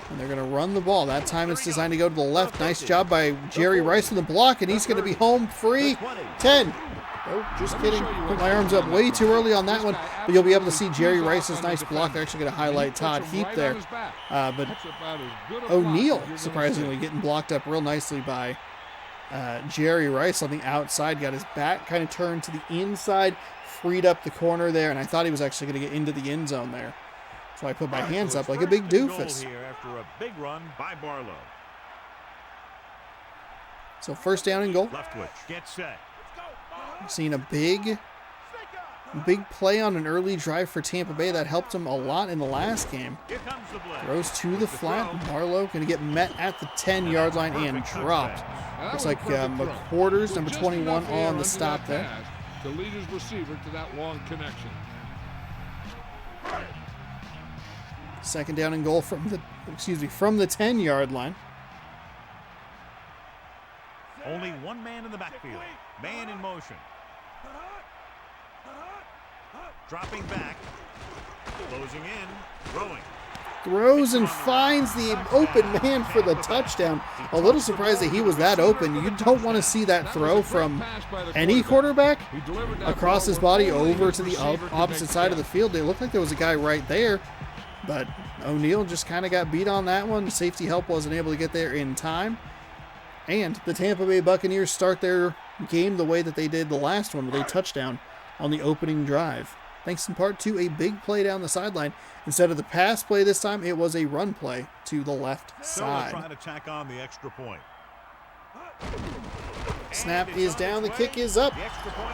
And they're going to run the ball. That time it's designed to go to the left. Nice job by Jerry Rice in the block, and he's going to be home free. 10. Oh, just kidding. Put my arms up way too early on that one. But you'll be able to see Jerry Rice's nice block. They're actually going to highlight Todd Heap there. But O'Neal, surprisingly, getting blocked up real nicely by Jerry Rice on the outside. Got his back kind of turned to the inside, freed up the corner there, and I thought he was actually going to get into the end zone there. So I put my hands up like a big doofus. Here after a big run by Barlow. So 1st down and goal. Leftwich gets set. Seen a big play on an early drive for Tampa Bay that helped them a lot in the last game. Here comes the blitz. Throws to the flat. Barlow going to get met at the 10-yard line and dropped. Looks like McQuarters, number 21, on the stop there. The leader's receiver to that long connection. 2nd down and goal from the 10-yard line. Only one man in the backfield. Man in motion. Dropping back. Closing in. Throwing. Throws and finds the open man for the touchdown. A little surprised that he was that open. You don't want to see that throw from any quarterback across his body over to the opposite side of the field. It looked like there was a guy right there, but O'Neal just kind of got beat on that one. Safety help wasn't able to get there in time. And the Tampa Bay Buccaneers start their game the way that they did the last one with a touchdown on the opening drive. Thanks in part to a big play down the sideline. Instead of the pass play this time, it was a run play to the left side. Trying to tack on the extra point. Snap is down, the kick is up,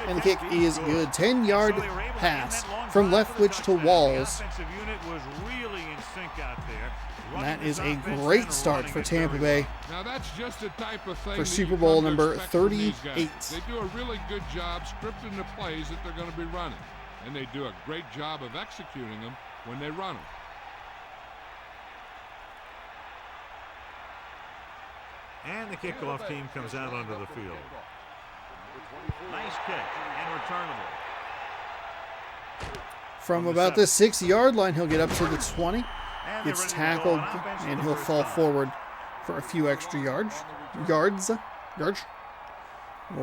and the kick is good. 10-yard pass from Leftwich to Walls. And that is a great start for Tampa Bay Now that's just the type of thing for Super Bowl number 38. They do a really good job scripting the plays that they're going to be running. And they do a great job of executing them when they run them. And the kickoff team comes out onto the field. Nice kick and returnable. From about the 6-yard line, he'll get up to the 20. Gets tackled, and he'll fall forward for a few extra yards. It'll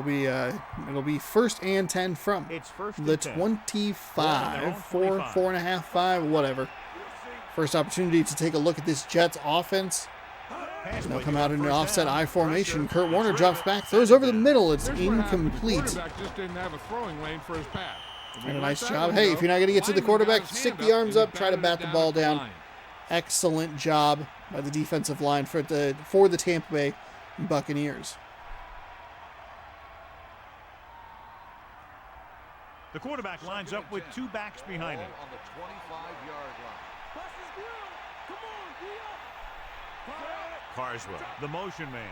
be 1st and 10 from the 25, 4.5, 5, whatever. First opportunity to take a look at this Jets offense. And they'll come out in an offset I formation. Kurt Warner drops back, throws over the middle. It's incomplete. Just didn't have a throwing lane for his pass. And a nice job. Hey, if you're not going to get to the quarterback, stick the arms up, try to bat the ball down. Excellent job by the defensive line for the Tampa Bay Buccaneers. The quarterback lines up with 2 backs behind him. Ball on the 25-yard line. Pass is good. Come on, be up. Carswell, the motion man.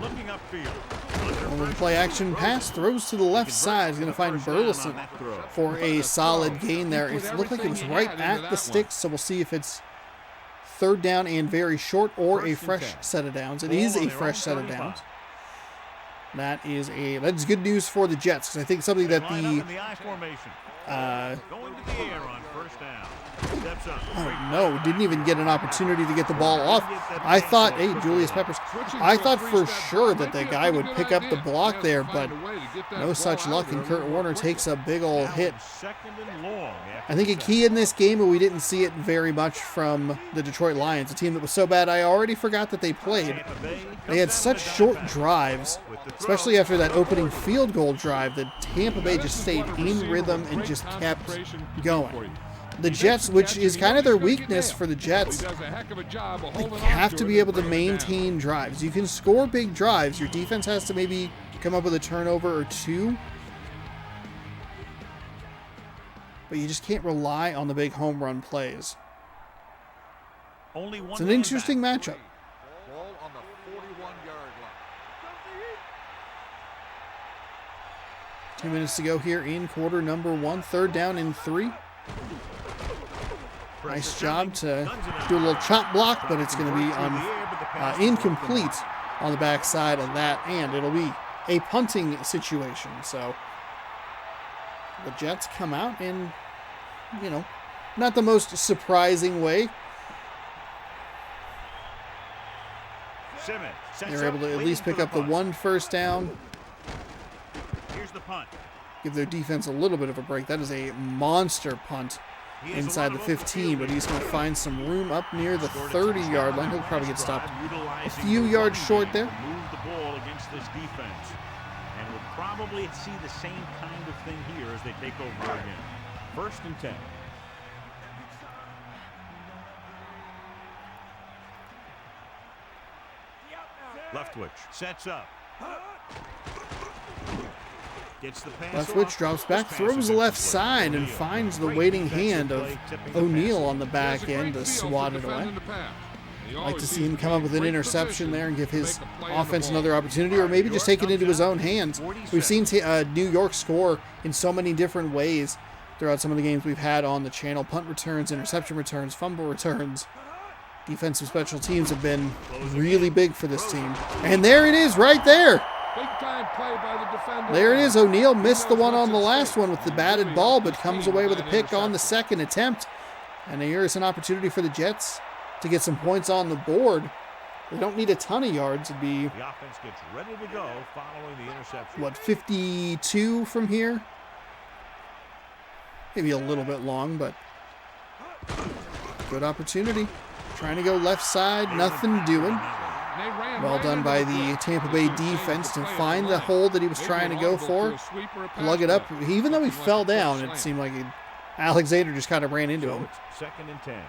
Looking upfield. On the play action pass, throws to the left side. He's going to find Burleson for a solid gain there. It looked like it was right at the sticks, so we'll see if it's third down and very short or a fresh set of downs. It is a fresh set of downs. That's good news for the Jets, because I think something that Going to the air on first down. Steps up. no, didn't even get an opportunity to get the ball off. I thought, hey, Julius Peppers, I thought for sure that the guy would pick up the block there, but no such luck, and Kurt Warner takes a big old hit. I think a key in this game, and we didn't see it very much from the Detroit Lions, a team that was so bad I already forgot that they played. They had such short drives, especially after that opening field goal drive, that Tampa Bay just stayed in rhythm and just kept going. The Jets, which is kind of their weakness for the Jets, they have to be able to maintain drives. You can score big drives. Your defense has to maybe come up with a turnover or two, but you just can't rely on the big home run plays. It's an interesting matchup. Ball on the 41-yard line. 2 minutes to go here in quarter number 1. Third down and 3. Nice job to do a little chop block, but it's going to be incomplete on the backside of that, and it'll be a punting situation. So the Jets come out in, not the most surprising way. They're able to at least pick up the 1 first down. Here's the punt. Give their defense a little bit of a break. That is a monster punt inside the 15, but he's going to find some room up near the 30-yard line. He'll probably get stopped a few yards short there. Move the ball against this defense, and we'll probably see the same kind of thing here as they take over again. 1st and 10. Leftwich sets up. Gets the pass Leftwich drops back, throws the left side, and finds the waiting hand of O'Neal on the back end to swat it away. I'd like to see him come up with an interception there and give his offense another opportunity, or maybe just take it into his own hands. We've seen New York score in so many different ways throughout some of the games we've had on the channel. Punt returns, interception returns, fumble returns. Defensive special teams have been really big for this team. And there it is right there. There it is. O'Neal missed the one on the last one with the batted ball, but comes away with a pick on the second attempt. And here is an opportunity for the Jets to get some points on the board. They don't need a ton of yards. It'd be, the offense gets ready to go following the interception. 52 from here? Maybe a little bit long, but good opportunity. Trying to go left side, nothing doing. Well done by the Tampa Bay defense to find the hole that he was trying to go for, plug it up. Even though he fell down, it seemed like Alexander just kind of ran into him. 2nd and 10.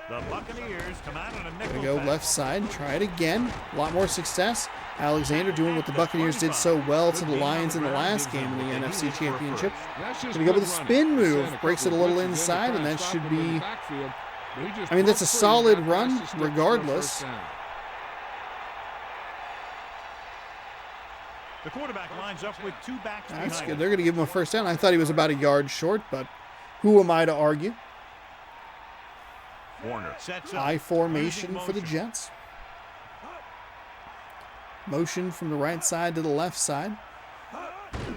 The Buccaneers come out on a nickel. Gonna go left side, try it again. A lot more success. Alexander doing what the Buccaneers did so well to the Lions in the last game in the NFC Championship. Gonna go with a spin move, breaks it a little inside, and that should be, that's a solid run regardless. The quarterback lines up with 2 backs behind That's good. him. They're gonna give him a first down. I thought he was about a yard short, but who am I to argue? Warner sets up. I formation for the Jets. Motion from the right side to the left side.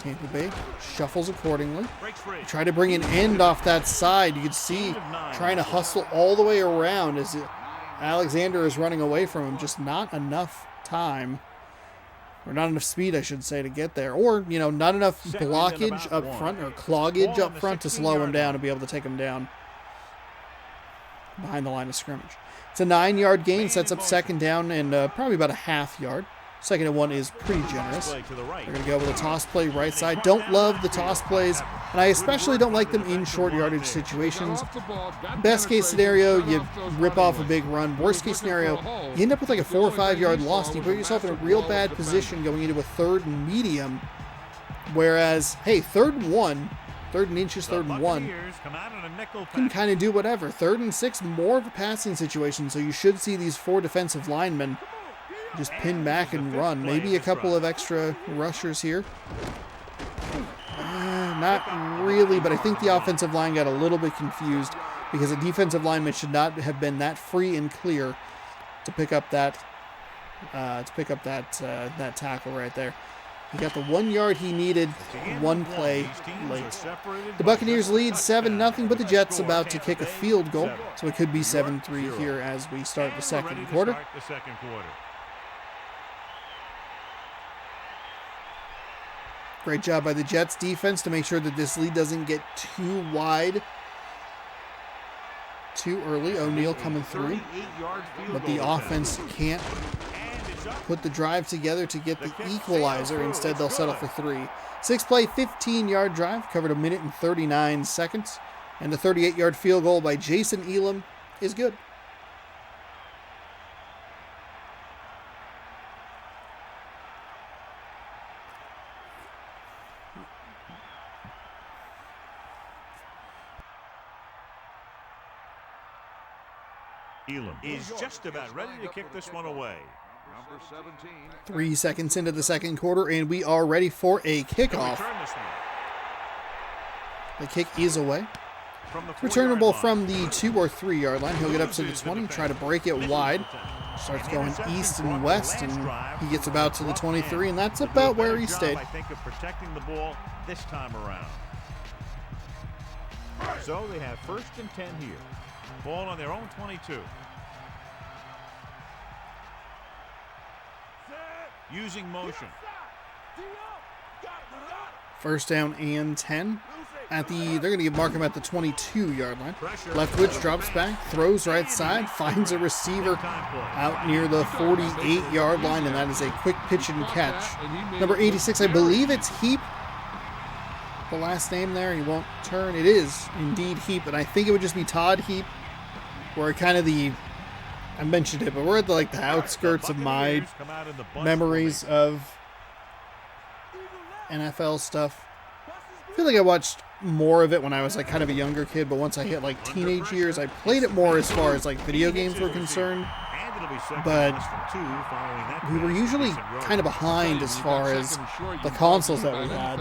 Tampa Bay shuffles accordingly. Try to bring an end off that side. You can see trying to hustle all the way around as Alexander is running away from him. Just not enough time. Or not enough speed, I should say, to get there. Or, not enough blockage up front or cloggage up front to slow him down and be able to take him down behind the line of scrimmage. It's a 9-yard gain, sets up 2nd down and probably about a half yard. 2nd and 1 is pretty generous. Play to the right. They're going to go with a toss play right side. Don't love the toss plays, and I especially don't like them in short yardage situations. Best case scenario, you rip off a big run. Worst case scenario, you end up with like a 4 or 5 yard loss, and you put yourself in a real bad position going into a 3rd and medium. Whereas, hey, 3rd and 1, 3rd and inches, 3rd and 1, can kind of do whatever. 3rd and 6, more of a passing situation, so you should see these 4 defensive linemen just pin back and run. Maybe a couple of extra rushers here. Not really, but I think the offensive line got a little bit confused because a defensive lineman should not have been that free and clear to pick up that that tackle right there. He got the 1 yard he needed, 1 play late. The Buccaneers lead 7-0, but the Jets about to kick a field goal, so it could be 7-3 here as we start the second quarter. Great job by the Jets defense to make sure that this lead doesn't get too wide too early. O'Neal coming through, but the offense can't put the drive together to get the equalizer. Instead, they'll settle for 3. 6-play, 15-yard drive, covered 1 minute and 39 seconds, and the 38-yard field goal by Jason Elam is good. Elam is just about ready to kick this one away. Number 17. 3 seconds into the second quarter, and we are ready for a kickoff. The kick is away. Returnable from the 2 or 3 yard line. He'll get up to the 20, try to break it wide. Starts going east and west, and he gets about to the 23, and that's about where he stayed. I think of protecting the ball this time around. So they have 1st and 10 here. Ball on their own 22. Using motion. 1st down and 10. They're going to mark him at the 22-yard line. Leftwich drops back, throws right side, finds a receiver out near the 48-yard line, and that is a quick pitch and catch. Number 86, I believe it's Heap. The last name there, he won't turn. It is indeed Heap, and I think it would just be Todd Heap. We're kind of I mentioned it, but we're at the outskirts of my memories of NFL stuff. I feel like I watched more of it when I was kind of a younger kid, but once I hit teenage years, I played it more as far as video games were concerned. But we were usually kind of behind as far as the consoles that we had.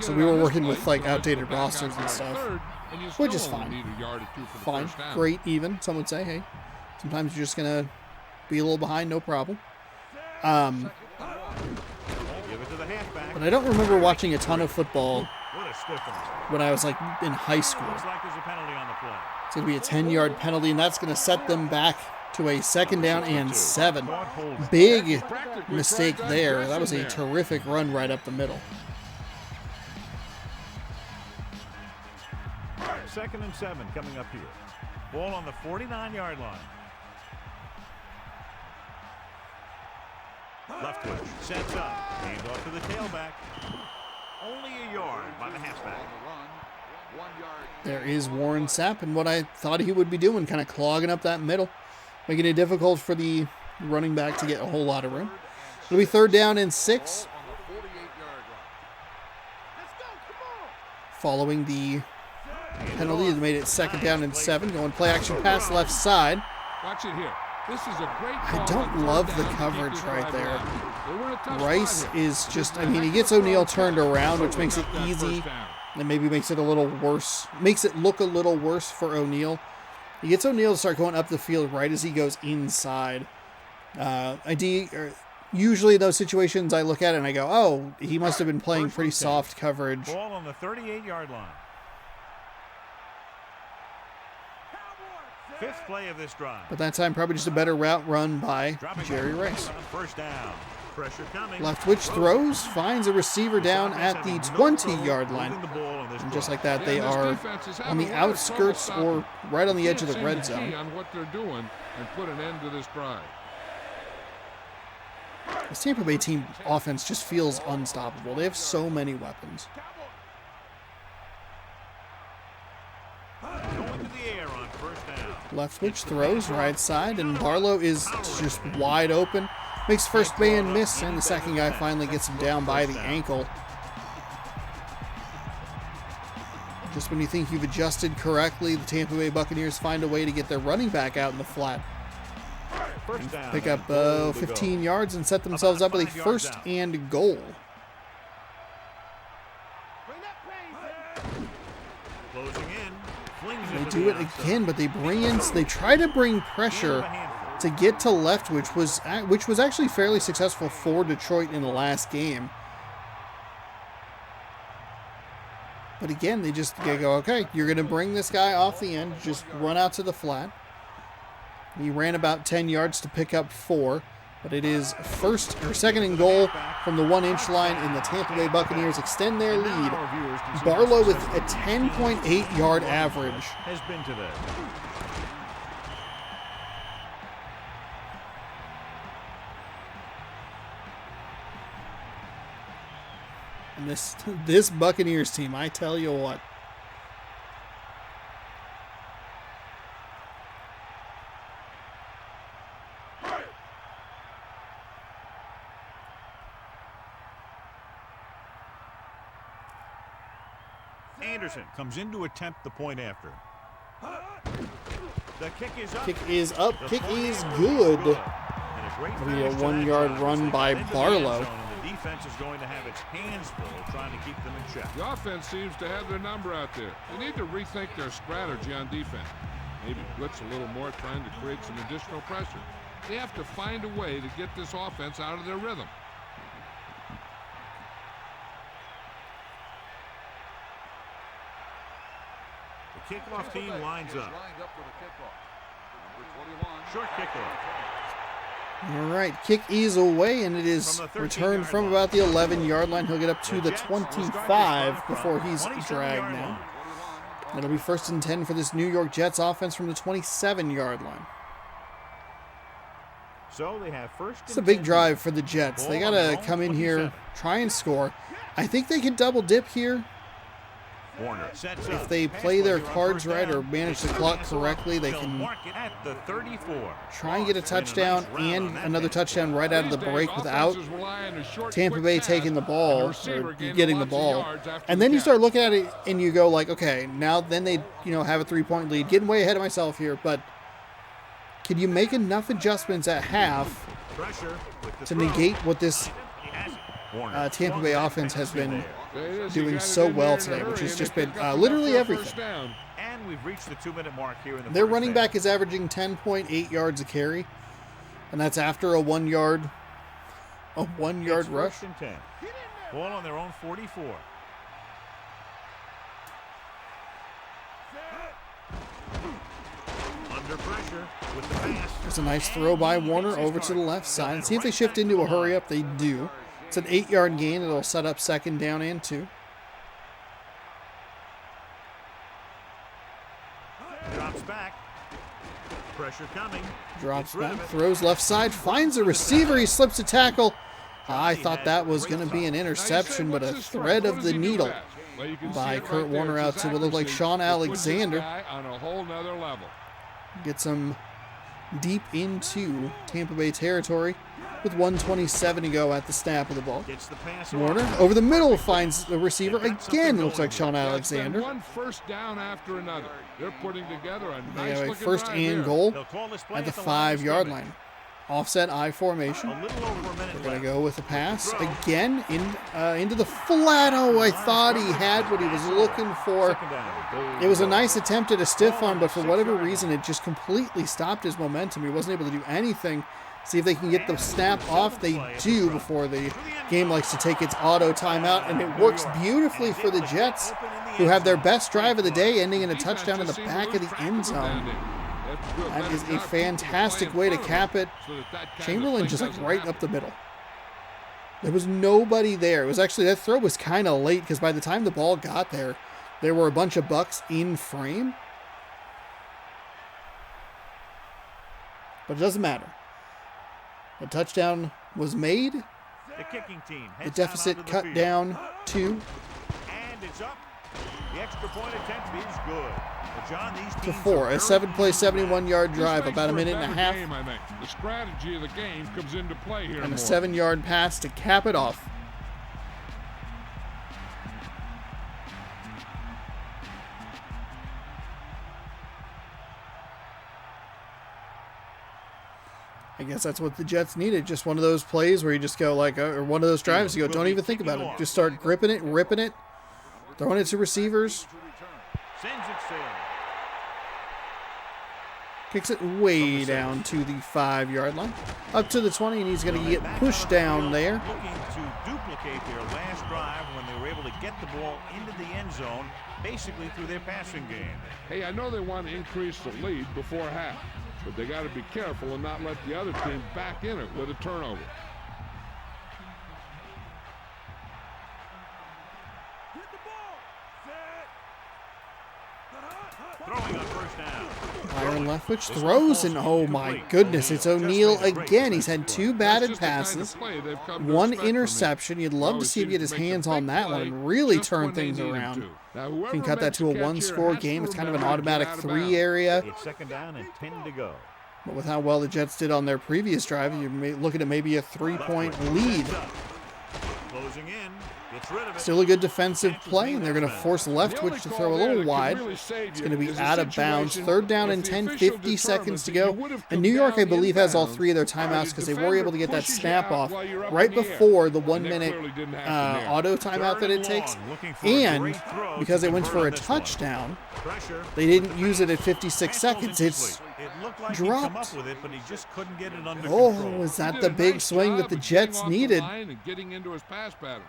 So we were working with outdated rosters and stuff, which is fine. Fine, great even, some would say. Hey, sometimes you're just going to be a little behind, no problem. But I don't remember watching a ton of football when I was in high school. It's going to be a 10-yard penalty, and that's going to set them back to a 2nd down and 7. Big mistake there. That was a terrific run right up the middle. 2nd and 7 coming up here. Ball on the 49-yard line. Leftwich sets up. Hand off to the tailback. Only a yard by the halfback. There is Warren Sapp, and what I thought he would be doing, kind of clogging up that middle, making it difficult for the running back to get a whole lot of room. It'll be 3rd down and 6. Following the penalty, they made it 2nd down and 7. Going play action pass left side. Watch it here. This is a great I don't love the coverage right there. Rice is just, he gets O'Neal turned around, which makes it easy and maybe makes it a little worse. Makes it look a little worse for O'Neal. He gets O'Neal to start going up the field right as he goes inside. Usually those situations I look at it and I go, oh, he must have been playing pretty soft coverage. Ball on the 38-yard line. 5th play of this drive. But that time, probably just a better route run by Jerry Rice. 1st down. Pressure coming. Leftwich throws, finds a receiver down at the 20-yard line. And just like that, they are on the outskirts or right on the edge of the red zone. On what they're doing and put an end to this drive. This Tampa Bay team offense just feels unstoppable. They have so many weapons. Going to the air on first down. Left switch throws, right side, and Barlow is just wide open. Makes first man miss, and the second guy finally gets him down by the ankle. Just when you think you've adjusted correctly, the Tampa Bay Buccaneers find a way to get their running back out in the flat. Pick up 15 yards and set themselves up with a first and goal. Closing in. They do it again, but they try to bring pressure to get to left, which was actually fairly successful for Detroit in the last game. But again, they go, okay, you're going to bring this guy off the end, just run out to the flat. He ran about 10 yards to pick up 4, but it is second and goal from the 1-inch line, and the Tampa Bay Buccaneers extend their lead. Barlow with a 10.8 yard average. Has been today. And this Buccaneers team, I tell you what. Anderson comes in to attempt the point after. The kick is up. Kick is up. Kick is good. And a great It'll be a finish to 1 that yard drive. run They by get into the Barlow. end zone, and the defense is going to have its hands full trying to keep them in check. The offense seems to have their number out there. They need to rethink their strategy on defense. Maybe blitz a little more, trying to create some additional pressure. They have to find a way to get this offense out of their rhythm. The kickoff team lines up. Short kickoff. All right, kick is away, and it is returned from about the 11-yard line. He'll get up to the 25 before he's dragged now. It'll be 1st and 10 for this New York Jets offense from the 27-yard line. So they have first. It's a big drive for the Jets. They got to come in here, try and score. I think they can double dip here. Warner sets If up. they Pass play their player on cards first right down. or manage the They clock pass it off. correctly, they They'll can mark it at the 34. try and get a touchdown and another touchdown right out of the These days, break without offenses rely on a short, Tampa quick Bay pass, taking the and ball receiver or gaining getting the lots of ball. yards after And the then you catch. start looking at it and you go like, okay, now then they have a 3-point lead. Getting way ahead of myself here, but can you make enough adjustments at half Pressure with the to throw. negate what this He has it. Warner Tampa Bay offense has been There it is. He doing got it so in well there in a today, which hurry, has and just they been picked up literally enough for a first everything. down. And we've reached the 2-minute mark here in the Their first running half. back is averaging 10.8 yards a carry, and that's after a 1 yard It's rush. 1st and 10. Ball on their own 44. Under pressure with the pass. There's a nice throw by Warner over to the left side. See if they shift into a hurry up. They do. It's an 8-yard gain. It'll set up 2nd down and 2. Drops back. Pressure coming. Drops Gets rid back, of it. throws left side, finds a receiver. He slips a tackle. I thought that was going to be an interception, but a thread of the needle by Kurt Warner out to what looked like Sean Alexander. On a whole nother level. Gets him deep into Tampa Bay territory with 1:27 to go at the snap of the ball. Gets the pass Warner off. over the middle finds the receiver. Again, it looks like Sean Alexander. One first down after another. They're putting together a They nice have a looking 1st drive and here. goal They'll call this play at the the line of 5-yard scrimmage. line. Offset I formation. A little over a minute Gonna left. go with the pass again into the flat. Oh, I thought he had what he was looking for. Second down. It was a nice attempt at a stiff arm, but for whatever reason, it just completely stopped his momentum. He wasn't able to do anything. See if they can get the snap off. They do before the game likes to take its auto timeout, and it works beautifully for the Jets, who have their best drive of the day, ending in a touchdown in the back of the end zone. That is a fantastic way to cap it. Chamberlain just like right up the middle. There was nobody there. It was actually, that throw was kind of late because by the time the ball got there, there were a bunch of Bucks in frame. But it doesn't matter. A touchdown was made. The kicking team The deficit cut down to And it's up. The extra point attempt is good. But John, these teams 4. A 7-play, 71-yard drive, This about a makes for minute and a better half, game, I think. The strategy of the game comes into play here. and a more. 7-yard pass to cap it off. I guess that's what the Jets needed. Just one of those plays where you just go like, or one of those drives you go, don't even think about it. Just start gripping it, ripping it, throwing it to receivers. Sends it sailing. Kicks it way down to the 5-yard line. Up to the 20, and he's going to get pushed down there. Looking to duplicate their last drive when they were able to get the ball into the end zone, basically through their passing game. Hey, I know they want to increase the lead before half, but they got to be careful and not let the other team back in it with a turnover. Hit the ball. Set. Throwing on first down. Byron Leftwich throws, and oh my goodness, it's O'Neal again. He's had 2 batted passes, 1 interception. You'd love to see him get his hands on that one and really turn things around. Can cut that to a 1-score game. It's kind of an automatic 3 area. It's second down and 10 to go. But with how well the Jets did on their previous drive, you're looking at maybe a 3-point lead. Closing in. Gets rid of it. Still a good defensive play, and they're going to force Leftwich to throw a little wide. It's going to be out of bounds. 3rd down and 10, 50 seconds to go. And New York, I believe, has all 3 of their timeouts because they were able to get that snap off right before the 1-minute auto timeout that it takes. And because they went for a touchdown, they didn't use it at 56 seconds. It's Like dropped. He come up with it, but he just couldn't get it under Oh, control. was that the big swing that the Jets needed? Getting into his pass pattern,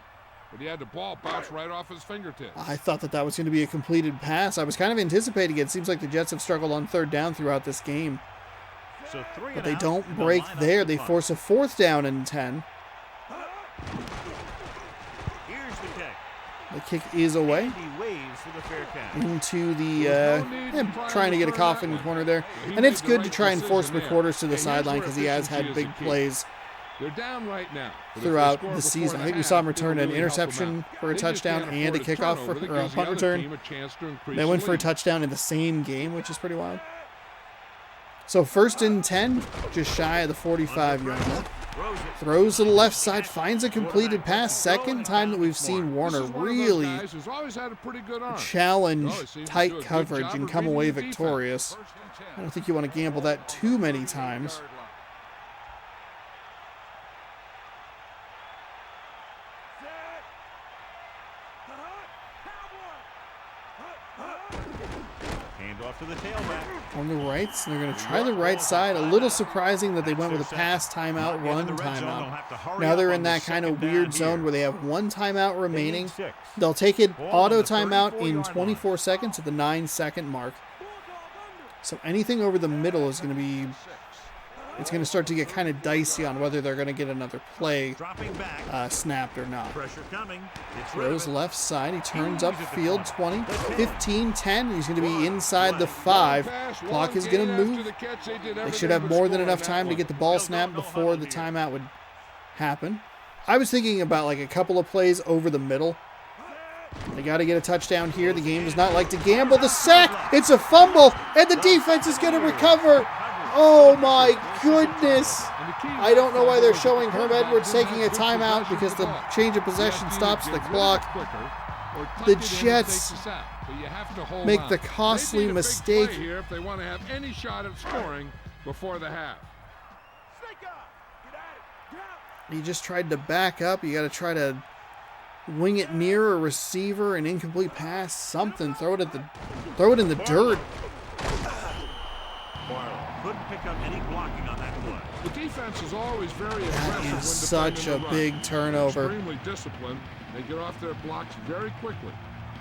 but he had the ball bounce right off his fingertips. I thought that was going to be a completed pass. I was kind of anticipating it. It seems like the Jets have struggled on 3rd down throughout this game. So 3 But they don't break there. They force a 4th down and 10. Here's the kick. The kick is away And he waves for the fair catch. into the, trying to get a coffin corner there. And it's good to try and force McQuarters to the sideline because he has had big plays They're down right now throughout the season. I think we saw him return an interception for a touchdown and a kickoff for a punt return. They went for a touchdown in the same game, which is pretty wild. So 1st and 10, just shy of the 45-yard line. Throws to the left side, finds a completed pass. 2nd time that we've seen Warner really challenge tight coverage and come away victorious. I don't think you want to gamble that too many times. Handoff to the tailback. On the right, so they're going to try the right side. A little surprising that they went with a pass timeout, run timeout. Now they're in that kind of weird zone where they have 1 timeout remaining. They'll take it auto timeout in 24 seconds at the 9-second mark. So anything over the middle is going to be, it's going to start to get kind of dicey on whether they're going to get another play snapped or not. Pressure coming. Throws left side. He turns up field 20, 15, 10. He's going to be inside the 5. Clock is going to move. They should have more than enough time to get the ball snapped before the timeout would happen. I was thinking about like a couple of plays over the middle. They got to get a touchdown here. The game does not like to gamble. The sack. It's a fumble, and the defense is going to recover. Oh my goodness. I don't know why they're showing Herm Edwards taking a timeout because the change of possession stops the clock. The Jets make the costly mistake. Here if they want to have any shot at scoring before the half. You just tried to back up. You got to try to wing it near a receiver, an incomplete pass, something. Throw it in the dirt. Couldn't pick up any blocking on that play. The defense is always very aggressive. That is such a big turnover. Extremely disciplined. They get off their blocks very quickly.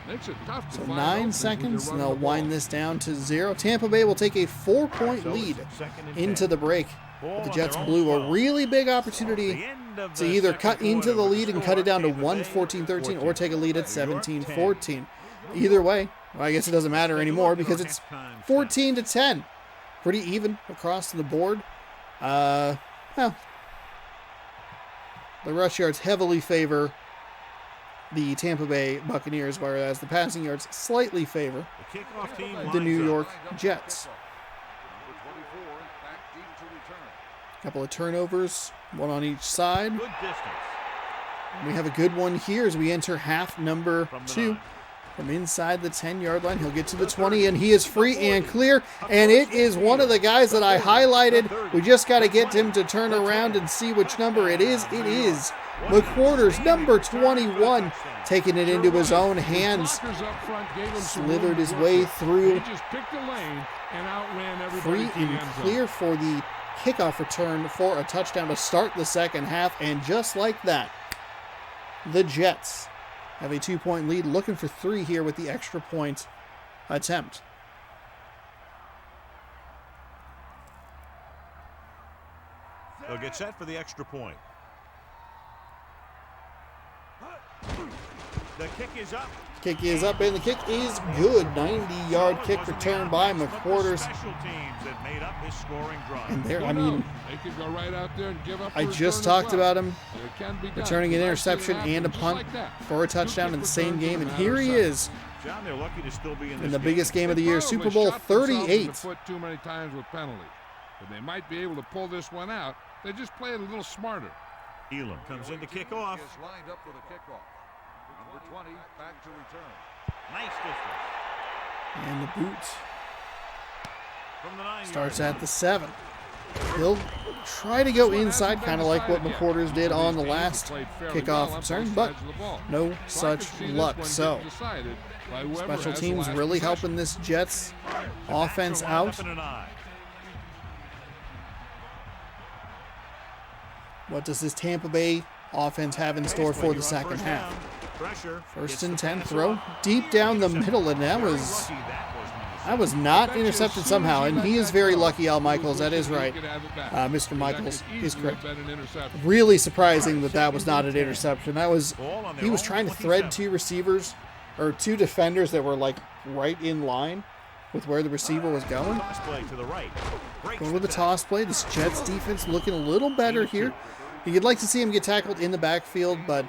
Makes it tough to So find 9 openings when seconds, you're and they'll running the ball. wind this down to 0. Tampa Bay will take a 4-point lead into the break. But the Jets blew a really big opportunity to either cut into the lead and cut it down to 14-13 or take a lead at 17-14. Either way, well, I guess it doesn't matter anymore because it's 14-10. Pretty even across the board. Well, The rush yards heavily favor the Tampa Bay Buccaneers, whereas the passing yards slightly favor The kickoff team the New lines York up. Jets. Number 24 back deep to return. A couple of turnovers, one on each side. Good distance. We have a good one here as we enter half number From the 2. 9. From inside the 10-yard line, he'll get to the 20, and he is free and clear. And it is one of the guys that I highlighted. We just got to get him to turn around and see which number it is. It is McQuarters, number 21, taking it into his own hands. Slithered his way through. Free and clear for the kickoff return for a touchdown to start the second half. And just like that, the Jets have a 2-point lead, looking for 3 here with the extra point attempt. They'll get set for the extra point. The kick is up. Kick is up, and the kick is good. 90-yard kick return by McQuarters. Special teams that made up his scoring drive. And there, I mean, They could go right out there and give up I a just return talked as well. about him It can be done. returning an I've seen it interception happen and a just punt like that. for a touchdown in the same game, and here he is John, they're lucky to still be in this in the game. biggest game of the year, They Super probably Bowl shot themselves in the 38. foot too many times with penalties, but they might be able to pull this one out. They just play it a little smarter. Elam comes in to kick off. Is lined up for the kickoff. Number 20 back to return. Nice distance. And the boot From the 9 starts at the 7. He'll try to go inside, kind of like what McQuarters did on the last kickoff return, but no such luck. So, special teams really helping this Jets offense out. What does this Tampa Bay offense have in store for the second half? First and 10, throw deep down the middle, and that was not intercepted somehow, and he is very lucky, Al Michaels. That is right. Mr. Michaels is correct. Really surprising that was not an interception. He was trying to thread 2 receivers, or 2 defenders that were like right in line with where the receiver was going. Going with the toss play. This Jets defense looking a little better here. You'd like to see him get tackled in the backfield, but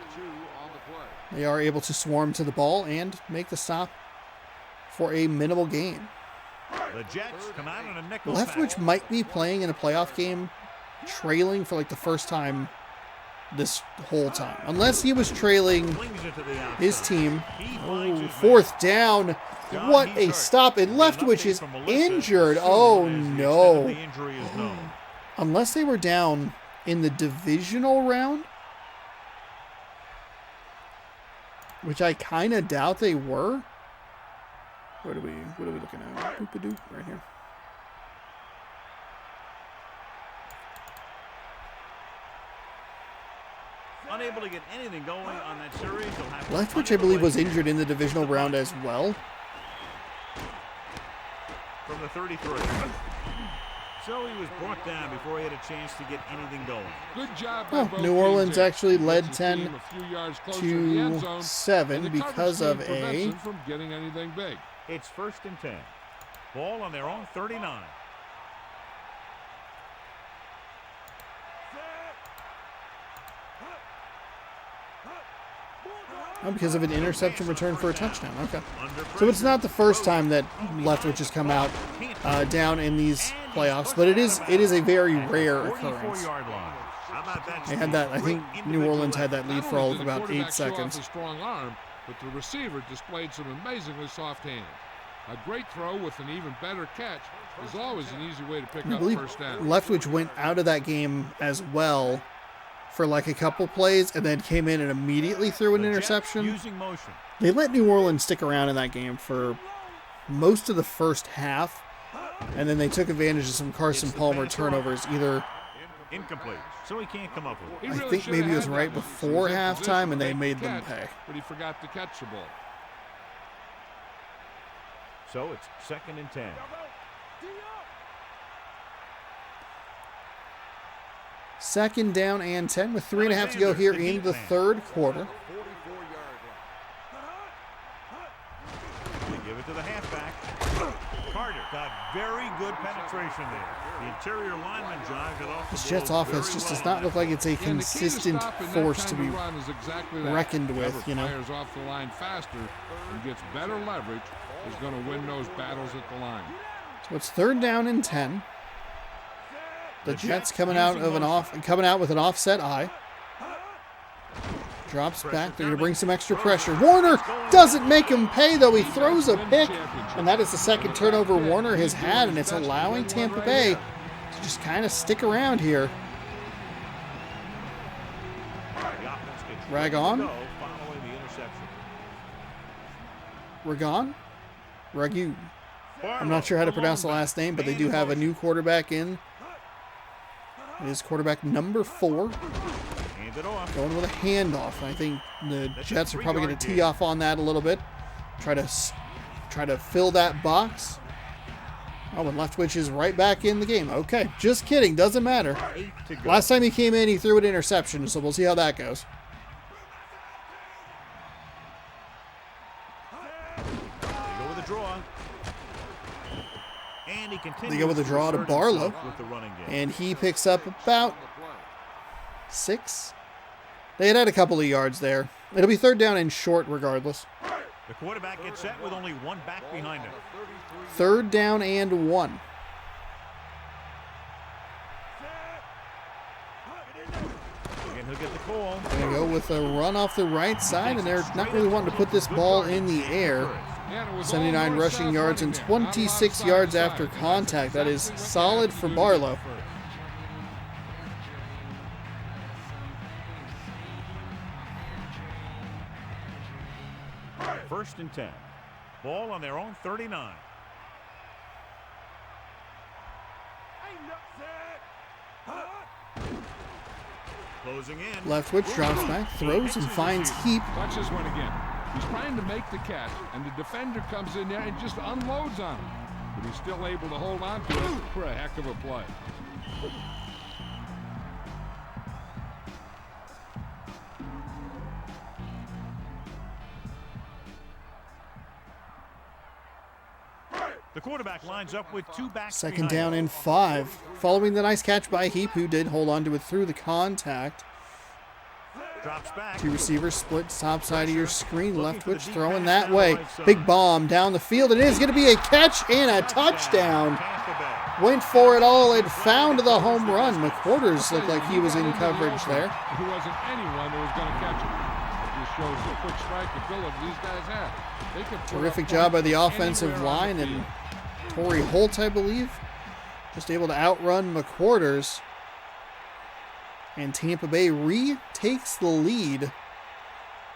they are able to swarm to the ball and make the stop for a minimal gain. The Jets come out in a nickel Leftwich might be playing in a playoff game trailing for like the first time this whole time. Unless he was trailing his team. Oh, fourth down. What a stop. And Leftwich is injured. Oh, no. Unless they were down in the divisional round, which I kind of doubt they were. What are we looking at? Boop-a-doop, right here. Unable to get anything going on that series. Leftwich, I believe, was injured in the divisional round as well. From the 33. So he was brought down before he had a chance to get anything going. Good job by both New Orleans teams. actually led Gets the team 10 a few yards closer to the end zone, to 7 and the because coverage of team prevents a them from getting anything big. It's 1st and 10. Ball on their own 39. oh, because of an interception return for a touchdown. Okay. So it's not the first time that Leftwich has come out down in these playoffs, but it is a very rare occurrence. They had that. I think New Orleans had that lead for all of about 8 seconds. A strong arm, but the receiver displayed some amazingly soft hands. A great throw with an even better catch is always an easy way to pick I up believe first down. Leftwich went out of that game as well for like a couple plays and then came in and immediately threw an interception. Using motion. They let New Orleans stick around in that game for most of the first half, and then they took advantage of some Carson Palmer turnovers, either Incomplete. So he can't come up with it. I think maybe it was right before halftime, and they made them pay. But he forgot to catch the ball. So it's 2nd and 10. Second down and 10 with 3.5 to go here in the third quarter. 44-yard line. They give it to the halfback. Carter Got very good penetration there. The interior lineman jogged it off. This Jets offense just does not look like it's a consistent force to be reckoned with, you know. Fires off the line faster and gets better leverage is going to win those battles at the line. So it's 3rd down and 10. The Jets coming out with an offset eye. Drops back. They're going to bring some extra pressure. Warner doesn't make him pay, though. He throws a pick, and that is the 2nd turnover Warner has had, and it's allowing Tampa Bay to just kind of stick around here. Ragon. Ragu. I'm not sure how to pronounce the last name, but they do have a new quarterback in. It is quarterback number 4. Going with a handoff. I think the Jets are probably going to tee off on that a little bit. Try to fill that box. Oh, and Leftwich is right back in the game. Okay, just kidding. Doesn't matter. Last time he came in, he threw an interception, so we'll see how that goes. They go with a draw to Barlow, and he picks up about 6. They had a couple of yards there. It'll be 3rd down and short regardless. The quarterback gets set with only one back behind him. 3rd down and 1. Again, he'll get the call. They're going to go with a run off the right side, and they're not really wanting to put this ball in the air. 79 rushing yards and 26 yards after contact. That is solid for Barlow. First and 10. Ball on their own 39. Closing in. Leftwich drops back, throws, and finds Heap. Watch this one again. He's trying to make the catch, and the defender comes in there and just unloads on him. But he's still able to hold on to it for a heck of a play. The quarterback lines up with 2 backs. 2nd down and 5. Following the nice catch by Heap, who did hold on to it through the contact. Drops back. 2 receivers split top side of your screen. Leftwich throwing that way. Big bomb down the field. It is going to be a catch and a touchdown. Went for it all and found the home run. McQuarters looked like he was in coverage there. There wasn't anyone that was going to catch him. It just shows the quick strike ability these guys have. They can terrific job by the offensive line, and Torrey Holt, I believe, just able to outrun McQuarters. And Tampa Bay retakes the lead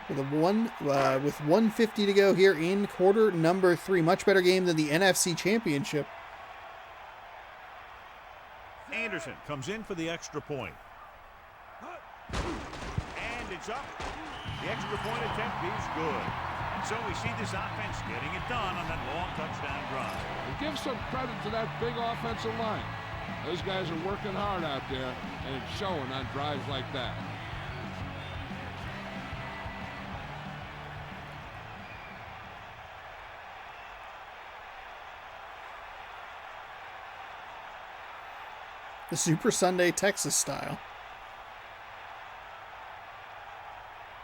with 1:50 to go here in quarter number 3. Much better game than the NFC Championship. Anderson comes in for the extra point. And it's up. The extra point attempt is good. So we see this offense getting it done on that long touchdown drive. And give some credit to that big offensive line. Those guys are working hard out there, and it's showing on drives like that. The Super Sunday Texas style.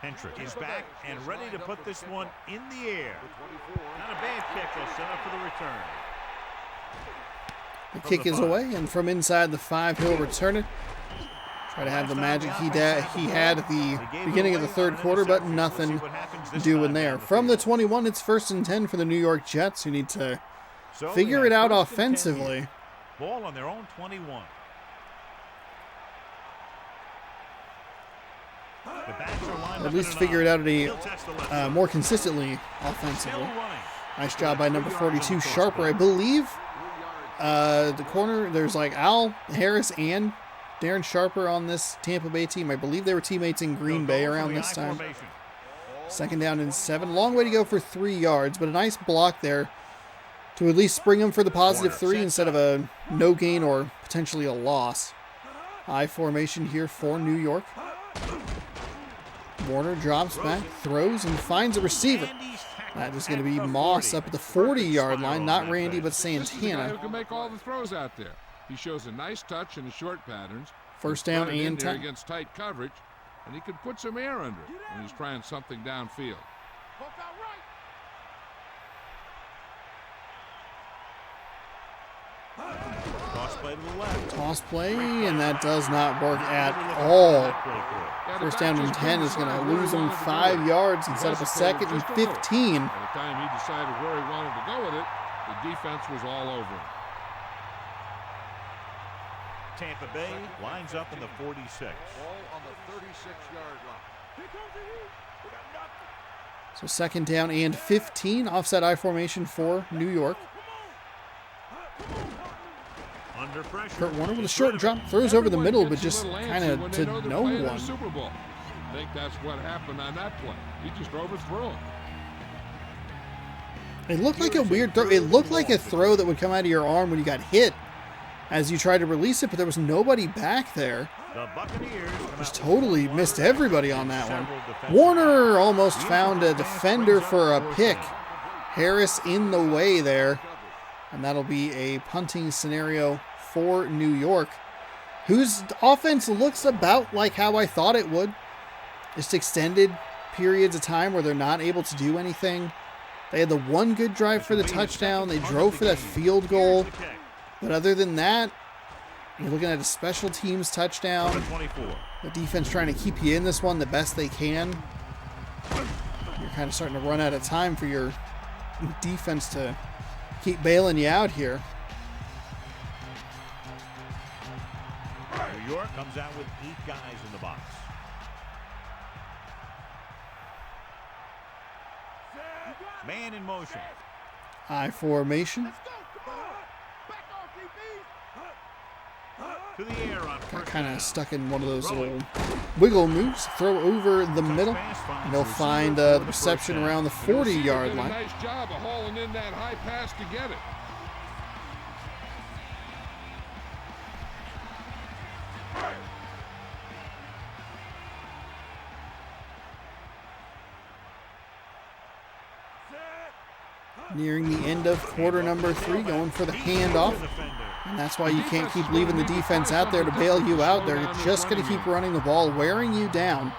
Hendrick is back and ready to put this one in the air. Not a bad kick. They'll set up for the return. The kick is away, and from inside the 5, he'll return it. Try to have the magic he had at the beginning of the 3rd quarter, but nothing doing there. From the 21, it's 1st and 10 for the New York Jets, who need to figure it out offensively. Ball on their own 21. At least figure it out more consistently offensively. Nice job by number 42, Sharper. I believe the corner, there's like Al Harris and Darren Sharper on this Tampa Bay team. I believe they were teammates in Green Bay around this time. 2nd down and 7. Long way to go for 3 yards, but a nice block there to at least spring them for the positive 3 instead of a no gain or potentially a loss. I formation here for New York. Warner drops back, throws, and finds a receiver. That is going to be Moss up at the 40-yard line. Not Randy, but This is the guy Santana. who can make all the throws out there. He shows a nice touch in the short patterns. First down Put it in and there 10. against tight coverage, and he can put some air under it when he's trying something downfield. Toss play to the left. Toss play, and that does not work at all. First down and 10 is going to lose him 5 yards and set up a 2nd and 15. By the time he decided where he wanted to go with it, the defense was all over him. Tampa Bay lines up in the 46. Ball on the 36-yard line. So 2nd down and 15. Offset I formation for New York. Under pressure. Kurt Warner with a short drop. Throws over the middle, but just kind of to no one. Super Bowl. I think that's what happened on that play. He just overthrew him. It looked like a weird throw. It looked like a throw that would come out of your arm when you got hit as you tried to release it, but there was nobody back there. The Buccaneers Just totally missed everybody on that one. Warner almost found a defender for a pick. Harris in the way there. And that'll be a punting scenario for New York, whose offense looks about like how I thought it would. Just extended periods of time where they're not able to do anything. They had the one good drive for the touchdown. They drove for that field goal. But other than that, you're looking at a special teams touchdown. The defense trying to keep you in this one the best they can. You're kind of starting to run out of time for your defense to keep bailing you out here. New York comes out with 8 guys in the box. Man in motion. I formation. To the air on first Kind down. of stuck in one of those little wiggle moves. Throw over the middle. And they'll find the reception around the 40-yard Did a line. nice job of hauling in that high pass to get it. Nearing the end of quarter number 3, going for the handoff. And that's why you can't keep leaving the defense out there to bail you out. They're just going to keep running the ball, wearing you down.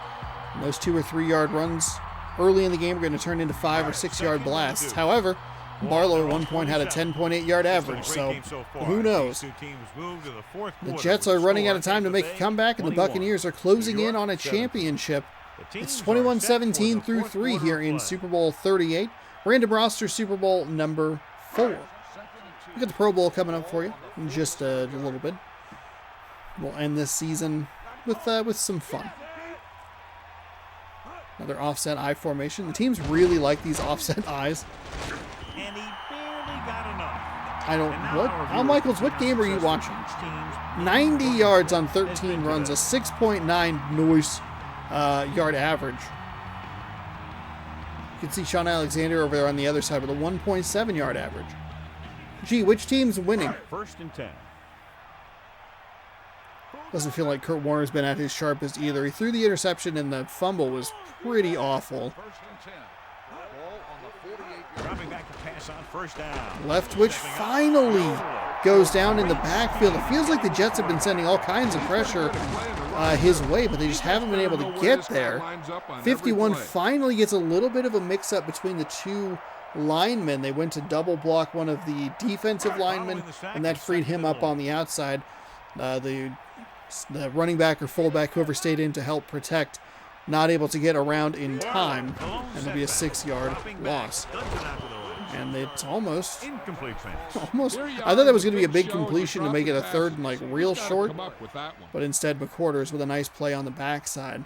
And those 2 or 3 yard runs early in the game are going to turn into 5 or 6 yard blasts. However, Barlow at one point had a 10.8 yard average, so who knows? The Jets are running out of time to make a comeback, and the Buccaneers are closing in on a championship. It's 21-17 through 3 here in Super Bowl 38. Random roster Super Bowl number 4. We got the Pro Bowl coming up for you in just a little bit. We'll end this season with some fun. Another offset I formation. The teams really like these offset eyes. And he barely got enough. I don't. What? Al Michaels, what game are you watching? 90 yards on 13 runs, a 6.9 noise yard average. You can see Sean Alexander over there on the other side with a 1.7 yard average. Gee, which team's winning? 1st and 10. Doesn't feel like Kurt Warner's been at his sharpest either. He threw the interception and the fumble was pretty awful. 1st and 10. Ball on the 48-yard Dropping back to pass on 1st down. Left twitch finally goes down in the backfield. It feels like the Jets have been sending all kinds of pressure his way, but they just haven't been able to get there. 51 finally gets a little bit of a mix-up between the 2 linemen. They went to double block one of the defensive linemen, and that freed him up on the outside. The running back or fullback, whoever stayed in to help protect, not able to get around in time, and it'll be a 6 yard loss. And it's almost, I thought that was going to be a big completion to make it a 3rd and like real short, but instead McQuarters with a nice play on the backside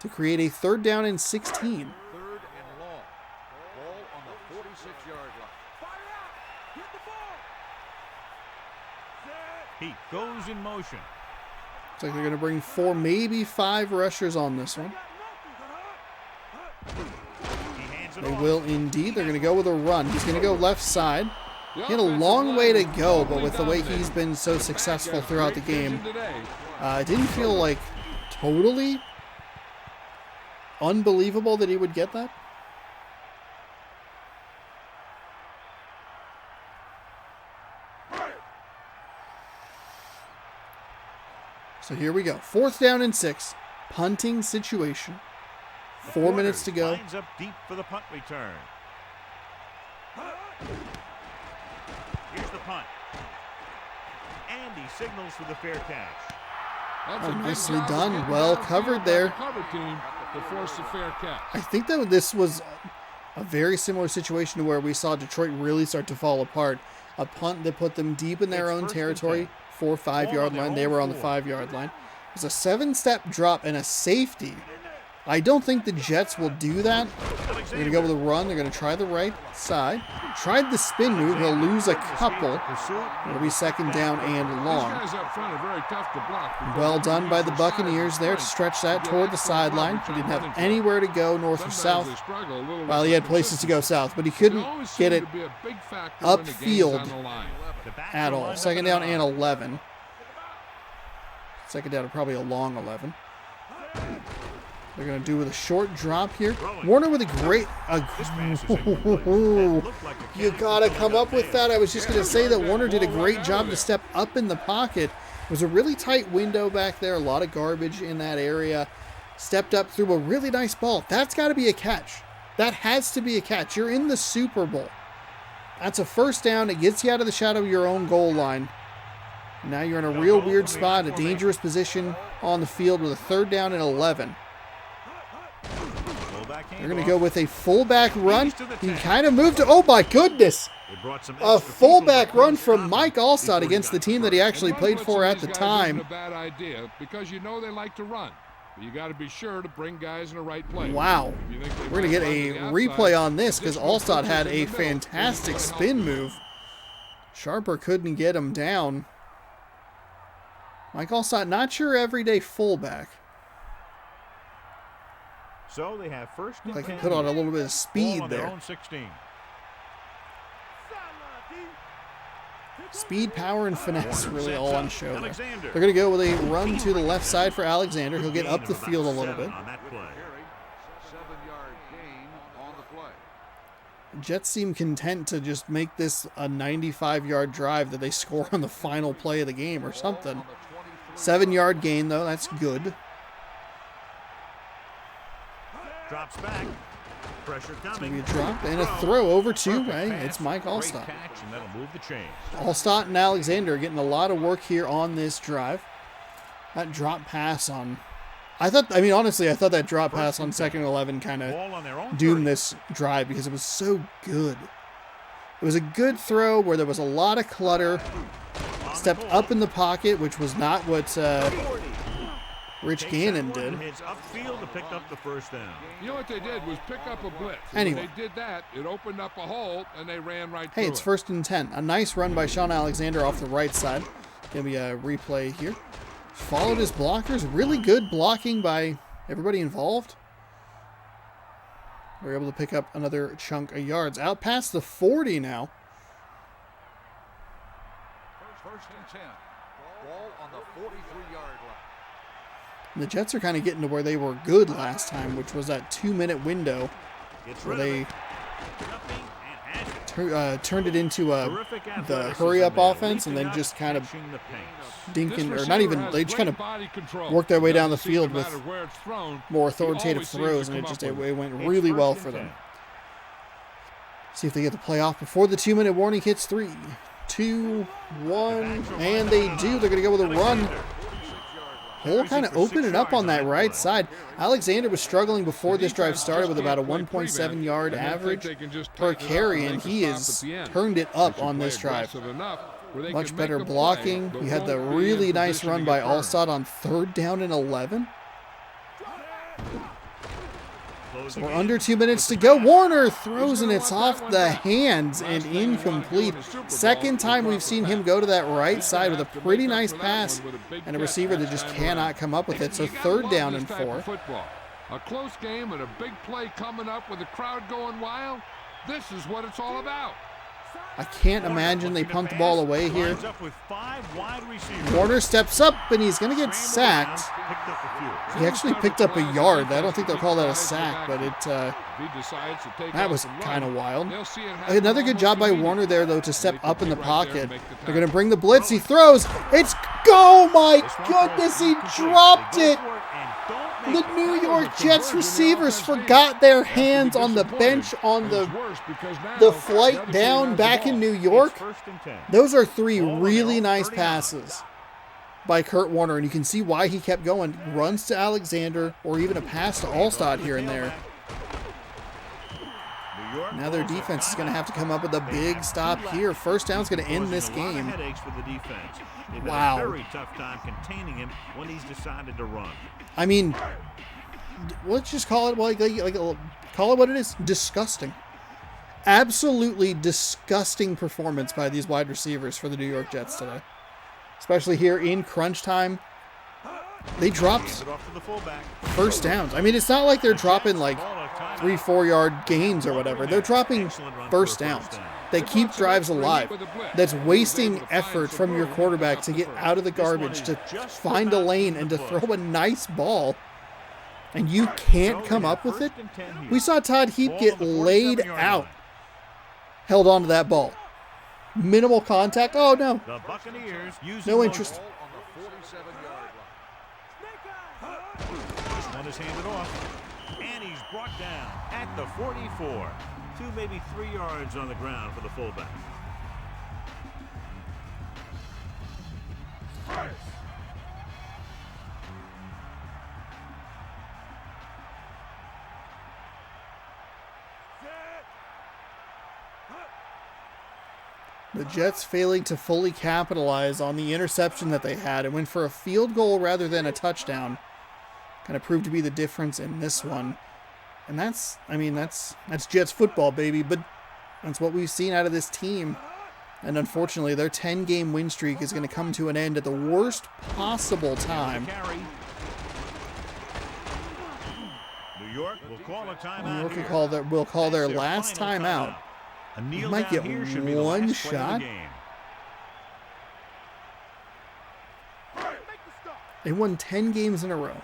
to create a 3rd down and 16. 3rd and long. Ball on the 46-yard line. He goes in motion. Looks like they're going to bring 4, maybe 5 rushers on this one. They will indeed. They're going to go with a run. He's going to go left side. He had a long way to go, but with the way he's been so successful throughout the game, it didn't feel like totally unbelievable that he would get that. So here we go. 4th down and 6. Punting situation. 4 minutes to go. Lines up deep for the punt return. Here's the punt. And he signals for the fair catch. Oh, nicely done. Well covered there. Cover team to force the fair catch. I think that this was a very similar situation to where we saw Detroit really start to fall apart. A punt that put them deep in their own territory, 4 or 5 yard line. They were on the 5 yard line. It was a 7-step drop and a safety. I don't think the Jets will do that. They're going to go with a run. They're going to try the right side. Tried the spin move. He'll lose a couple. It'll be 2nd down and long. Well done by the Buccaneers there to stretch that toward the sideline. He didn't have anywhere to go north or south. Well, he had places to go south, but he couldn't get it upfield at all. 2nd down and 11. 2nd down and probably a long 11. They're going to do with a short drop here. Warner with a great... you got to come up with that. I was just going to say that Warner did a great job to step up in the pocket. It was a really tight window back there. A lot of garbage in that area. Stepped up through a really nice ball. That's got to be a catch. That has to be a catch. You're in the Super Bowl. That's a 1st down. It gets you out of the shadow of your own goal line. Now you're in a real weird spot, a dangerous position on the field with a 3rd down and 11. They're going to go with a fullback run. He kind of moved to, oh my goodness! A fullback run from Mike Allstott against the team that he actually played for at the time. A bad idea because you know they like to run. But you got to be sure to bring guys in the right place. Wow. We're going to get a replay on this because Allstott had a fantastic spin move. Sharper couldn't get him down. Mike Allstott, not your everyday fullback. So they have 1st and 10. Like he put on a little bit of speed there. Speed, power, and finesse really all on show there. They're going to go with a run to the left side for Alexander. He'll get up the field a little bit. 7-yard gain on the play. Jets seem content to just make this a 95-yard drive that they score on the final play of the game or something. 7-yard gain, though. That's good. Drops back. Pressure coming. It's going to be a drop and a throw over to, right? It's Mike Allstott. Allstott and Alexander are getting a lot of work here on this drive. That drop pass on... honestly, I thought that drop pass on 2nd and 11 kind of doomed this drive because it was so good. It was a good throw where there was a lot of clutter. Stepped up in the pocket, which was not what Rich Gannon did. Upfield to pick up the 1st down. You know what they did was pick up a blitz. Anyway. When they did that, it opened up a hole, and they ran right through it. Hey, it's 1st and 10. A nice run by Sean Alexander off the right side. Give me a replay here. Followed his blockers. Really good blocking by everybody involved. They're able to pick up another chunk of yards. Out past the 40 now. 1st and 10. Ball on the 43-yard line. The Jets are kind of getting to where they were good last time, which was that 2-minute window where they turned it into the hurry-up offense and then just kind of dinking, or not even, they just kind of worked their way down the field with more authoritative throws, and it went really well for them. See if they get the play off before the 2-minute warning hits. 3, 2, 1, and they do. They're going to go with a run. Hole kind of opening up on that right side. Alexander was struggling before this drive started with about a 1.7 yard average per carry, and he has turned it up on this drive. Much better blocking. We had the really nice run by Allstott on 3rd down and 11. So we're under 2 minutes to go. Warner throws, and it's off the hands and incomplete. 2nd time we've seen him go to that right side with a pretty nice pass and a receiver that just cannot come up with it. So 3rd down and 4. A close game and a big play coming up with the crowd going wild. This is what it's all about. I can't imagine they punt the ball away here. Lines up with 5 wide receivers. Warner steps up, and he's going to get sacked. Picked up a few. He actually picked up a yard. I don't think they'll call that a sack, but that was kind of wild. Another good job by Warner there, though, to step up in the pocket. They're going to bring the blitz. He throws. It's go! My goodness, he dropped it. The New York Jets receivers forgot their hands on the bench on the flight down back in New York. Those are 3 really nice passes by Kurt Warner, and you can see why he kept going. Runs to Alexander, or even a pass to Allstott here and there. Now their defense is going to have to come up with a big stop here. First down is going to end this game. Wow. Very tough time containing him when he's decided to run. I mean, let's just call it call it what it is. Disgusting. Absolutely disgusting performance by these wide receivers for the New York Jets today. Especially here in crunch time. They dropped first downs. I mean, it's not like they're dropping like 3-4 yard gains or whatever. They're dropping first downs. They keep drives alive. That's wasting effort from your quarterback to get out of the garbage, to find a lane, and to throw a nice ball. And you can't come up with it? We saw Todd Heap get laid out. Held on to that ball. Minimal contact. Oh, no. No interest. This one is handed off. And he's brought down at the 44. 2, maybe 3 yards on the ground for the fullback. The Jets failing to fully capitalize on the interception that they had and went for a field goal rather than a touchdown. Kind of proved to be the difference in this one. And that's Jets football, baby, but that's what we've seen out of this team. And unfortunately, their 10-game win streak is going to come to an end at the worst possible time. New York will call a timeout. New York will call their last timeout. You might get one shot. They won 10 games in a row.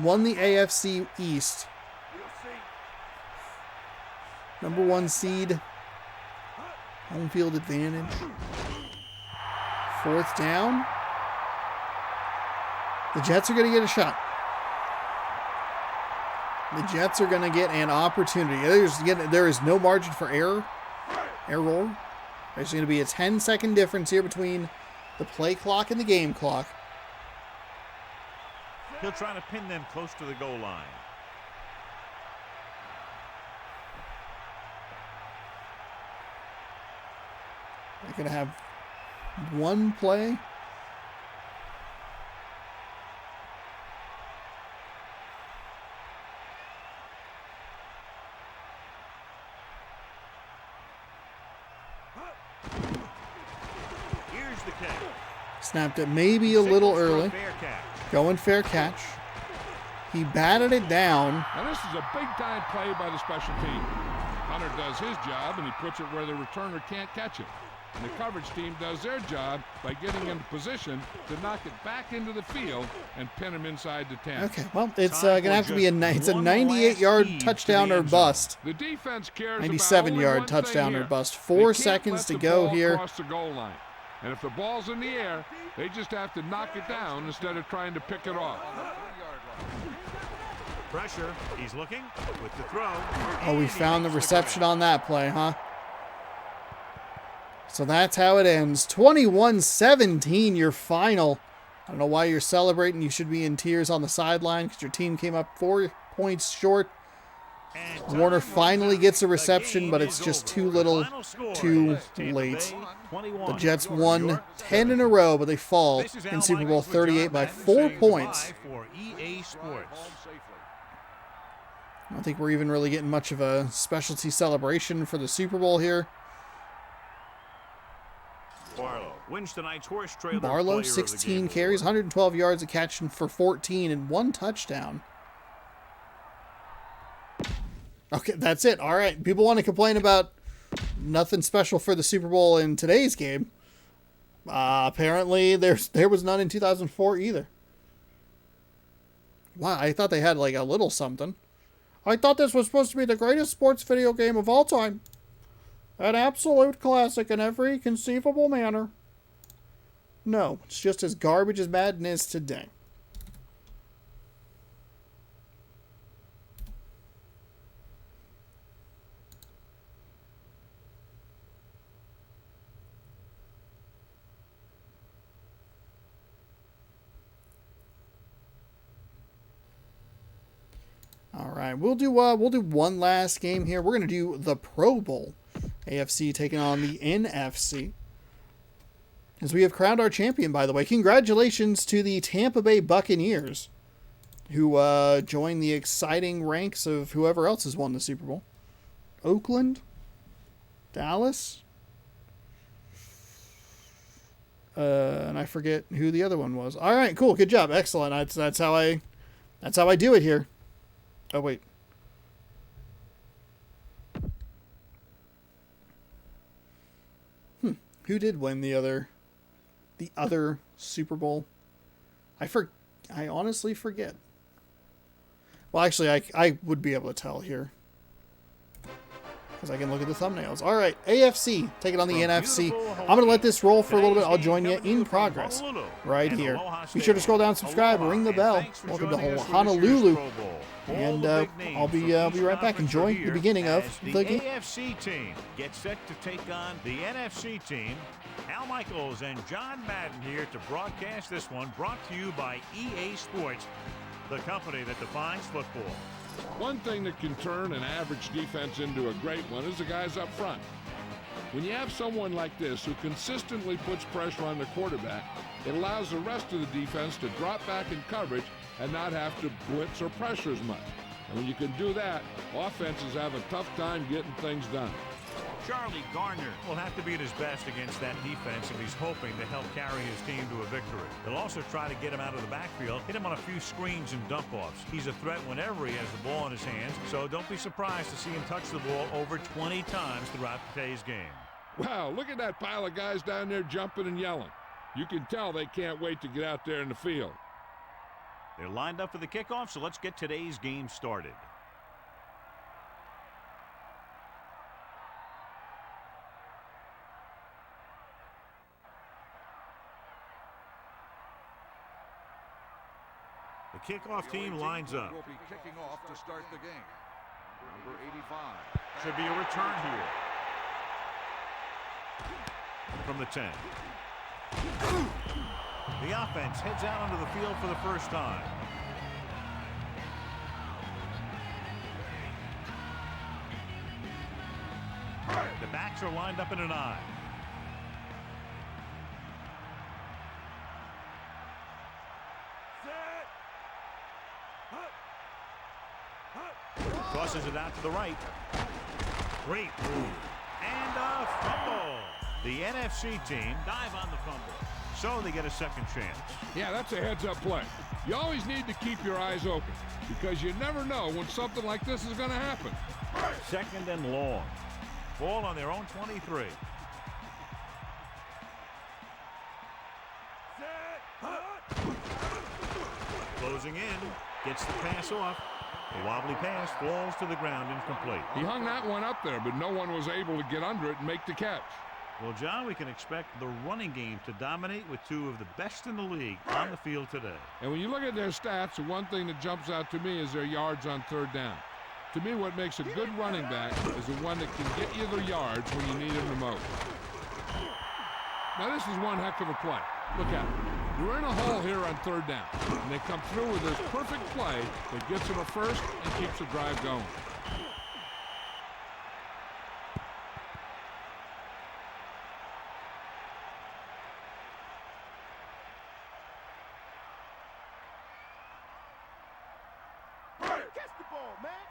Won the AFC East. Number 1 seed. Home field advantage. 4th down. The Jets are going to get a shot. The Jets are going to get an opportunity. There is no margin for error. There's going to be a 10-second difference here between the play clock and the game clock. He'll try to pin them close to the goal line. They're going to have one play. Here's the catch. Snapped it maybe a little early. Going fair catch. He batted it down. Now this is a big-time play by the special team. Hunter does his job, and he puts it where the returner can't catch it. And the coverage team does their job by getting him position to knock it back into the field and pin him inside the 10. Okay, well, it's going to have to be a 98-yard touchdown or bust. The defense cares 97-yard touchdown or bust. 4 seconds to go here. Across the goal line. And if the ball's in the air, they just have to knock it down instead of trying to pick it off. Pressure. He's looking with the throw. Oh, we found the reception on that play, huh? So that's how it ends. 21-17, your final. I don't know why you're celebrating. You should be in tears on the sideline because your team came up 4 points short. Warner finally gets a reception, but it's just too little, too late. The Jets won 10 in a row, but they fall in Super Bowl 38 by 4 points. I don't think we're even really getting much of a specialty celebration for the Super Bowl here. Barlow, 16 carries, 112 yards a catch for 14 and 1 touchdown. Okay, that's it. All right. People want to complain about nothing special for the Super Bowl in today's game. Apparently, there was none in 2004 either. Wow, I thought they had like a little something. I thought this was supposed to be the greatest sports video game of all time. An absolute classic in every conceivable manner. No, it's just as garbage as Madden is today. All right, we'll do one last game here. We're gonna do the Pro Bowl. AFC taking on the NFC. As we have crowned our champion, by the way. Congratulations to the Tampa Bay Buccaneers, who joined the exciting ranks of whoever else has won the Super Bowl. Oakland, Dallas, and I forget who the other one was. All right, cool, good job, excellent. That's how I do it here. Oh wait. Who did win the other Super Bowl? I honestly forget. Well, actually, I would be able to tell here, because I can look at the thumbnails. All right, AFC taking on the NFC. I'm going to let this roll for a little bit. I'll join you in progress right here. Be sure to scroll down, subscribe, ring the bell. Welcome to Honolulu. And I'll be right back. Enjoy the beginning of the game. AFC team gets set to take on the NFC team. Al Michaels and John Madden here to broadcast this one, brought to you by EA Sports, the company that defines football. One thing that can turn an average defense into a great one is the guys up front. When you have someone like this who consistently puts pressure on the quarterback, it allows the rest of the defense to drop back in coverage and not have to blitz or pressure as much. And when you can do that, offenses have a tough time getting things done. Charlie Garner will have to be at his best against that defense if he's hoping to help carry his team to a victory. They'll also try to get him out of the backfield, hit him on a few screens and dump-offs. He's a threat whenever he has the ball in his hands, so don't be surprised to see him touch the ball over 20 times throughout today's game. Wow, look at that pile of guys down there jumping and yelling. You can tell they can't wait to get out there in the field. They're lined up for the kickoff, so let's get today's game started. The kickoff team lines up. Will be kicking off to start the game. Number 85. Should be a return here. From the 10. The offense heads out onto the field for the first time. The backs are lined up in an I. Tosses it out to the right. Great move. And a fumble. The NFC team dive on the fumble, so they get a second chance. Yeah, that's a heads-up play. You always need to keep your eyes open, because you never know when something like this is going to happen. Second and long. Ball on their own 23. Closing in. Gets the pass off. A wobbly pass falls to the ground incomplete. He hung that one up there, but no one was able to get under it and make the catch. Well, John, we can expect the running game to dominate with two of the best in the league on the field today. And when you look at their stats, the one thing that jumps out to me is their yards on third down. To me, what makes a good running back is the one that can get you the yards when you need them the most. Now, this is one heck of a play. Look at it. You're in a hole here on third down, and they come through with this perfect play that gets them a first and keeps the drive going. Catch the ball, man.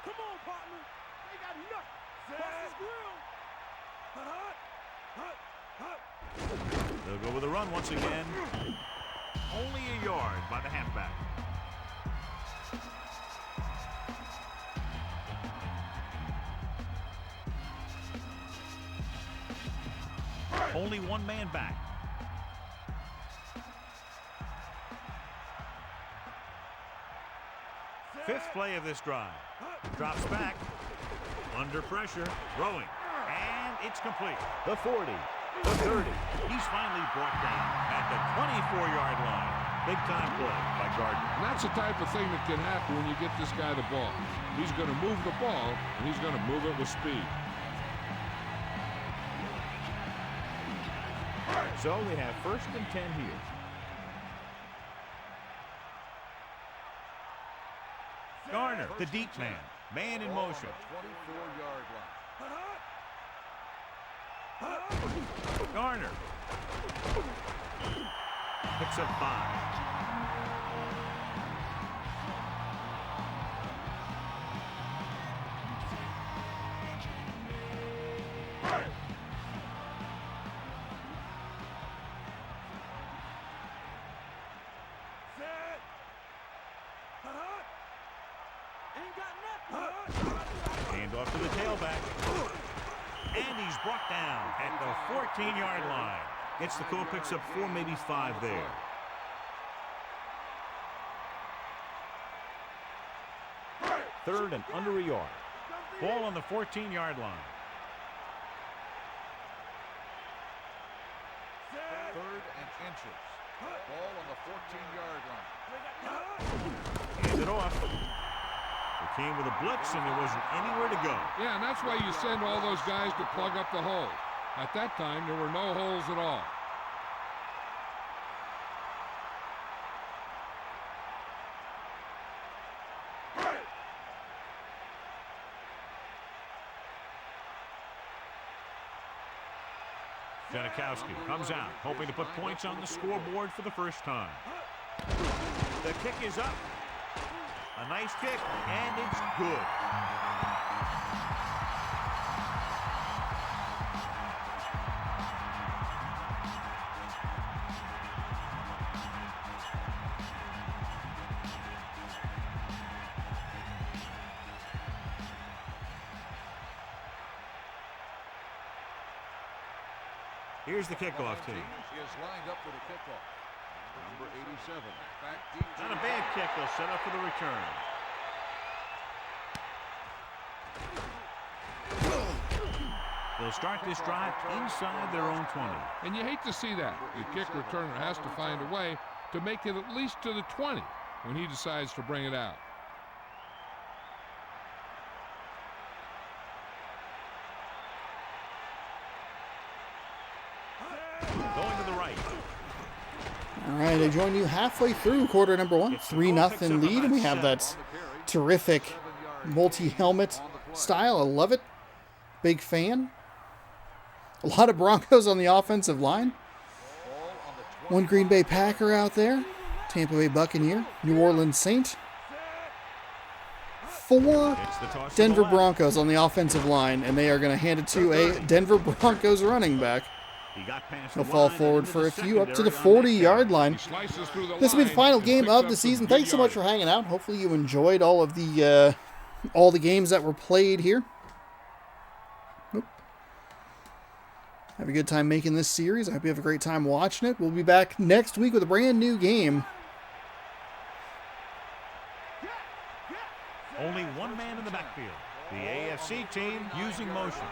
Come on, partner. They got nothing. Bust his grill. They'll go with a run once again. Only a yard by the halfback. Only one man back. Fifth play of this drive. Drops back. Under pressure. Throwing. And it's complete. The 40. The 30. He's finally brought down at the 24-yard line. Big time play by Gardner. And that's the type of thing that can happen when you get this guy the ball. He's going to move the ball, and he's going to move it with speed. So we have 1st and 10 here. Garner, the deep man. Man in motion. 24-yard line. Garner. Picks up 5. Hand off to the tailback. And he's brought down at the 14-yard line. Gets the call, picks up 4, maybe 5 there. Third and under a yard. Ball on the 14-yard line. Third and inches. Ball on the 14-yard line. Hands it off. It came with a blitz, and there wasn't anywhere to go. Yeah, and that's why you send all those guys to plug up the hole. At that time, there were no holes at all. Janikowski comes out, hoping to put points on the scoreboard for the first time. The kick is up. A nice kick, and it's good. Here's the kickoff team. He is lined up for the kickoff. Number 87. Back deep. Not a bad kick. They'll set up for the return. They'll start this drive inside their own 20. And you hate to see that. The kick returner has to find a way to make it at least to the 20 when he decides to bring it out. Going to the right. All right, I join you halfway through quarter number 1. 3-0 lead, and we have that terrific multi-helmet style. I love it. Big fan. A lot of Broncos on the offensive line. One Green Bay Packer out there. Tampa Bay Buccaneer. New Orleans Saint. 4 Denver Broncos on the offensive line, and they are going to hand it to a Denver Broncos running back. He'll fall forward for a few up to the 40-yard line. This will be the final game of the season. Thanks so much for hanging out. Hopefully you enjoyed all the games that were played here. Have a good time making this series. I hope you have a great time watching it. We'll be back next week with a brand new game. Only one man in the backfield. The AFC team using motion.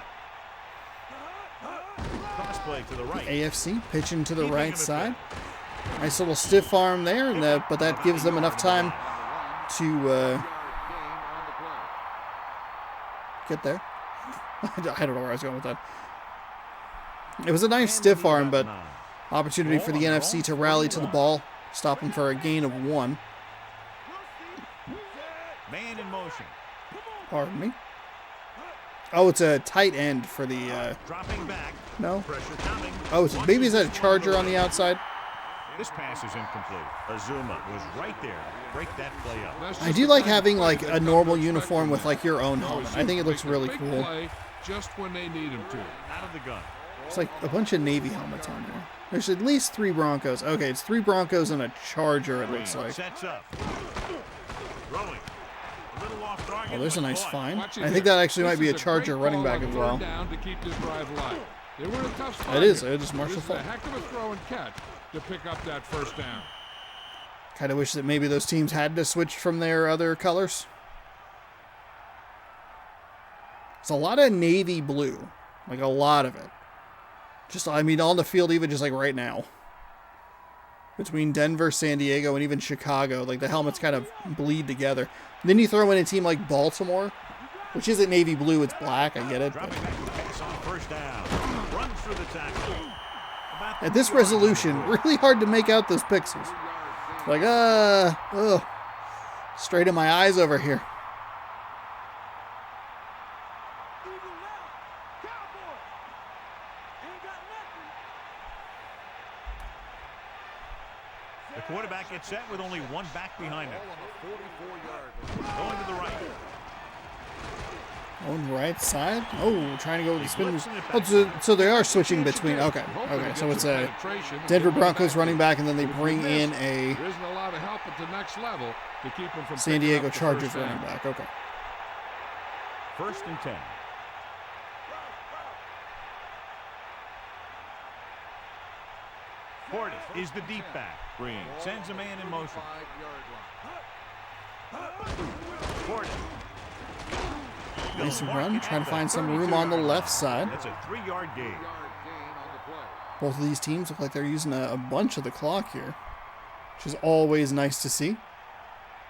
Cross play to the right. AFC pitching to the right side. Nice little stiff arm there, but that gives them enough time to get there. I don't know where I was going with that. It was a nice stiff arm, but opportunity for the NFC to rally to the ball, stop them for a gain of 1. Man in motion. Pardon me. Oh, it's a tight end for the. Dropping back. No. Oh, maybe is that a Charger on the outside? This pass is incomplete. Azuma was right there to break that play up. I do like having like a normal uniform with like your own helmet. I think it looks really cool. Just when they need him to. Out of the gun. It's like a bunch of Navy helmets on there. There's at least 3 Broncos. Okay, it's 3 Broncos and a Charger, it looks like. Sets up. Throwing. A little off target. Oh, there's a nice find. I think that actually might be a Charger running back as well. Down to keep this drive alive. They were in a tough spot. It is. here. It is Marshall This is Faulk. a heck of a throw and catch to pick up that first down. Kind of wish that maybe those teams had to switch from their other colors. It's a lot of navy blue. Like, a lot of it. Just, I mean, on the field, even just like right now. Between Denver, San Diego, and even Chicago. Like, the helmets kind of bleed together. And then you throw in a team like Baltimore, which isn't navy blue, it's black. I get it. But First down. Runs through the tackle. at this resolution, really hard to make out those pixels. Like, straight in my eyes over here. The quarterback gets set with only one back behind him. Going to the right. On the right side. Oh, trying to go with the spin move. Oh, so they are switching between. Okay. So it's a Denver Broncos running back, and then they bring in a There isn't a lot of help at the next level to keep him from San picking Diego up the Chargers first down. running back. Okay. 1st and 10. Portis is the deep back. Green sends a man in motion. Portis. Nice run. Trying to find some room on the left side. That's a 3-yard gain. Both of these teams look like they're using a bunch of the clock here, which is always nice to see.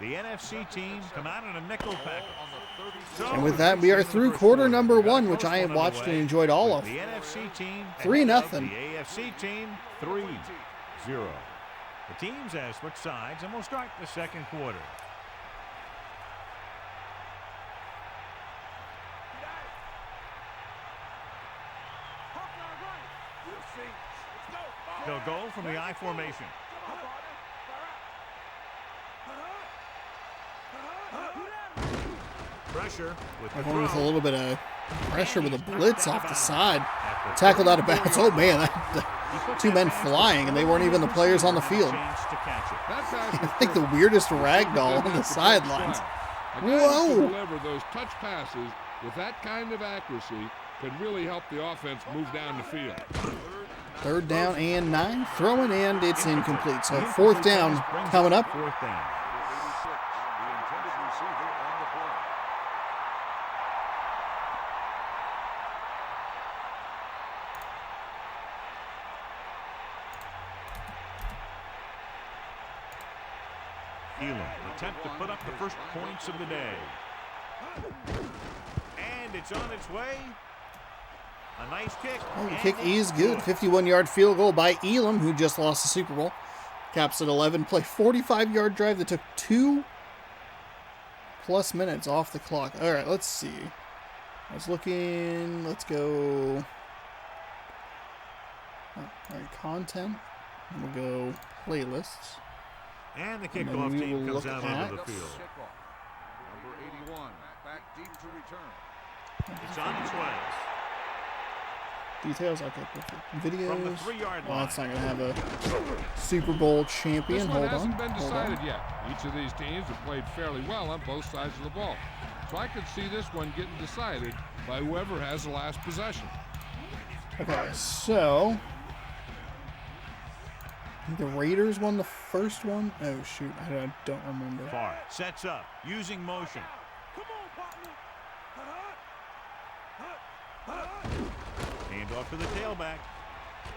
The NFC team come out in a nickel package. And with that, we are through quarter number 1, which I have watched and enjoyed all of. The NFC team 3-0. The AFC team 3-0. The teams have switched sides, and we'll start the second quarter. They'll go from the I formation. Pressure with the Going with a throw. little bit of pressure with a blitz off the side. Tackled out of bounds. Oh, man. Two men flying, and they weren't even the players on the field. I think the weirdest ragdoll on the sidelines. A guy who Whoa. can deliver those touch passes with that kind of accuracy could really help the offense move down the field. 3rd down and 9. Throwing, and it's incomplete. So 4th down coming up. 4th down. Attempt to put up the first points of the day. And it's on its way. A nice kick. Oh, the kick is good. 51-yard field goal by Elam, who just lost the Super Bowl. Caps at 11. Play 45-yard drive that took 2+ minutes off the clock. All right, let's see. I was looking. Let's go. All right, content. And we'll go playlists. And the And then kickoff we team will comes look out at onto the field. Number 81, back deep to return. It's on its way. Details. Okay, perfect. Videos. From the 3-yard Well, line. that's not going to have a Super Bowl champion. This one Hold hasn't on. been Hold decided on. yet. Each of these teams have played fairly well on both sides of the ball. So I could see this one getting decided by whoever has the last possession. Okay, so I think the Raiders won the first one. Oh shoot, I don't remember. Far sets up using motion. Hand off to the tailback.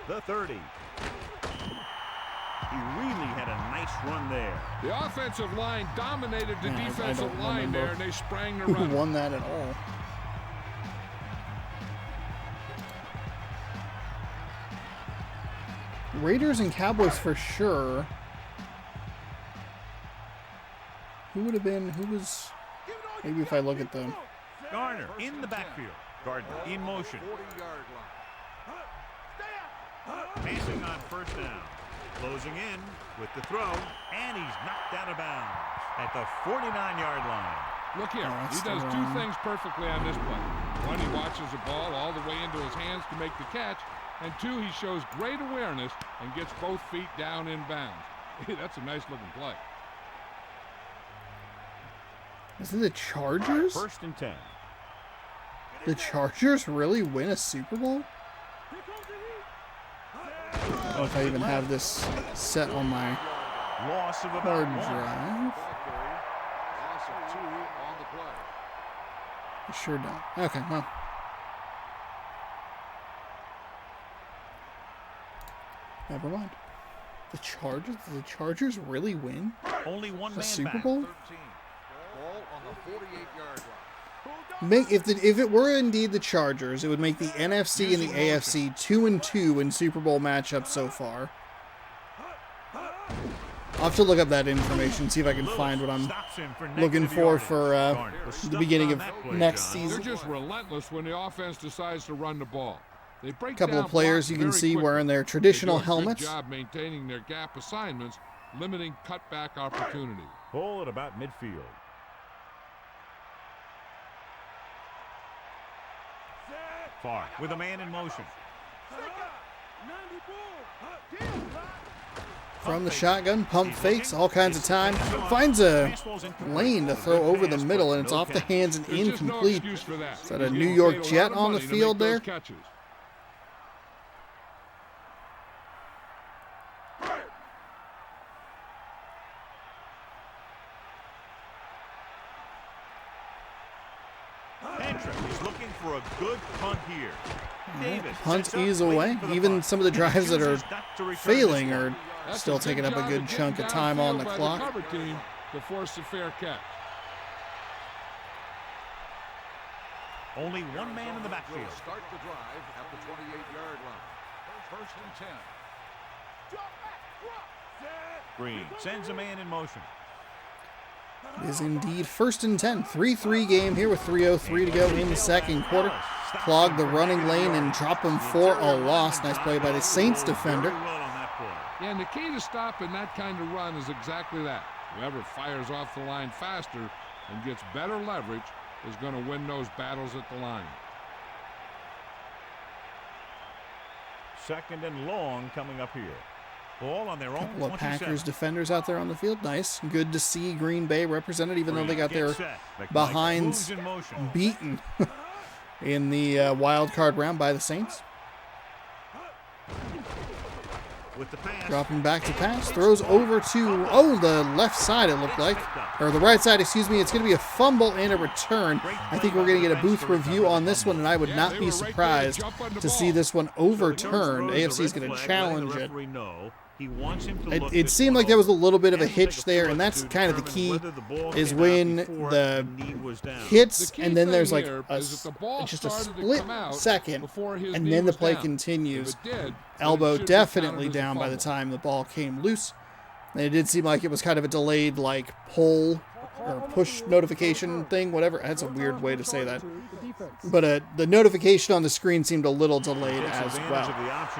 The 30. He really had a nice run there. The offensive line dominated the Yeah, I defensive don't line remember there, and they sprang the Who run. won that at all? Raiders and Cowboys for sure. Who would have been? Who was? Maybe if I look at them. Garner in the backfield. Gardner in motion. 40-yard line. Passing on first down. Closing in with the throw. And he's knocked out of bounds at the 49-yard line. Look here, Oh, he that's does the two wrong. things perfectly on this play. One, he watches the ball all the way into his hands to make the catch. And two, he shows great awareness and gets both feet down in bounds. That's a nice looking play. Is it the Chargers? 1st and 10. The Chargers really win a Super Bowl? don't know if I even have this set on my Loss of about hard 1. drive. Loss of 2 on the play. I sure don't. Okay, well. Never mind. The Chargers really win Only one a man Super back. Bowl? 13. Ball on the 48-yard line. If it were indeed the Chargers, it would make the NFC and the AFC 2-2 in Super Bowl matchups so far. I'll have to look up that information, see if I can find what I'm looking for the beginning of next They're season. just relentless when the offense decides to run the ball. They break A couple down of players blocks you can very see quickly. wearing their traditional They do a helmets. Good job maintaining their gap assignments, limiting cutback opportunity. Ball at about midfield. Far with a man in motion. From the shotgun, pump fakes, all kinds of time. Finds a lane to throw over the middle, and it's off the hands and There's just no incomplete. excuse for that. Is that a He's New getting York paid a lot Jet of on the money to field make there? those catches. Hendrick is looking for a good punt here. Davis Punt sets up, ease waiting away. for the Even punt. some of the drives that are Chooses not to return failing this one. are That's still a good taking up a job good of chunk getting of time on the downfield by clock. cover team to force a fair catch. Only one man in the backfield. Will start the drive at the 28-yard line. First and 10. Green sends a man in motion. It is indeed first and 10. 3-3 game here with 3:03 to go in the second quarter. Clog the running lane and drop him for a loss. Nice play by the Saints defender. Very well on that play. Yeah, and the key to stopping that kind of run is exactly that. Whoever fires off the line faster and gets better leverage is going to win those battles at the line. Second and long coming up here. Ball on their own Couple of 27. Packers defenders out there on the field. Nice. Good to see Green Bay represented, even though they got their Get set. McKnight behinds moves in motion. beaten in the wild card round by the Saints. With the pass. Dropping back to pass. Throws over to, the left side it looked like. Or the right side, excuse me. It's going to be a fumble and a return. I think we're going to get a booth review on this one, and I would not be surprised to see this one overturned. AFC is going to challenge it. It seemed like there was a little bit of a hitch there, and that's kind of the key, is when the hits, and then there's like just a split second, and then the play continues. Elbow definitely down by the time the ball came loose. And it did seem like it was kind of a delayed like pull or push notification thing, whatever. That's a weird way to say that. But the notification on the screen seemed a little delayed as well.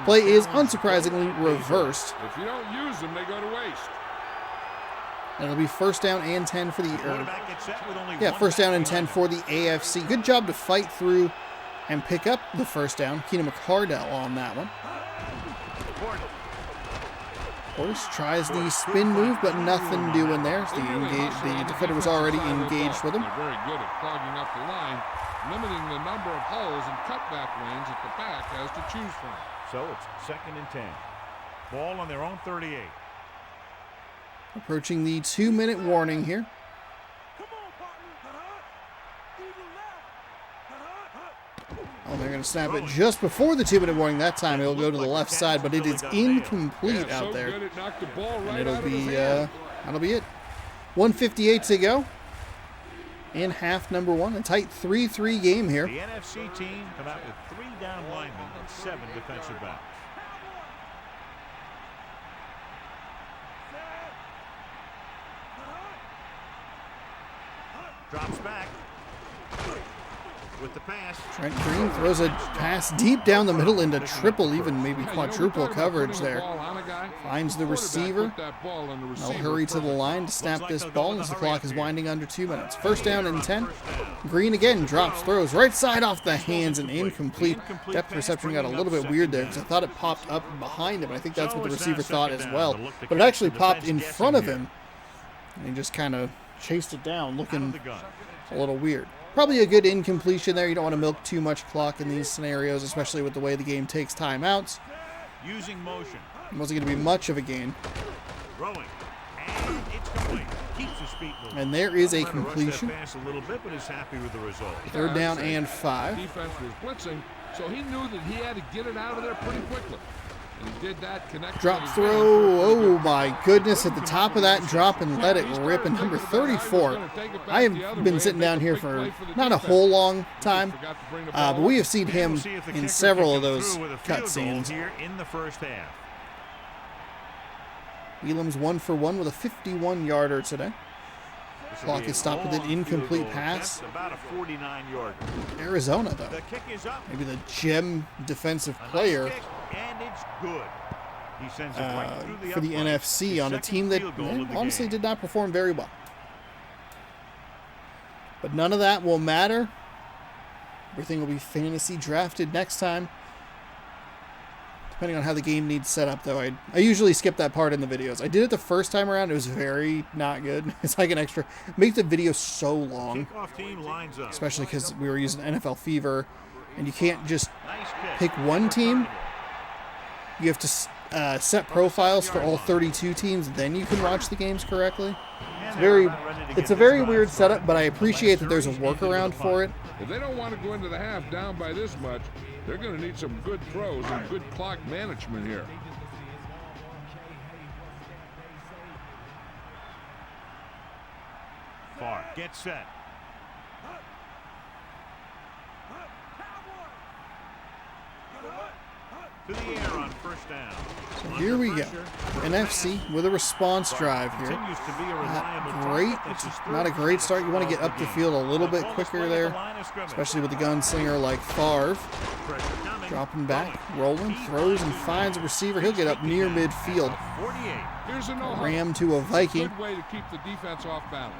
Play is unsurprisingly reversed. If you don't use them, they go to waste. And it'll be first down and 10 for the first down and 10 for the AFC. Good job to fight through and pick up the first down. Keenan McCardell on that one. Portis tries the spin move, but nothing doing there. The defender was already engaged with him. They're very good at clogging up the line, limiting the number of holes and cutback lanes at the back has to choose from. So it's second and 10. Ball on their own 38. Approaching the 2-minute warning here. Oh, they're going to snap it just before the 2-minute warning. That time it'll go to the left side, but it is incomplete out there. And it'll be that'll be it. 1:58 to go in half number one. A tight 3-3 game here. The NFC team come out with 3 down linemen and 7 defensive backs. Drops back with the pass. Trent Green throws a pass deep down the middle into triple, even maybe quadruple coverage there. Finds the receiver. They'll hurry to the line to snap this ball as the clock is winding under 2 minutes. First down and 10. Green again drops, throws right side off the hands and incomplete. Depth perception got a little bit weird there because I thought it popped up behind him. I think that's what the receiver thought as well. But it actually popped in front of him. And he just kind of chased it down, looking a little weird. Probably a good incompletion there. You don't want to milk too much clock in these scenarios, especially with the way the game takes timeouts. Using motion. It wasn't going to be much of a gain. Throwing. And it's complete. Keeps his feet moving. And there is a Trying to rush that completion. pass a little bit, but is happy with the result. Third down and 5. Defense was blitzing, so he knew that he had to get it out of there pretty quickly. And he did that, connected. Drop throw. Oh my goodness. At the top of that drop and let it rip. And number 34. I have been sitting down here for not a whole long time, but we have seen him in several of those cutscenes. Here in the first half. Elam's 1 for 1 with a 51-yarder today. Clock is stopped with an incomplete pass. About a 49-yard. Arizona, though. The kick is up. Maybe the gem defensive A player nice kick, and it's good. He sends it right through the for the upright. NFC His on a second team that field goal of the honestly game. did not perform very well. But none of that will matter. Everything will be fantasy drafted next time. Depending on how the game needs set up, though, I usually skip that part in the videos. I did it the first time around. It was very not good. It's like an extra. Make the video so long, Kickoff team lines up. especially because we were using NFL Fever, and you can't just Nice kick. pick one team. You have to set profiles for all 32 teams, then you can watch the games correctly. It's a very weird setup, but I appreciate that there's a workaround for it. If they don't want to go into the half down by this much, they're going to need some good throws and good clock management here. Far. Get set. To the air on first down. So here we go. NFC with a response drive here. Continues to be a reliable Great, target. It's his not a third great start. You want to get of up the the game. field a little bit Ball quicker displayed at there, the line of scrimmage. especially with a gunslinger like Favre. Pressure coming. Dropping back, rolling, throws, and finds a receiver. He'll get up near midfield. 48. Here's a no-huddle. Ram to a Viking. Good way to keep the defense off balance.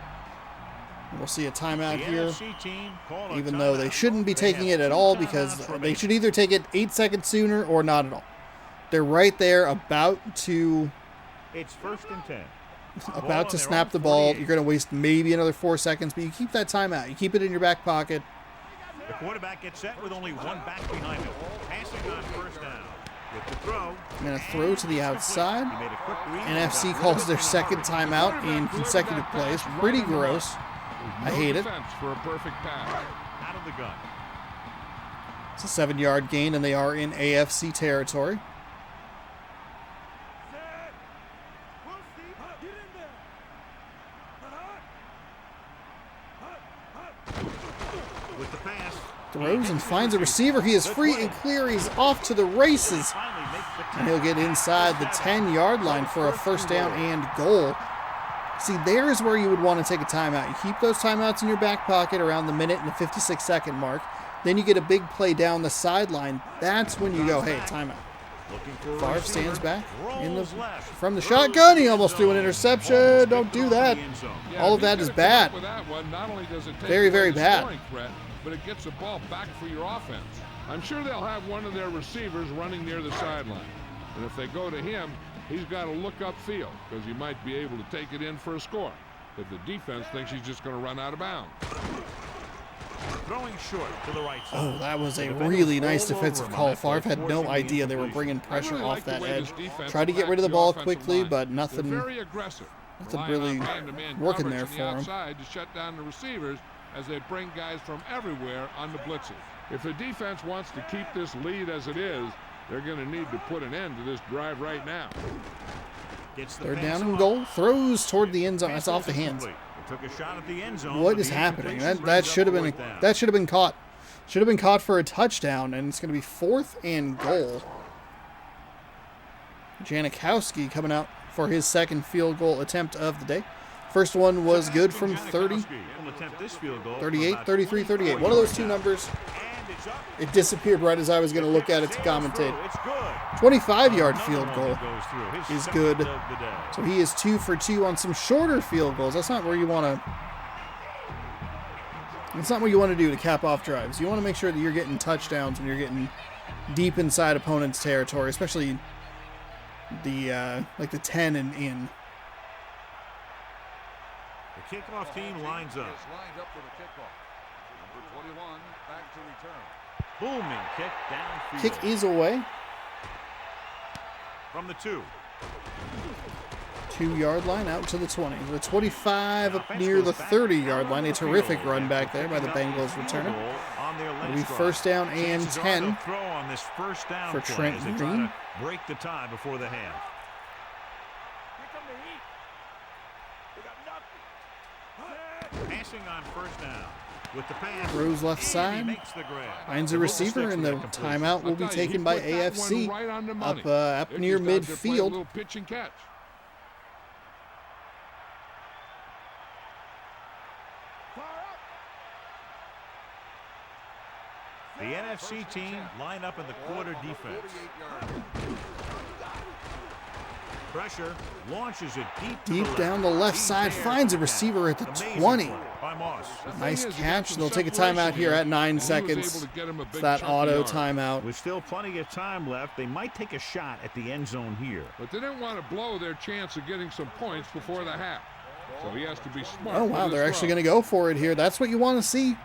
We'll see a timeout The here, NFC team call a even though they timeout. shouldn't be They taking have it at 2 all because timeouts they remaining. should either take it 8 seconds sooner or not at all. They're right there about to It's first and 10. about to snap the ball. You're going to waste maybe another 4 seconds, but you keep that timeout. You keep it in your back pocket. The quarterback gets set with only one back behind him. Passing on first down. With the throw. And a throw to the outside. He made a quick read. NFC calls their second timeout in consecutive plays. Pretty gross. I hate it. Defense for a perfect pass. Out of the gun. It's a 7-yard gain, and they are in AFC territory. With the pass. Throws and finds a receiver. He is free and clear. He's off to the races. Finally makes the And he'll get inside the 10-yard line for a first down and goal. See, there is where you would want to take a timeout. You keep those timeouts in your back pocket around the minute and the 56-second mark. Then you get a big play down the sideline. That's when you go, hey, timeout. Looking for a Favre receiver. stands back Rolls left. from the Throws shotgun. He in almost threw an zone. interception. Almost Don't picked do off that. the end zone. Yeah, All if of that you is get a come bad. up with that one, not only does it take Very, away very the bad. scoring threat, but it gets the ball back for your offense. I'm sure they'll have one of their receivers running near the sideline. And if they go to him, he's got to look upfield because he might be able to take it in for a score. But the defense thinks he's just going to run out of bounds. Throwing short to the right side. Oh, that was a The defender really nice all over defensive him on call. that play, Favre had no forcing the idea they were incompletion. bringing pressure really off like the that way edge. this defense Tried to get attacks rid of the the ball offensive quickly, line. but They're nothing. very aggressive. Nothing relying really on man-to-man working coverage there on the for 'em. outside to shut down the receivers as they bring guys from everywhere on the blitzes. If the defense wants to keep this lead as it is, they're going to need to put an end to this drive right now. Gets the Third pass down and off. goal. Throws toward the end zone. That's Pass off the is hands. incomplete. They took a shot at the end zone, What but is the happening? incompletion That brings should up have a been fourth down. that should have been caught. Should have been caught for a touchdown, and it's going to be 4th and goal. Janikowski coming out for his second field goal attempt of the day. First one was good from 30, Will attempt this field goal from 38, about 33, 38. 24 One of those yards two out. numbers, And it's up. it disappeared right as I was going to look at it to commentate. It's good. 25-yard Another field one goal. that goes through. His is second good. of the day. So he is 2 for 2 on some shorter field goals. That's not where you want to. It's not what you want to do to cap off drives. You want to make sure that you're getting touchdowns when you're getting deep inside opponent's territory, especially the like the 10 and in. The kickoff team lines up. Is lined up for the kickoff. Number 21 back to return. Booming kick downfield. Kick is away. from the 2. 2-yard line out to the 20. The 25 up near the 30-yard line. A terrific run back there by the Bengals returner. It'll be first down and 10 for Trent Green. Break the tie before the half. Here come the heat. They got nothing. Passing on first down. With the pass. Throws left and he side. makes the grab. Finds a receiver, and the timeout will be taken by AFC up near midfield. Little pitch and catch. The NFC team line up in the quarter defense. Pressure, launches it Deep down the left side, finds a receiver at the 20. Nice catch. They'll take a timeout here at 9 seconds. It's that auto timeout. With still plenty of time left, they might take a shot at the end zone here. But they didn't want to blow their chance of getting some points before the half. So he has to be smart. Oh, wow, they're actually going to go for it here. That's what you want to see.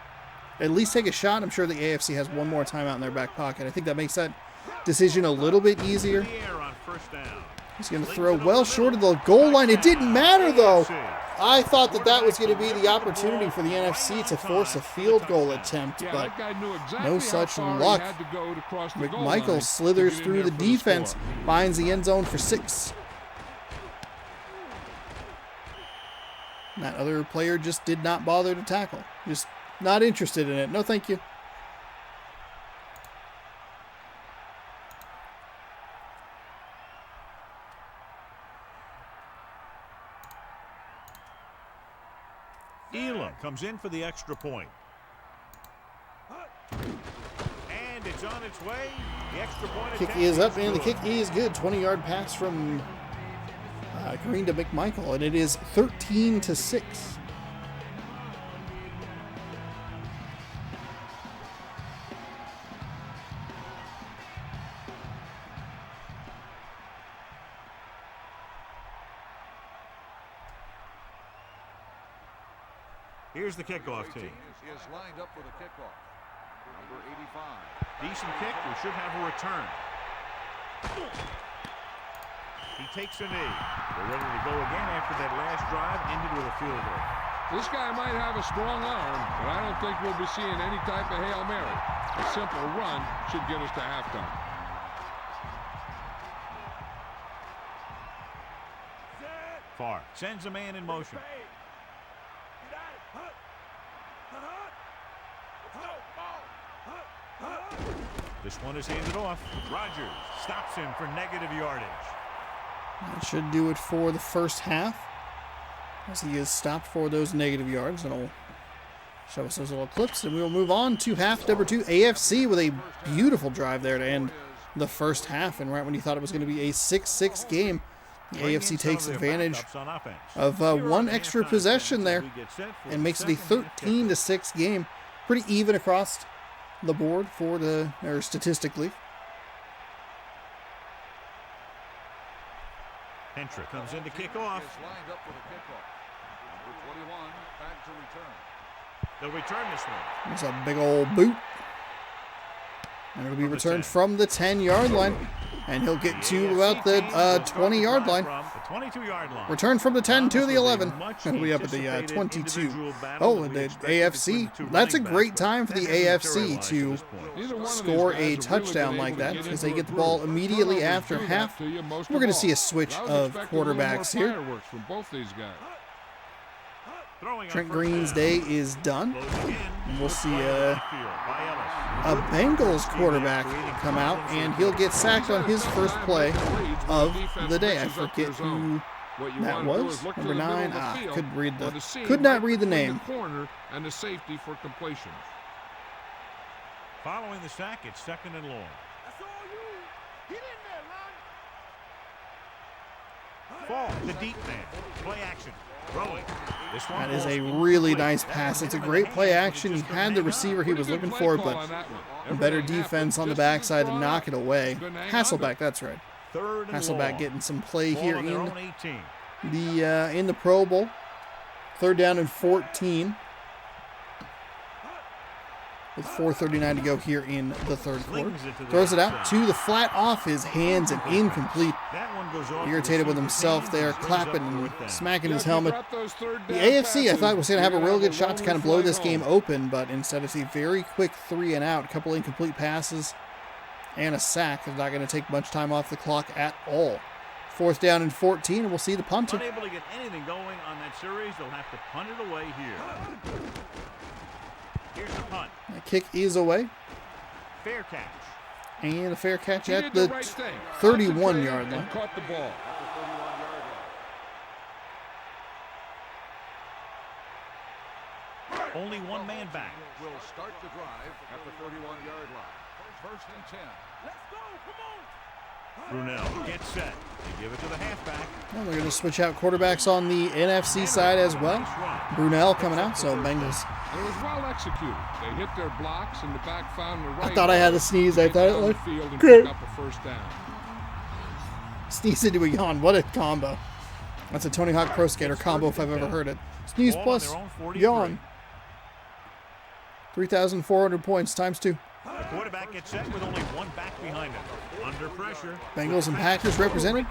At least take a shot. I'm sure the AFC has one more timeout in their back pocket. I think that makes that decision a little bit easier. He's going to throw well short of the goal line. It didn't matter, though. I thought that was going to be the opportunity for the NFC to force a field goal attempt, but no such luck. McMichael slithers through the defense, finds the end zone for 6. That other player just did not bother to tackle. Just not interested in it. No, thank you. Elam comes in for the extra point. And it's on its way. The extra point Kick is up, and the kick is good. 20-yard pass from Green to McMichael, and it is 13-6. Here's the kickoff team. Is lined up for the kickoff. Number 85. Decent kick. We should have a return. He takes a knee. They're ready to go again after that last drive ended with a field goal. This guy might have a strong arm, but I don't think we'll be seeing any type of Hail Mary. A simple run should get us to halftime. Farr sends a man in motion. This one is handed off. Rodgers stops him for negative yardage. That should do it for the first half, as he is stopped for those negative yards. And it'll show us those little clips, and we will move on to half number 2. AFC with a beautiful drive there to end the first half. And right when you thought it was going to be a 6-6 game, the AFC takes advantage of one extra possession there and makes it a 13-6 game. Pretty even across the board for statistically. Hentra comes in to kick off. Lined up for the kickoff. Number 21 back to return. They'll return this one. There's a big old boot. And it'll be returned from the 10-yard line. And he'll get to about the 20-yard line. The 22-yard line. Return from the 10 to the 11. And we'll be up at the 22. Oh, and the AFC. That's a great time for the AFC to score a touchdown like that, because they get the ball immediately after half. We're going to see a switch of quarterbacks here. Trent Green's day is done. We'll see a Bengals quarterback come out, and he'll get sacked on his first play of the day. I forget who that was. Number 9. Could not read the name. And the safety for completions. Following the sack, it's 2nd and long. That's all you. Get in there, Lon. Fall, the deep man. Play action. Throwing. That is a really nice pass. It's a great play action. He had the receiver he was looking for, but better defense on the backside to knock it away. Hasselbeck, that's right. Hasselbeck getting some play here in the Pro Bowl. 3rd down and 14. with 4:39 to go here in the third quarter. Throws it out to the flat, off his hands and incomplete. Irritated with himself there, clapping and smacking his helmet. The AFC, I thought, was going to have a real good shot to kind of blow this game open, but instead it's a very quick 3 and out, a couple incomplete passes, and a sack. It's not going to take much time off the clock at all. 4th down and 14, and we'll see the punter. Unable to get anything going on that series, they'll have to punt it away here. Here's the punt. The kick is away. Fair catch. And a fair catch at the 31-yard line. Caught the ball. Only one man back. Will start the drive at the 31-yard line. 1st and 10. Let's go. Come on. Brunell gets set. They give it to the halfback. Well, they're going to switch out quarterbacks on the NFC side as well. Brunell coming out, so Bengals. It was well executed. They hit their blocks and the back found the right. I thought I had a sneeze. I thought it down the looked field and good. picked up a 1st down. Sneeze into a yawn. What a combo. That's a Tony Hawk Pro Skater combo if I've ever heard it. Sneeze plus yawn. 3,400 points times 2. The quarterback gets set with only one back behind him. Under pressure. Bengals and Packers represented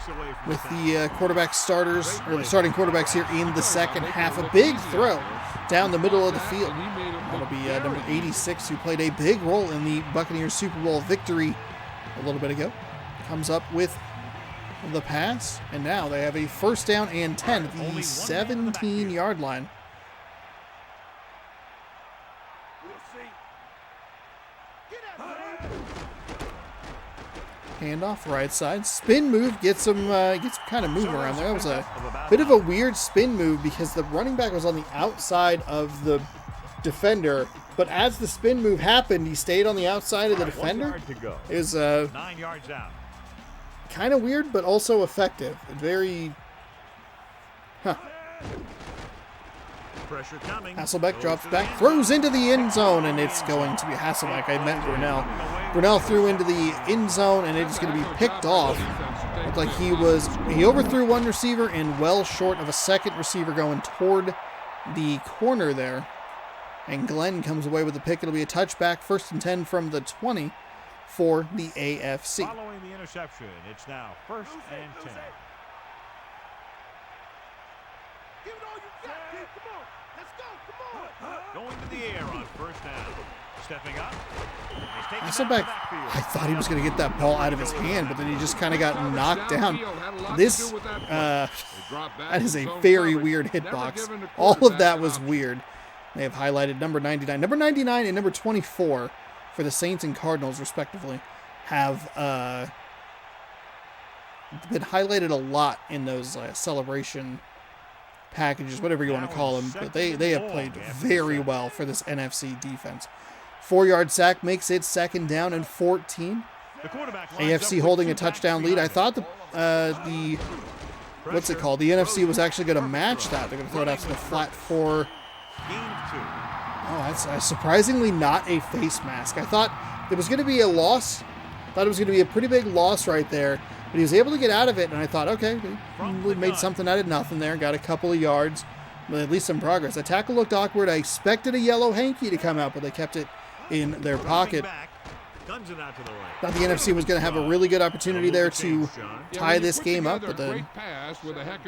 with the quarterback starters, or the starting quarterbacks here in the second half. A big throw down the middle of the field. That'll be number 86, who played a big role in the Buccaneers Super Bowl victory a little bit ago. Comes up with the pass, and now they have a 1st down and 10 at the 17-yard line. Handoff right side, spin move, gets some kind of move around there. That was a bit of a weird spin move because the running back was on the outside of the defender, but as the spin move happened, he stayed on the outside of the defender. It was 9 yards out. Kind of weird, but also effective. Very, Pressure coming. Hasselbeck drops back, throws into the end zone, and it's going to be Hasselbeck. I meant Brunell. Brunell threw into the end zone, and it's going to be picked off. Looked like he overthrew one receiver and well short of a second receiver going toward the corner there. And Glenn comes away with the pick. It'll be a touchback, 1st and 10 from the 20 for the AFC. Following the interception, it's now 1st and 10. Give it all you got, kid. Come on. Let's go. Come on. Going to the air on 1st down. Stepping up. Hasselbeck, I thought he was going to get that ball out of his hand, but then he just kind of got knocked down. This, that is a very weird hitbox. All of that was weird. They have highlighted number 99. Number 99 and number 24 for the Saints and Cardinals, respectively, have been highlighted a lot in those celebration packages, whatever you want to call them. But they have played very well for this NFC defense. 4-yard sack makes it 2nd down and 14. AFC holding a touchdown lead. I thought the what's it called? The NFC was actually going to match that. They're going to throw it out to the flat for. Oh, that's surprisingly not a face mask. I thought there was going to be a loss. I thought it was going to be a pretty big loss right there. But he was able to get out of it, and I thought, okay, we made something out of nothing there. Got a couple of yards, but at least some progress. The tackle looked awkward. I expected a yellow hanky to come out, but they kept it in their pocket. Thought the NFC was going to have a really good opportunity there to tie this game up, but the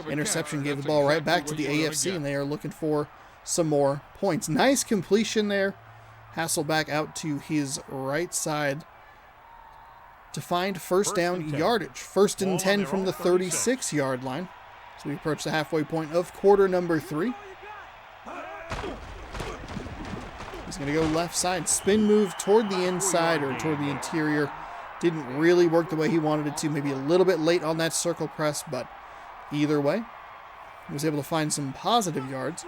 interception gave the ball right back to the AFC, and they are looking for some more points. Nice completion there. Hasselbeck out to his right side to find 1st down yardage. 1st and 10 from the 36-yard line. So we approach the halfway point of quarter number 3. He's going to go left side. Spin move toward the inside or toward the interior. Didn't really work the way he wanted it to. Maybe a little bit late on that circle press, but either way, he was able to find some positive yards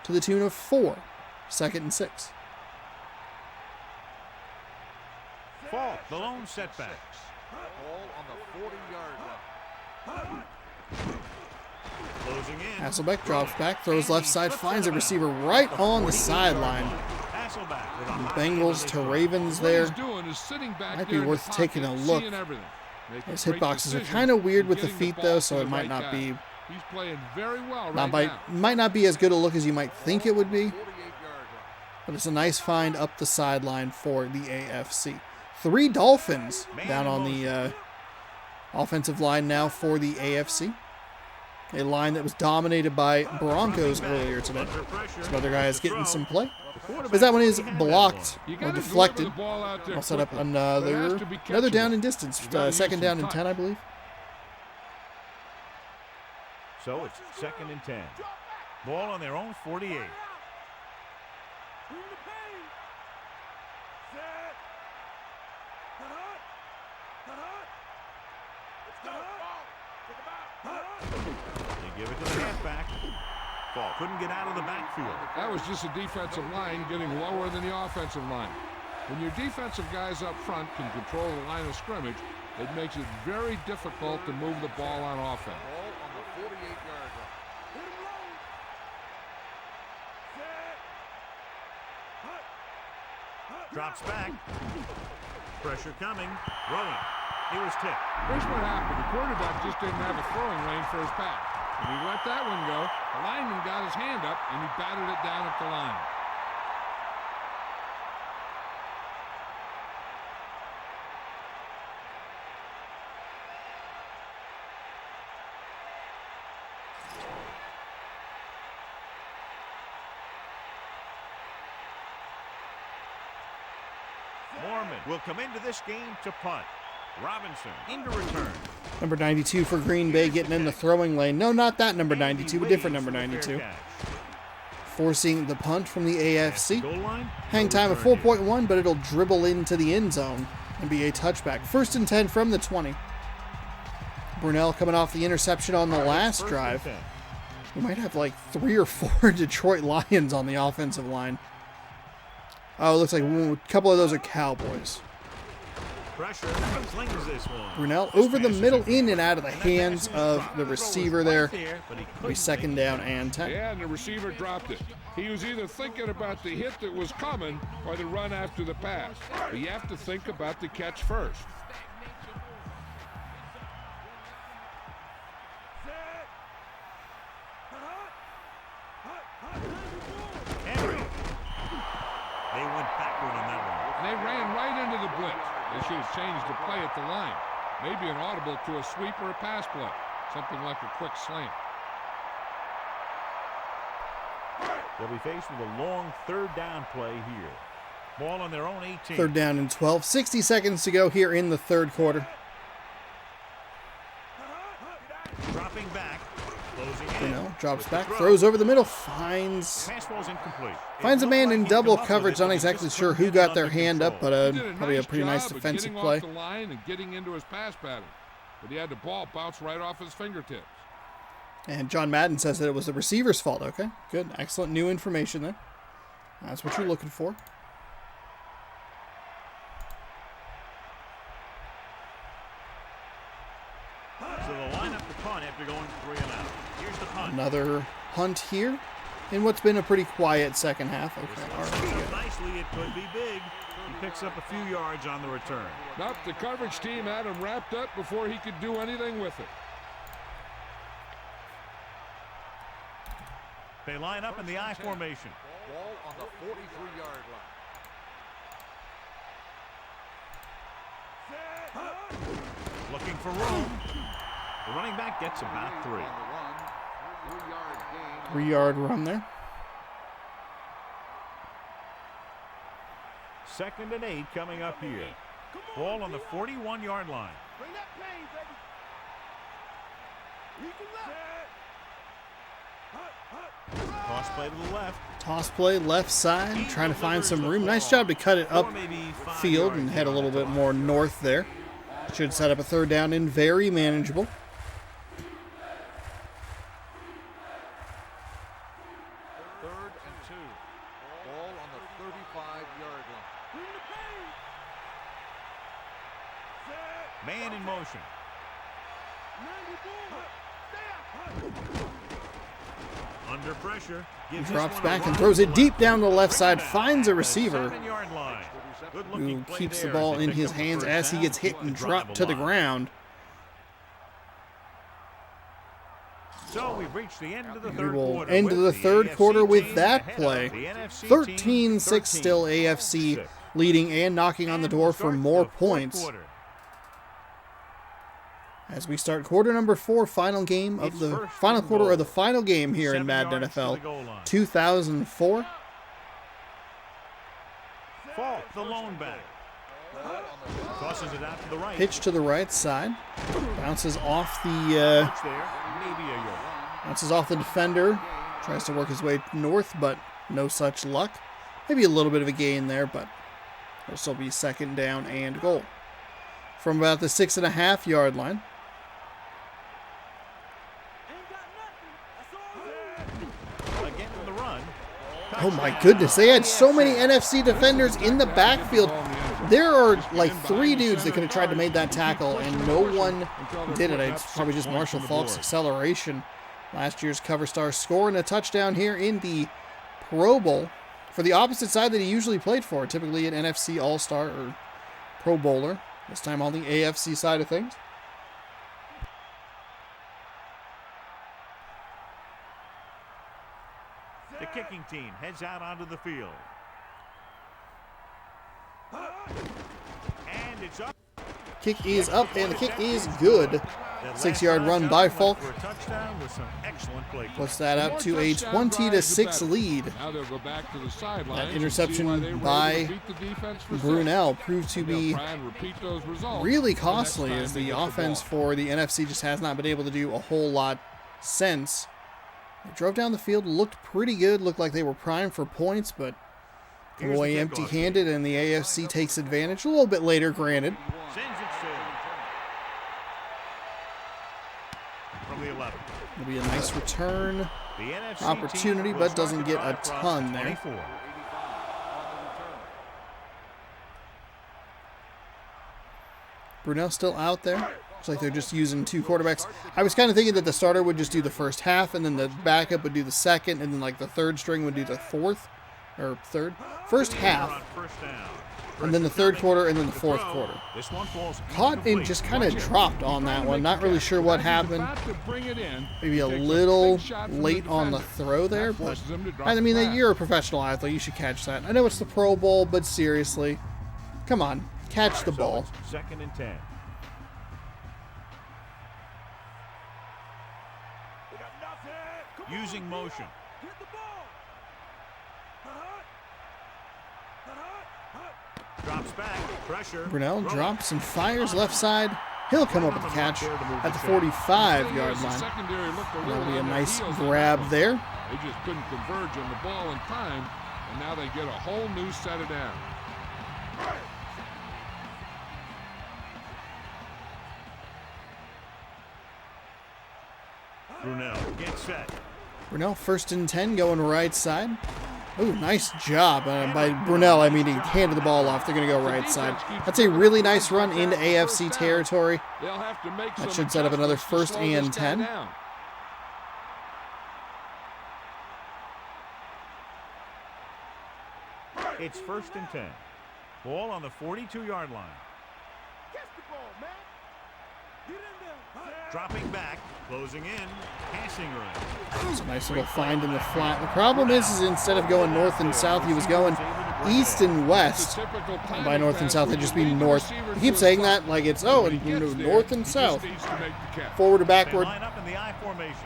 to the tune of 4. 2nd and 6. Fault, the lone setbacks. Ball on the 40-yard line. Closing in. Hasselbeck drops back, throws left side, finds a receiver right on the sideline. Bengals to Ravens there. Might be worth taking a look. Those hitboxes are kind of weird with the feet though, so it might not be. He's playing very well might not be as good a look as you might think it would be. But it's a nice find up the sideline for the AFC. 3 Dolphins down on the offensive line now for the AFC. A line that was dominated by Broncos earlier today. Some other guys getting some play. As that one is blocked or deflected. I'll set up another down and distance. Second down and 10, I believe. So it's 2nd and 10. Ball on their own 48. They give it to the halfback. Ball couldn't get out of the backfield. That was just a defensive line getting lower than the offensive line. When your defensive guys up front can control the line of scrimmage, it makes it very difficult to move the ball on offense. Ball on the 48-yard line. Drops back. Pressure coming. Rolling. He was tipped. Here's what happened. The quarterback just didn't have a throwing lane for his pass. When he let that one go, the lineman got his hand up and he batted it down at the line. Mormon will come into this game to punt. Robinson into return. Number 92 for Green Bay getting in the throwing lane. No, not that number 92, a different number 92. Forcing the punt from the AFC. Hang time of 4.1, but it'll dribble into the end zone and be a touchback. 1st and 10 from the 20. Brunell coming off the interception on the last drive. We might have like 3 or 4 Detroit Lions on the offensive line. Oh, it looks like a couple of those are Cowboys. Pressure slings this one. Brunell over the middle, in and out of the hands of the receiver there. It'll be 2nd down and 10. Yeah, and the receiver dropped it. He was either thinking about the hit that was coming or the run after the pass. But you have to think about the catch first. They went backward on that one. They ran right into the blitz. They should have changed the play at the line. Maybe an audible to a sweep or a pass play. Something like a quick slant. They'll be faced with a long 3rd down play here. Ball on their own 18. 3rd down and 12. 60 seconds to go here in the 3rd quarter. Dropping back. Closing in. Brunell drops back, throws over the middle, finds a man in double coverage. Not exactly sure who got their hand up, but probably a pretty nice defensive play. Off the line and getting into his pass pattern, but he had the ball bounce right off his fingertips. And John Madden says that it was the receiver's fault. Okay, good, excellent new information there. That's what you're looking for. So they'll line up the punt after going 3 and out. Here's the punt. Another punt here in what's been a pretty quiet 2nd half. Okay, all right. Nicely, it could be big. He picks up a few yards on the return. Nope, the coverage team had him wrapped up before he could do anything with it. They line up in the I formation. Ball on the 43-yard line. Looking for room. The running back gets about 3. 3-yard run there. 2nd and 8 coming up here. Ball on the 41-yard line. Bring that pain, baby. Toss play to the left. Toss play left side, trying to find some room. Nice job to cut it up field and head a little bit more north there. Should set up a 3rd down and very manageable. Third and 2. Ball on the 35-yard line. Man in motion. Under pressure. He drops back and throws it deep down the left side. Finds a receiver who keeps the ball in his hands as he gets hit and dropped to the ground. So we've reached the end of the We third will quarter. end with the third AFC quarter with team that ahead play. of the NFC 13-6 team, still AFC 13-6. leading and knocking on the And door we'll for start more the fourth points. quarter. As we start quarter number 4, final game of It's the first final and quarter goal. of the final game here in 7 Madden yards to the NFL goal line. 2004. Fault, the lone back. Tosses it out to the right. Pitch to the right side, bounces off the Touch there, maybe a yard. bounces off the defender. Tries to work his way north, but no such luck. Maybe a little bit of a gain there, but it'll still be second down and goal from about the 6.5-yard line. Again in the run. Oh my goodness, they had so many NFC defenders in the backfield. There are like 3 dudes that could have tried to make that tackle, and no one did it. It's probably just Marshall Faulk's acceleration. Last year's cover star scoring a touchdown here in the Pro Bowl for the opposite side that he usually played for, typically an NFC All-Star or Pro Bowler. This time on the AFC side of things. The kicking team heads out onto the field. And it's up. Kick is up, and the kick is good. 6-yard run by Falk. For a touchdown with some excellent play. Puts that out to a 20-6 lead. Now they'll go back to the sidelines That and interception see why they were by able to beat the defense for Brunel six. proved to And they'll be try and repeat those results really the next costly, time as they the get the offense ball. for the NFC just has not been able to do a whole lot since. They drove down the field, looked pretty good, looked like they were primed for points, but come Here's away the kickoff. empty-handed, and the AFC takes advantage a little bit later, granted. Sends it still. From the 11. It'll be a nice return. The NFC Opportunity, team but will doesn't start get the a drive across ton the there. 24. Brunel still out there. Looks like they're just using 2 quarterbacks. I was kind of thinking that the starter would just do the first half, and then the backup would do the second, and then like the third string would do the fourth, or third. First half, First down. and then the third quarter, and then the fourth quarter. This one falls Caught and incomplete. just kind of dropped on that one. Not really sure what happened. About to bring it in. Maybe a Takes little big shot from late on the defender. throw there, That but forces him to drop I mean, the pass. you're a professional athlete. You should catch that. I know it's the Pro Bowl, but seriously, come on, catch the So ball. it's 2nd and 10. We got nothing. Come Using on, motion. Hit the ball. Drops back. Pressure. Brunel Throw. drops and fires left side. He'll come up with a catch at the 45-yard The line. secondary looked a little That'll be a on their nice heels. grab there. They just couldn't converge on the ball in time, and now they get a whole new set of downs. Brunel gets set. Brunel 1st and 10 going right side. Ooh, nice job. By Brunel, I mean he handed the ball off. They're going to go right side. That's a really nice run into AFC territory. They'll have to make That some should set up another adjustments to 1st slow this and guy 10. down. It's 1st and 10. Ball on the 42-yard line. Catch the ball, man. Get in there. Dropping back. Closing in. Passing run. It's a nice little find in the flat. The problem is instead of going north and south, he was going east and west. Typical By north and south, they just mean north. You keep saying that like it's, oh, and north and south. Forward or They backward. line up in the I formation.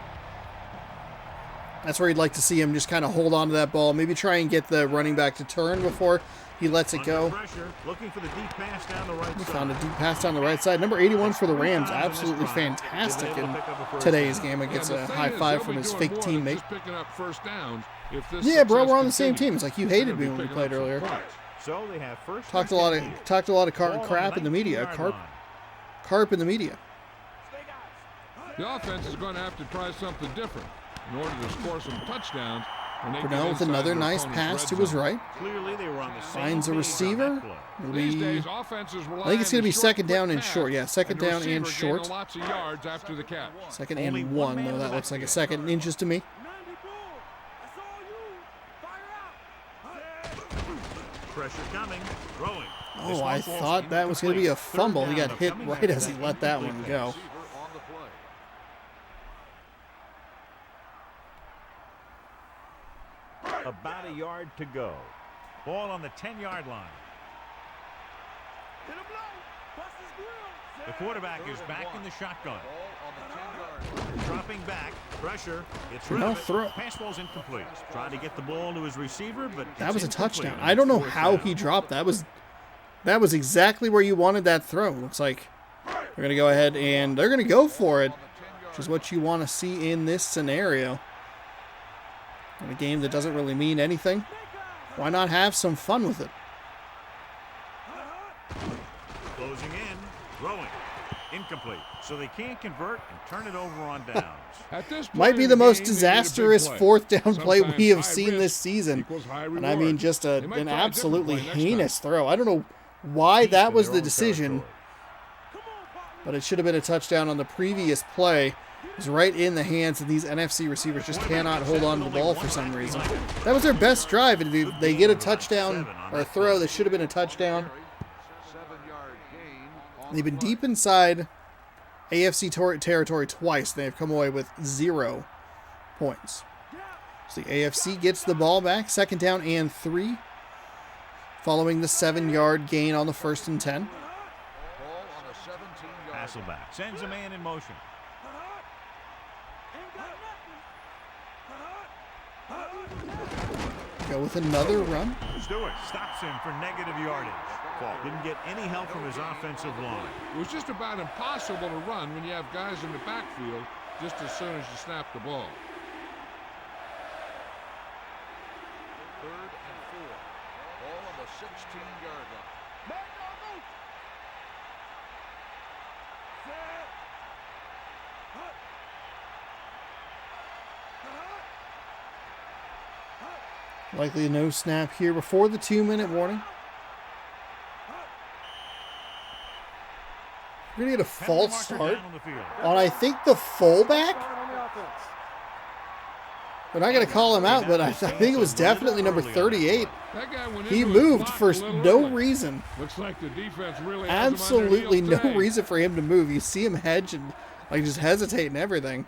That's where you'd like to see him just kind of hold on to that ball. Maybe try and get the running back to turn before he lets it Under go. pressure. Looking for the deep pass down the right We side. found a deep pass down the right side. Number 81 for the Rams. Absolutely fantastic in today's game. It gets a high five from his fake teammate. Yeah, bro, we're on the same team. It's like you hated me when we played earlier. So they have first. Talked a lot of crap in the media. Carp in the media. Stay guys. The offense is going to have to try something different in order to score some touchdowns. when they get Brunel with inside another their nice opponent's pass red to his zone. right. Clearly they were on the same Finds a page on receiver. that play. It'll These be, days, offenses rely I think it's on going to be the short, second down quick and pass, short. Yeah, second the down and receiver short. gaining lots of yards after the catch. Second Only and one 1, man though. in the That looks like a backfield. second inches to me. 90 bull. That's all you. Fire out. Pressure coming. Throwing. This Oh, one I falls thought that was going to be a incomplete. fumble. Third He down got hit upcoming right after as he that let that one incomplete go. pass. Receiver on the play. yard to go. Ball on the 10-yard line. Hit him low. Bust his grill. The quarterback is back in the shotgun. Ball on the 10-yard line. Dropping back. Pressure. It's No rid throw. of it. Pass ball's incomplete. Trying to get the ball to his receiver, but That was a it's incomplete. touchdown. I don't know how he dropped that. That was exactly where you wanted that throw. Looks like they're going to go ahead and they're going to go for it, which is what you want to see in this scenario. In a game that doesn't really mean anything, why not have some fun with it? Closing in. Throwing. Incomplete. So they can't convert and turn it over on downs. At this point Might be in the most game, they need a big disastrous play. fourth down play Sometimes we have high seen risk this season. equals high And I mean reward. just They might an try a different absolutely play next heinous time. throw. I don't know why Deep that in was their the own decision, territory. but it should have been a touchdown on the previous play. It was right in the hands of these NFC receivers. Just cannot hold on to the ball for some reason. That was their best drive. And if they get a touchdown or a throw, that should have been a touchdown. 7-yard gain on They've been the play. deep inside AFC territory twice. They have come away with 0 points. So the AFC gets the ball back. 2nd down and 3. Following the 7-yard gain on the 1st and 10. Ball on a 17-yard Hasselback sends a man in motion. Go with another run. Stewart stops him for negative yardage. Falk didn't get any help from his offensive line. It was just about impossible to run when you have guys in the backfield just as soon as you snap the ball. 3rd and 4. Ball on the 16-yard line. Likely a no snap here before the 2-minute warning. We're going to get a false start on, I think, the fullback. They're not going to call him out, but I think it was definitely number 38. That guy went He into his moved block for a little no early. reason. Looks like the defense really has him on Absolutely their no heels today. reason for him to move. You see him hedge and like just hesitate and everything.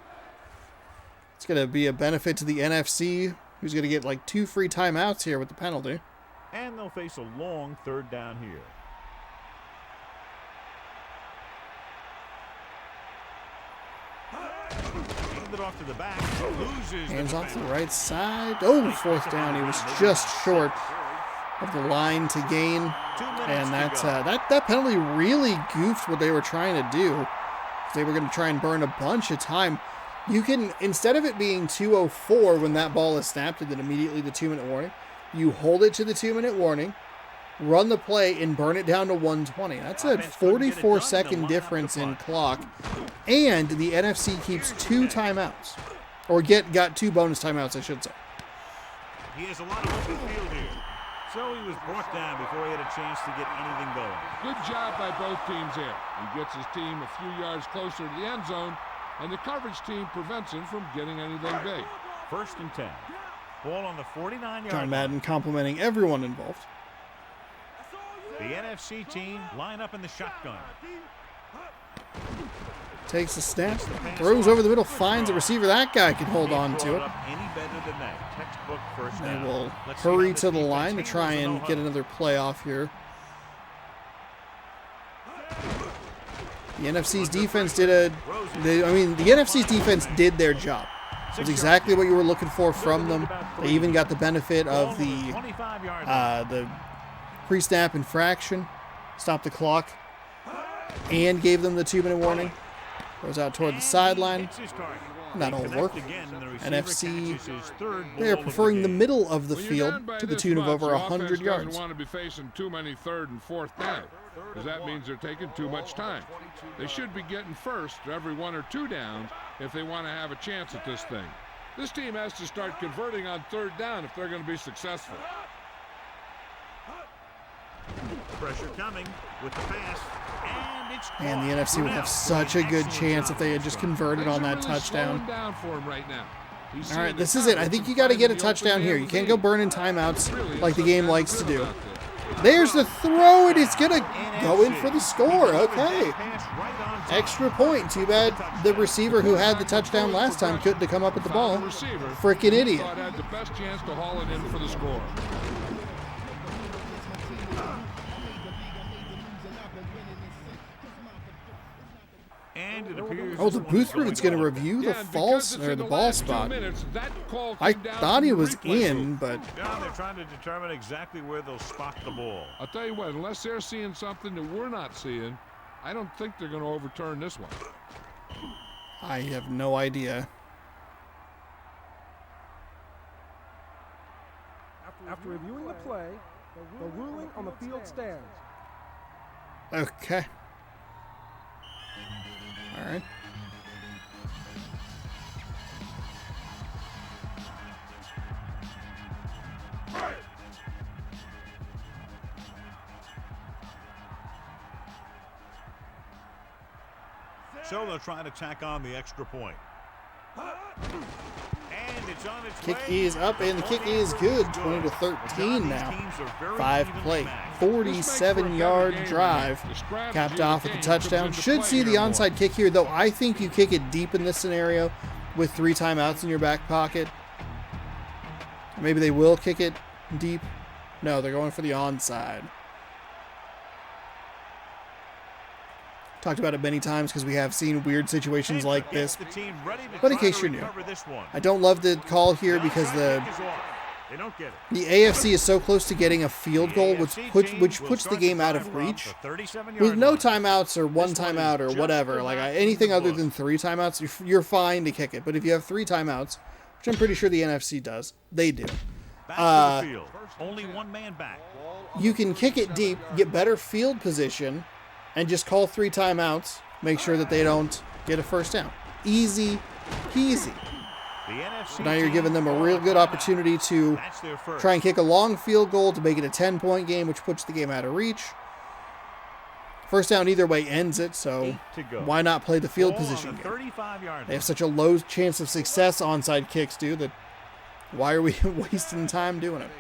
It's going to be a benefit to the NFC, who's going to get like 2 free timeouts here with the penalty. And they'll face a long 3rd down here. Hand it off to the back. Loses Hands the off the defender. right side. Oh, 4th down. He was just short of the line to gain. 2 minutes And to go. that penalty really goofed what they were trying to do. They were going to try and burn a bunch of time. You can, instead of it being 2:04 when that ball is snapped and then immediately the 2-minute warning, you hold it to the 2-minute warning, run the play, and burn it down to 120. That's a 44-second difference in clock. And the NFC keeps 2 timeouts. Or got 2 bonus timeouts, I should say. He has a lot of open field here. So he was brought down before he had a chance to get anything going. Good job by both teams there. He gets his team a few yards closer to the end zone, and the coverage team prevents him from getting anything big. 1st and 10. Ball on the 49-yard John line. Madden complimenting everyone involved. The NFC team line up in the shotgun. Takes a snap, throws over the middle, finds a receiver. That guy can hold on to it. Any better than that. Textbook first They down. will Let's see how hurry this to the defense line to try handles and the get no-huddle. another play off here. The NFC's defense the NFC's defense did their job. It was exactly what you were looking for from them. They even got the benefit of the 25-yard line. the pre-snap infraction, stopped the clock, and gave them the 2-minute warning. Goes out toward the sideline. That'll work. NFC, they are preferring the middle of the When you're field down by to the this tune of much, over the 100 offense yards. doesn't want to be facing too many 3rd and 4th down, because that means they're taking too much time. They should be getting first every 1 or 2 downs if they want to have a chance at this thing. This team has to start converting on 3rd down if they're going to be successful. Pressure coming with the pass. And it's And the caught. NFC would have such a good chance if they had just converted on that Things are really touchdown. slowing down for him right now. He's All right, seeing this the is it. I targets think and you got to get a finding the open touchdown man here. You with can't ease. go burning timeouts Really like the is game something likes to good do. out there. There's the throw, and it's going to go in for the score. Okay. Extra point. Too bad the receiver who had the touchdown last time couldn't have come up with the ball. Frickin' idiot. Had the best chance to haul it in for the score. And it appears Oh, the booth room's going to review the false or the ball spot. I thought he was in, but John, they're trying to determine exactly where they'll spot the ball. I'll tell you what, unless they're seeing something that we're not seeing, I don't think they're going to overturn this one. I have no idea. After reviewing the play, the ruling on the field stands. Okay. All right. So they'll try to tack on the extra point. And it's on its Kick way. is up, and the kick is good. 20-13 now. 5 play, 47-yard drive. Capped off with the touchdown. Should see the onside kick here, though I think you kick it deep in this scenario with 3 timeouts in your back pocket. Maybe they will kick it deep. No, they're going for the onside. Talked about it many times because we have seen weird situations like this. But in case you're new, I don't love the call here because the AFC is so close to getting a field goal, which puts the game out of reach. With no timeouts or 1 timeout or whatever, like anything other than 3 timeouts, you're fine to kick it. But if you have 3 timeouts, which I'm pretty sure the NFC does, they do. Only 1 man back. You can kick it deep, get better field position, and just call 3 timeouts. Make sure that they don't get a first down. Easy peasy. So now you're giving them a real good opportunity to try and kick a long field goal to make it a 10-point game, which puts the game out of reach. First down either way ends it, so why not play the field position game? They have such a low chance of success onside kicks, dude, that why are we wasting time doing it?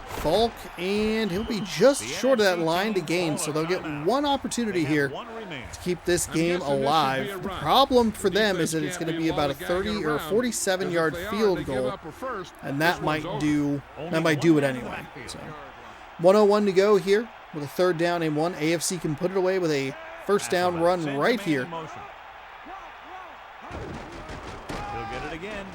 Falk, and he'll be just short of that line to gain, so they'll get 1 opportunity here to keep this game alive. The problem for them is that it's going to be about a 30 or 47-yard field goal, and that might do it anyway. So 1:01 to go here with a 3rd down and 1. AFC can put it away with a first down run right here.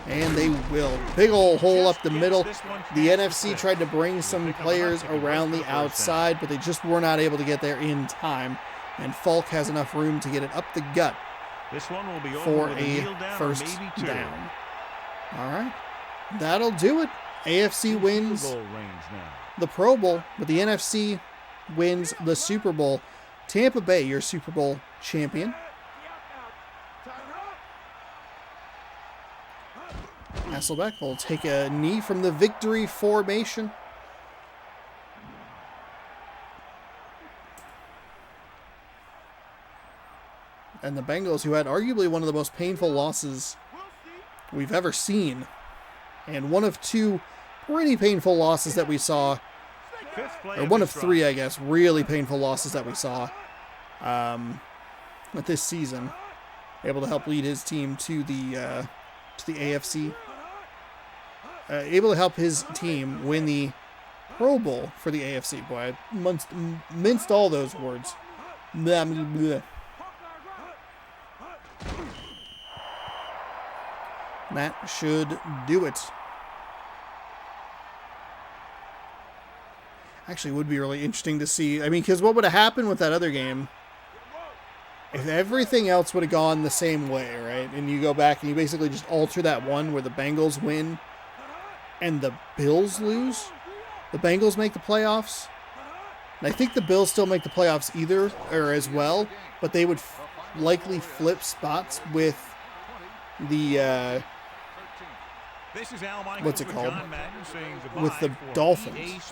And they will. Big old hole up the middle. The NFC tried to bring some players around the outside, but they just were not able to get there in time. And Falk has enough room to get it up the gut for a first down. All right. That'll do it. AFC wins the Pro Bowl, but the NFC wins the Super Bowl. Tampa Bay, your Super Bowl champion. Hasselbeck will take a knee from the victory formation. And the Bengals, who had arguably one of the most painful losses we've ever seen, and one of 2 pretty painful losses that we saw, or one of 3, I guess, really painful losses that we saw with this season, able to help lead his team to the AFC. Able to help his team win the Pro Bowl for the AFC. Boy, I minced all those words. Blah, blah, blah. That should do it. Actually, it would be really interesting to see. I mean, because what would have happened with that other game if everything else would have gone the same way, right? And you go back and you basically just alter that one where the Bengals win and the Bills lose. The Bengals make the playoffs. And I think the Bills still make the playoffs either, or as well, but they would likely flip spots with the, what's it called? With the Dolphins.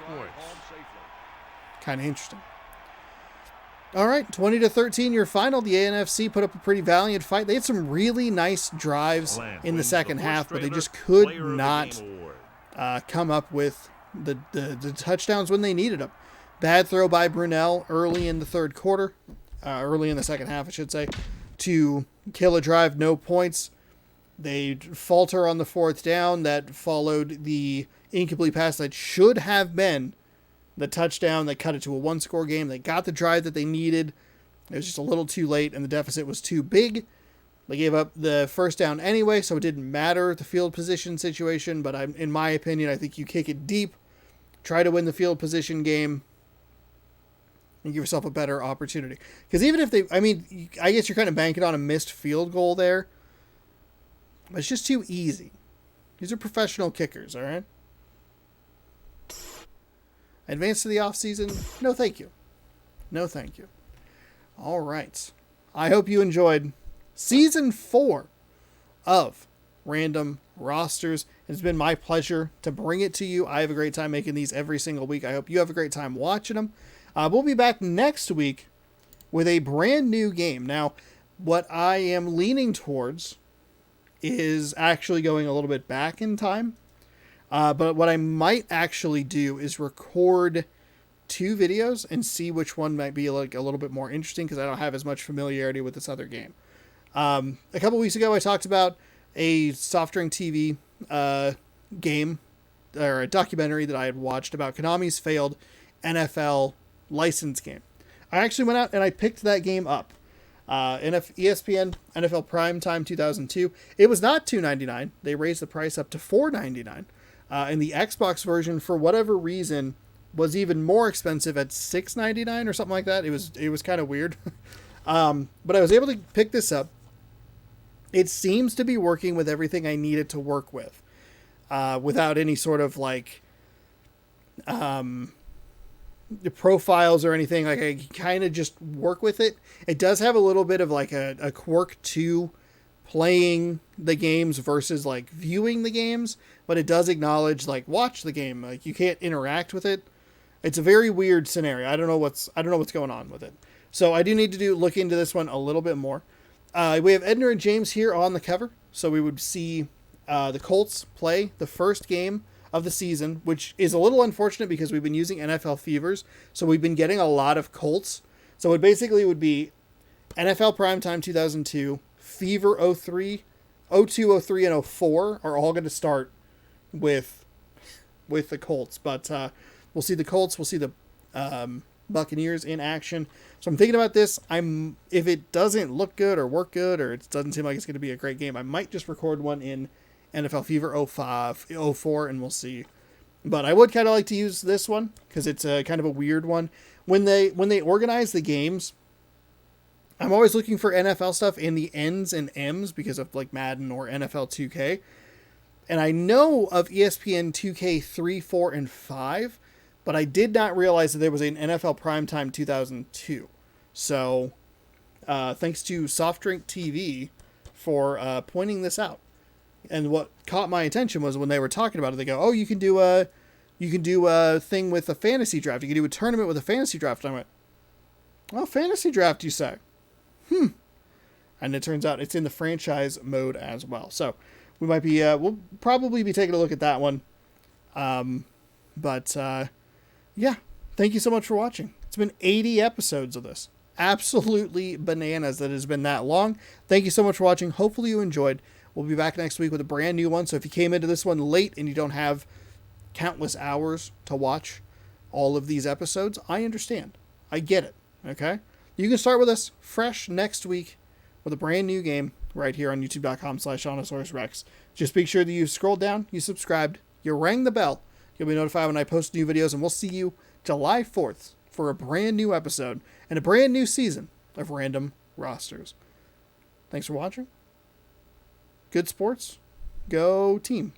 Kind of interesting. All right, 20-13, your final. The NFC put up a pretty valiant fight. They had some really nice drives in the second half, but they just could not come up with the touchdowns when they needed them. Bad throw by Brunell early in the third quarter, early in the second half, I should say, to kill a drive, no points. They falter on the fourth down that followed the incomplete pass that should have been the touchdown that cut it to a one-score game. They got the drive that they needed. It was just a little too late, and the deficit was too big. They gave up the first down anyway, so it didn't matter the field position situation. But in my opinion, I think you kick it deep, try to win the field position game, and give yourself a better opportunity. Because even if I guess you're kind of banking on a missed field goal there, but it's just too easy. These are professional kickers, all right? Advance to the offseason? No, thank you. No, thank you. All right. I hope you enjoyed Season 4 of Random Rosters. It's been my pleasure to bring it to you. I have a great time making these every single week. I hope you have a great time watching them. We'll be back next week with a brand new game. Now, what I am leaning towards is actually going a little bit back in time. But what I might actually do is record 2 videos and see which one might be like a little bit more interesting, because I don't have as much familiarity with this other game. A couple weeks ago, I talked about a soft drink TV game, or a documentary that I had watched about Konami's failed NFL license game. I actually went out and I picked that game up. ESPN NFL Primetime 2002. It was not $2.99. They raised the price up to $4.99. And the Xbox version, for whatever reason, was even more expensive at $6.99 or something like that. It was kind of weird. But I was able to pick this up. It seems to be working with everything I needed to work with, without any sort of like profiles or anything. Like, I kind of just work with it. It does have a little bit of like a quirk to playing the games versus like viewing the games, but it does acknowledge like watch the game. Like, you can't interact with it. It's a very weird scenario. I don't know what's going on with it. So I do need to look into this one a little bit more. We have Edner and James here on the cover. So we would see the Colts play the first game of the season, which is a little unfortunate because we've been using NFL Fevers. So we've been getting a lot of Colts. So it basically would be NFL Primetime 2002, Fever 03, 02, 03, and 04 are all going to start with the Colts. But we'll see the Colts. We'll see the Buccaneers in action. So I'm thinking about this. If it doesn't look good or work good, or it doesn't seem like it's going to be a great game, I might just record one in NFL Fever 05, 04, and we'll see. But I would kind of like to use this one because it's a kind of a weird one. When they organize the games, I'm always looking for NFL stuff in the N's and M's because of like Madden or NFL 2K. And I know of ESPN 2K 3, 4, and 5, but I did not realize that there was an NFL Primetime 2002. So thanks to Soft Drink TV for pointing this out. And what caught my attention was when they were talking about it, they go, "Oh, you can do a thing with a fantasy draft. You can do a tournament with a fantasy draft." And I went, "Oh, fantasy draft, you say?" And it turns out it's in the franchise mode as well. So we might be, we'll probably be taking a look at that one. Yeah, thank you so much for watching. It's been 80 episodes of this. Absolutely bananas that it has been that long. Thank you so much for watching. Hopefully you enjoyed. We'll be back next week with a brand new one. So if you came into this one late and you don't have countless hours to watch all of these episodes, I understand. I get it. Okay? You can start with us fresh next week with a brand new game right here on youtube.com/OnosaurusRex. Just make sure that you scrolled down, you subscribed, you rang the bell. You'll be notified when I post new videos, and we'll see you July 4th for a brand new episode and a brand new season of Random Rosters. Thanks for watching. Good sports. Go team.